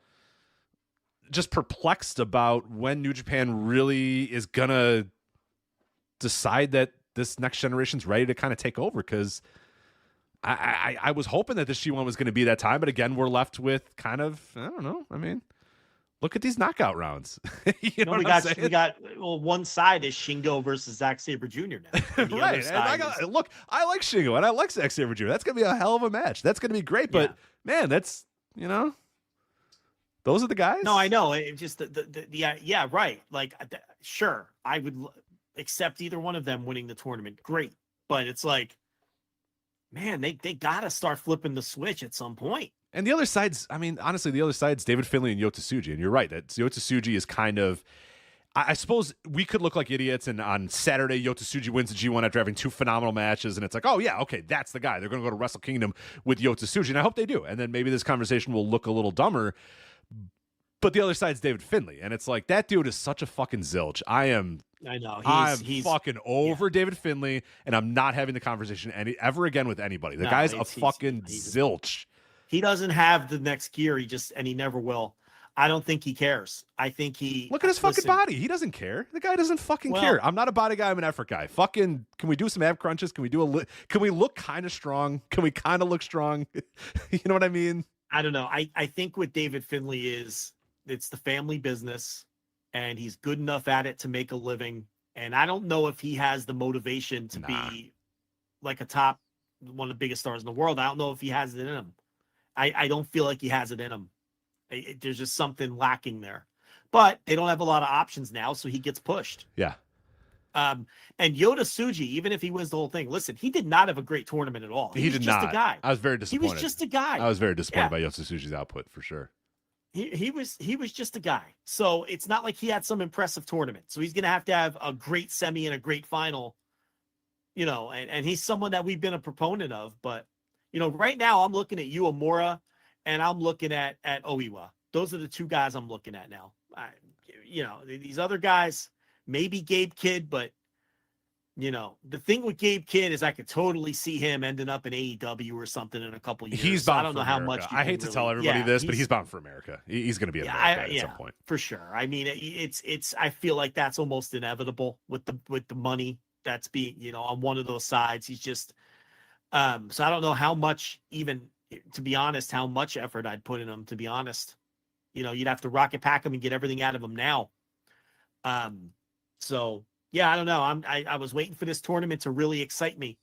just perplexed about when New Japan really is going to decide that this next generation's ready to kind of take over because I was hoping that this G1 was going to be that time, but again, we're left with kind of, I don't know. I mean, look at these knockout rounds. We got one side is Shingo versus Zack Sabre Jr. now. Right. And I like Shingo and I like Zack Sabre Jr. That's going to be a hell of a match. That's going to be great. But man, that's, those are the guys. No, I know. It's just right. Like, sure, I would accept either one of them winning the tournament. Great. But it's like, man, they got to start flipping the switch at some point. And the other side's, I mean, honestly, the other side's David Finlay and Yota Tsuji. And you're right, that Yota Tsuji is kind of, I suppose we could look like idiots. And on Saturday, Yota Tsuji wins the G1 after having 2 phenomenal matches. And it's like, oh, yeah, okay, that's the guy. They're going to go to Wrestle Kingdom with Yota Tsuji. And I hope they do. And then maybe this conversation will look a little dumber. But the other side's David Finlay. And it's like, that dude is such a fucking zilch. I know. He's fucking over David Finlay, and I'm not having the conversation ever again with anybody. The guy's a fucking zilch. He doesn't have the next gear. He never will. I don't think he cares. I think look at his fucking body. He doesn't care. The guy doesn't fucking care. I'm not a body guy. I'm an effort guy. Fucking, can we do some ab crunches? Can we can we look kind of strong? Can we kind of look strong? You know what I mean? I don't know. I think what David Finlay is, it's the family business. And he's good enough at it to make a living. And I don't know if he has the motivation to be like one of the biggest stars in the world. I don't know if he has it in him. I don't feel like he has it in him. There's just something lacking there. But they don't have a lot of options now, so he gets pushed. Yeah. And Yota Tsuji, even if he wins the whole thing, listen, he did not have a great tournament at all. He was did just not. a guy. I was very disappointed. He was just a guy. I was very disappointed by Yota Tsuji's output for sure. He was just a guy. So it's not like he had some impressive tournament. So he's going to have a great semi and a great final, and he's someone that we've been a proponent of. But, right now I'm looking at Uemura and I'm looking at Oiwa. Those are the two guys I'm looking at now. These other guys, maybe Gabe Kidd, but the thing with Gabe Kidd is I could totally see him ending up in AEW or something in a couple years. He's bound I don't know how much. I hate to tell everybody this, but he's bound for America. He's going to be in America at some point for sure. I mean, it's. I feel like that's almost inevitable with the money that's being on one of those sides. He's just. So I don't know how much, even to be honest, how much effort I'd put in him. To be honest, you'd have to rocket pack him and get everything out of him now. So. Yeah, I don't know. I was waiting for this tournament to really excite me.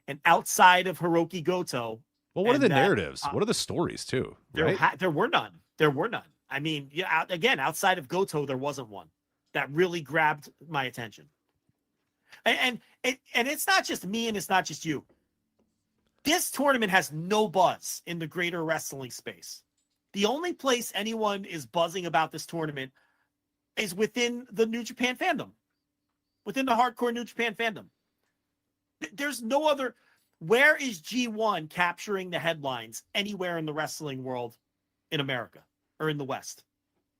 And outside of Hiroki Goto. Well, what are the narratives? What are the stories too? Right? There were none. There were none. I mean, outside of Goto, there wasn't one that really grabbed my attention. And it's not just me and it's not just you. This tournament has no buzz in the greater wrestling space. The only place anyone is buzzing about this tournament is within the New Japan fandom. Within the hardcore New Japan fandom. There's no other. Where is G1 capturing the headlines anywhere in the wrestling world in America or in the West?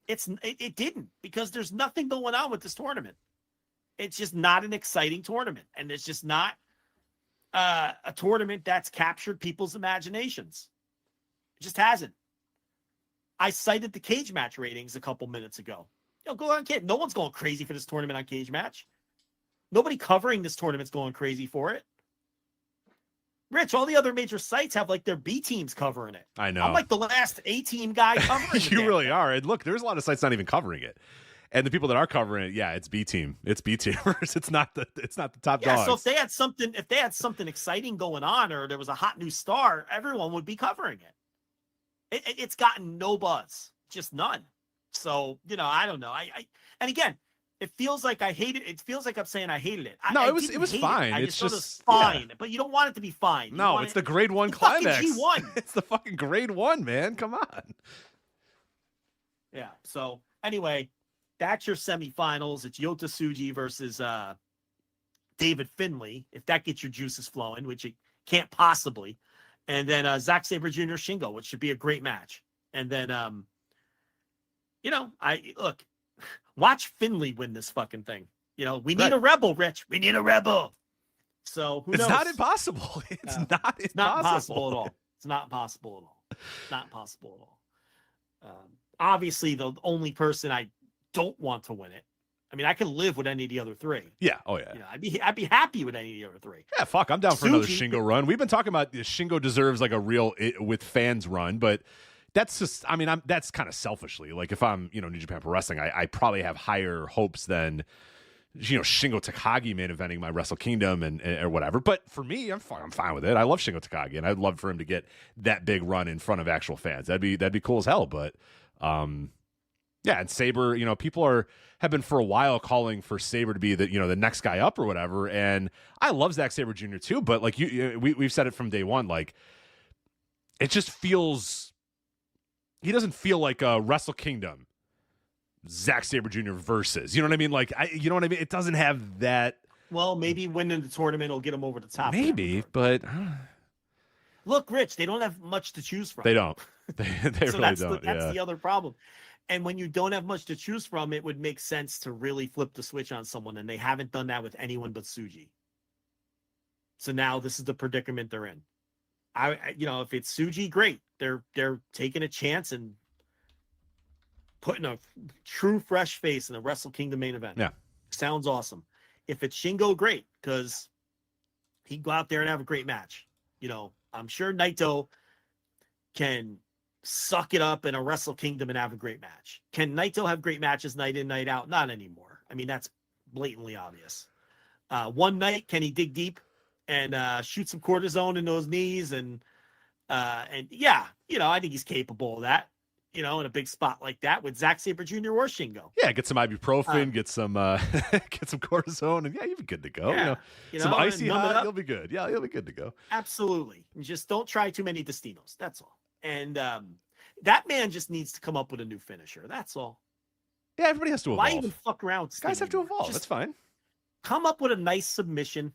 It didn't, because there's nothing going on with this tournament. It's just not an exciting tournament. And it's just not a tournament that's captured people's imaginations. It just hasn't. I cited the cage match ratings a couple minutes ago. Go on, kid. No one's going crazy for this tournament on cage match. Nobody covering this tournament's going crazy for it. Rich, all the other major sites have like their B teams covering it. I know. I'm like the last A team guy covering it. You really are. And look, there's a lot of sites not even covering it. And the people that are covering it, it's B team. It's B teamers. It's not the top dogs. So if they had something exciting going on, or there was a hot new star, everyone would be covering it. It's gotten no buzz, just none. So, I don't know. And again, it feels like I hate it. It feels like I'm saying I hated it. It was fine. I it's just it was fine, but you don't want it to be fine. No, it's the grade 1 climax. G1. It's the fucking grade 1, man. Come on. Yeah. So anyway, that's your semifinals. It's Yota Tsuji versus David Finlay. If that gets your juices flowing, which it can't possibly, and then Zack Sabre Jr. Shingo, which should be a great match. And then watch Finlay win this fucking thing. We need a rebel, Rich. We need a rebel. So who knows? It's not impossible. It's not possible at all. It's not possible at all. Not possible at all. Obviously, the only person I don't want to win it. I mean, I can live with any of the other three. Yeah. Oh yeah. I'd be happy with any of the other three. Yeah. Fuck. I'm down for another Shingo run. We've been talking about Shingo deserves like a real with fans run, but. That's just, that's kind of selfishly. Like if I'm, New Japan Pro Wrestling, I probably have higher hopes than, Shingo Takagi main eventing my Wrestle Kingdom and or whatever. But for me, I'm fine with it. I love Shingo Takagi, and I'd love for him to get that big run in front of actual fans. That'd be cool as hell. But, and Sabre, people have been for a while calling for Sabre to be the next guy up or whatever. And I love Zack Sabre Jr. too. But like we've said it from day one, like it just feels. He doesn't feel like a Wrestle Kingdom, Zack Sabre Jr. versus. You know what I mean? Like, you know what I mean? It doesn't have that. Well, maybe winning the tournament will get him over the top. Maybe, but look, Rich, they don't have much to choose from. They don't. They so really that's don't. That's the other problem. And when you don't have much to choose from, it would make sense to really flip the switch on someone, and they haven't done that with anyone but Tsuji. So now this is the predicament they're in. If it's Tsuji, great. They're taking a chance and putting a true fresh face in the Wrestle Kingdom main event. Yeah. Sounds awesome. If it's Shingo, great, because he'd go out there and have a great match. I'm sure Naito can suck it up in a Wrestle Kingdom and have a great match. Can Naito have great matches night in, night out? Not anymore. I mean, that's blatantly obvious. One night, can he dig deep and shoot some cortisone in those knees? And I think he's capable of that. in a big spot like that with Zack Sabre Jr. or Shingo. Yeah, get some ibuprofen, get some cortisone, and you'll be good to go. Yeah, Some icy hot, you'll be good. Yeah, you'll be good to go. Absolutely. Just don't try too many Destinos. That's all. And that man just needs to come up with a new finisher. That's all. Yeah, everybody has to evolve. Why even fuck around with Guys have to evolve. Just That's fine. come up with a nice submission.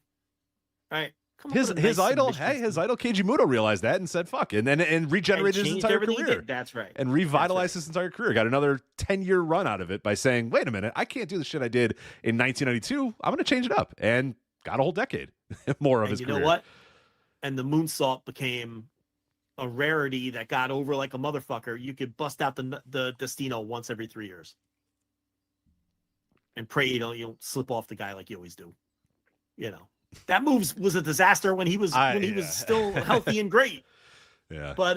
All right. His idol Keiji Muto realized that and said fuck, and regenerated his entire career. That's right. And revitalized his entire career. Got another 10-year run out of it by saying, wait a minute, I can't do the shit I did in 1992. I'm going to change it up. And got a whole decade more of his career. You know what? And the moonsault became a rarity that got over like a motherfucker. You could bust out the Destino once every 3 years. And pray you don't slip off the guy like you always do. That move was a disaster when he was still healthy and great. Yeah. But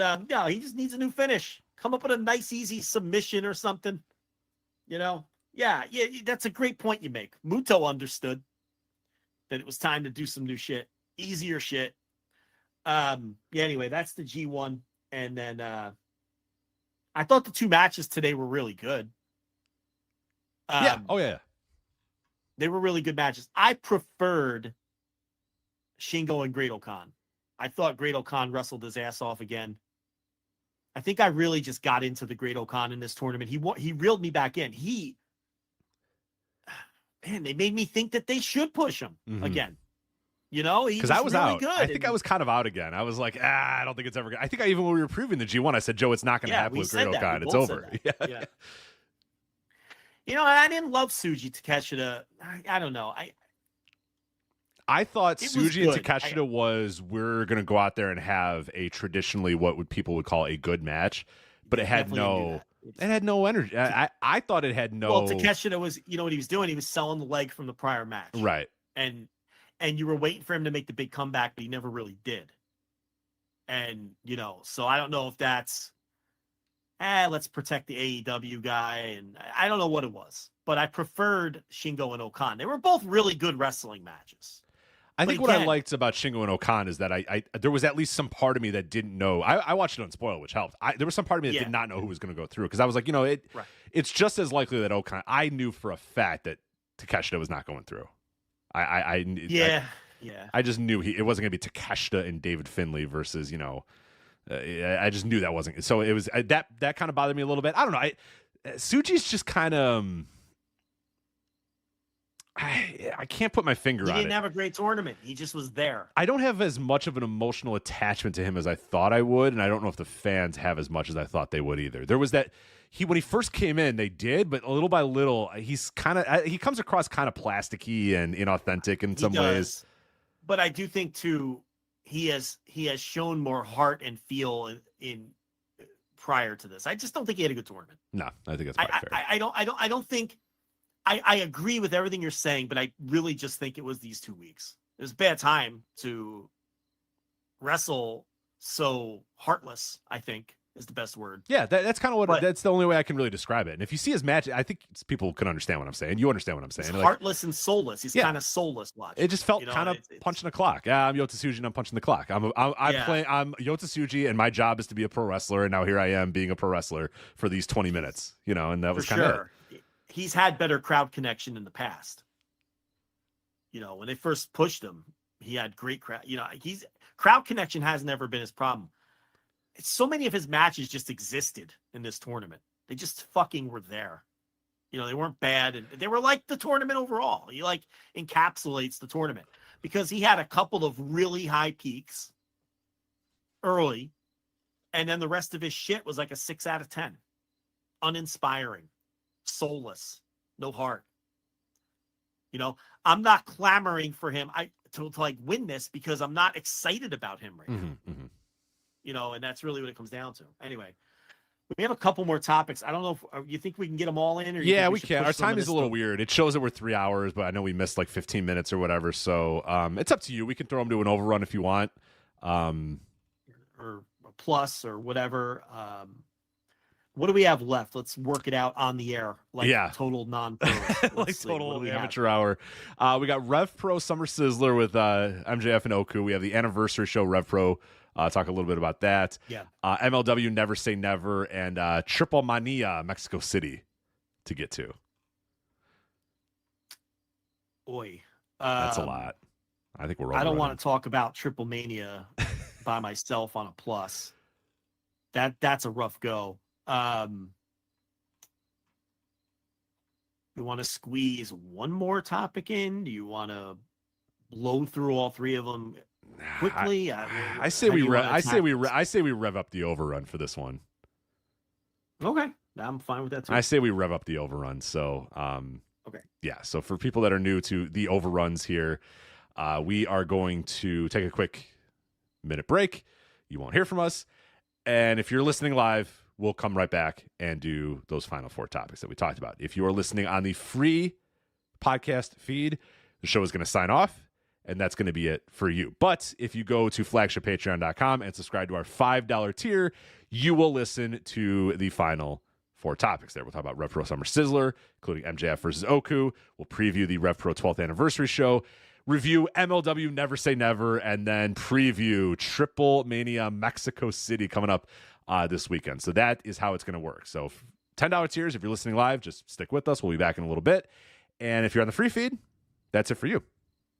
he just needs a new finish. Come up with a nice, easy submission or something. Yeah, that's a great point you make. Muto understood that it was time to do some new shit, easier shit. Anyway, that's the G1. And then I thought the two matches today were really good. Yeah. They were really good matches. I preferred Shingo and Great-O-Khan. I thought Great-O-Khan wrestled his ass off again. I think I really just got into the Great-O-Khan in this tournament. He reeled me back in. They made me think that they should push him again. Because I was really out. Good. I think I was kind of out again. I was like, I don't think it's ever good. I think even when we were previewing the G1, I said, Joe, it's not going to happen with Great-O-Khan. It's over. Yeah. I didn't love Tsuji Takeshita. I don't know. I thought Tsuji and Takeshita was we're going to go out there and have a traditionally what people would call a good match, but it had no energy. I thought it had no. Well, Takeshita was, what he was doing? He was selling the leg from the prior match, right? And you were waiting for him to make the big comeback, but he never really did. And so I don't know if that's. Let's protect the AEW guy. And I don't know what it was, but I preferred Shingo and Okan. They were both really good wrestling matches. I think what I liked about Shingo and Okan is that I there was at least some part of me that didn't know. I watched it unspoiled, which helped. There was some part of me that did not know who was going to go through because I was like, it's just as likely that Okan. I knew for a fact that Takeshita was not going through. I just knew it wasn't going to be Takeshita and David Finlay versus I just knew that wasn't. So it was that kind of bothered me a little bit. I don't know. Tsuji's just kind of. I can't put my finger on it. He didn't have a great tournament. He just was there. I don't have as much of an emotional attachment to him as I thought I would, and I don't know if the fans have as much as I thought they would either. There was that when he first came in, they did, but little by little, he comes across kind of plasticky and inauthentic in some ways. But I do think too. He has shown more heart and feel in prior to this. I just don't think he had a good tournament. No, I think that's fair. I don't think I agree with everything you're saying, but I really just think it was these 2 weeks. It was a bad time to wrestle so heartless, I think is the best word. Yeah, that's kind of that's the only way I can really describe it. And if you see his match, I think people can understand what I'm saying. You understand what I'm saying. He's heartless and soulless. He's kind of soulless watching. It just felt kind of punching the clock. Yeah, I'm Yota Tsuji and I'm punching the clock. I'm Yota Tsuji and my job is to be a pro wrestler, and now here I am being a pro wrestler for these 20 minutes. And that was kind of it. He's had better crowd connection in the past. When they first pushed him, he had great crowd. Crowd connection has never been his problem. So many of his matches just existed in this tournament. They just fucking were there. They weren't bad, and they were like the tournament overall. He encapsulates the tournament because he had a couple of really high peaks early, and then the rest of his shit was like a 6 out of 10. Uninspiring, soulless, no heart. I'm not clamoring for him to win this because I'm not excited about him right now. Mm-hmm. And that's really what it comes down to. Anyway, we have a couple more topics. I don't know if you think we can get them all in, or yeah, we can. Our time is a little weird. It shows that we're 3 hours, but I know we missed like 15 minutes or whatever. So it's up to you. We can throw them to an overrun if you want, or a plus or whatever. What do we have left? Let's work it out on the air. Total non-pro. Total amateur hour. We got Rev Pro Summer Sizzler with MJF and Oku. We have the anniversary show Rev Pro talk a little bit about that. Yeah. MLW Never Say Never and Triple Mania Mexico City to get to. Boy. That's a lot. I think we're I don't overrunning. want to talk about Triple Mania by myself on a plus. That's a rough go. You want to squeeze one more topic in? Do you want to blow through all three of them quickly? I say we rev up the overrun for this one. Okay, I'm fine with that too. I say we rev up the overrun. So, okay, yeah. So for people that are new to the overruns here, we are going to take a quick minute break. You won't hear from us, and if you're listening live, we'll come right back and do those final four topics that we talked about. If you are listening on the free podcast feed, the show is going to sign off, and that's going to be it for you. But if you go to flagshippatreon.com and subscribe to our $5 tier, you will listen to the final four topics there. We'll talk about Rev Pro Summer Sizzler, including MJF versus Oku. We'll preview the Rev Pro 12th anniversary show, review MLW Never Say Never, and then preview Triple Mania Mexico City coming up this weekend. So that is how it's going to work. So $10 tiers, if you're listening live, just stick with us. We'll be back in a little bit. And if you're on the free feed, that's it for you.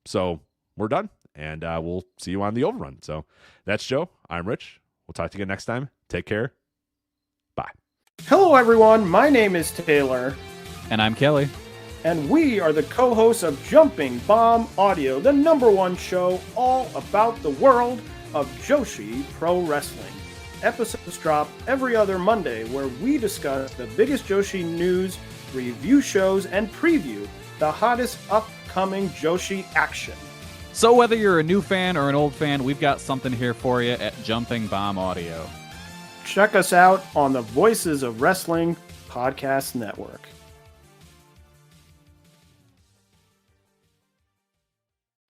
So we're done, and we'll see you on the overrun. So that's Joe. I'm Rich. We'll talk to you again next time. Take care. Bye. Hello, everyone. My name is Taylor. And I'm Kelly. And we are the co-hosts of Jumping Bomb Audio, the #1 show all about the world of Joshi Pro Wrestling. Episodes drop every other Monday, where we discuss the biggest Joshi news, review shows, and preview the hottest upcoming Joshi action. So whether you're a new fan or an old fan, we've got something here for you at Jumping Bomb Audio. Check us out on the Voices of Wrestling Podcast Network.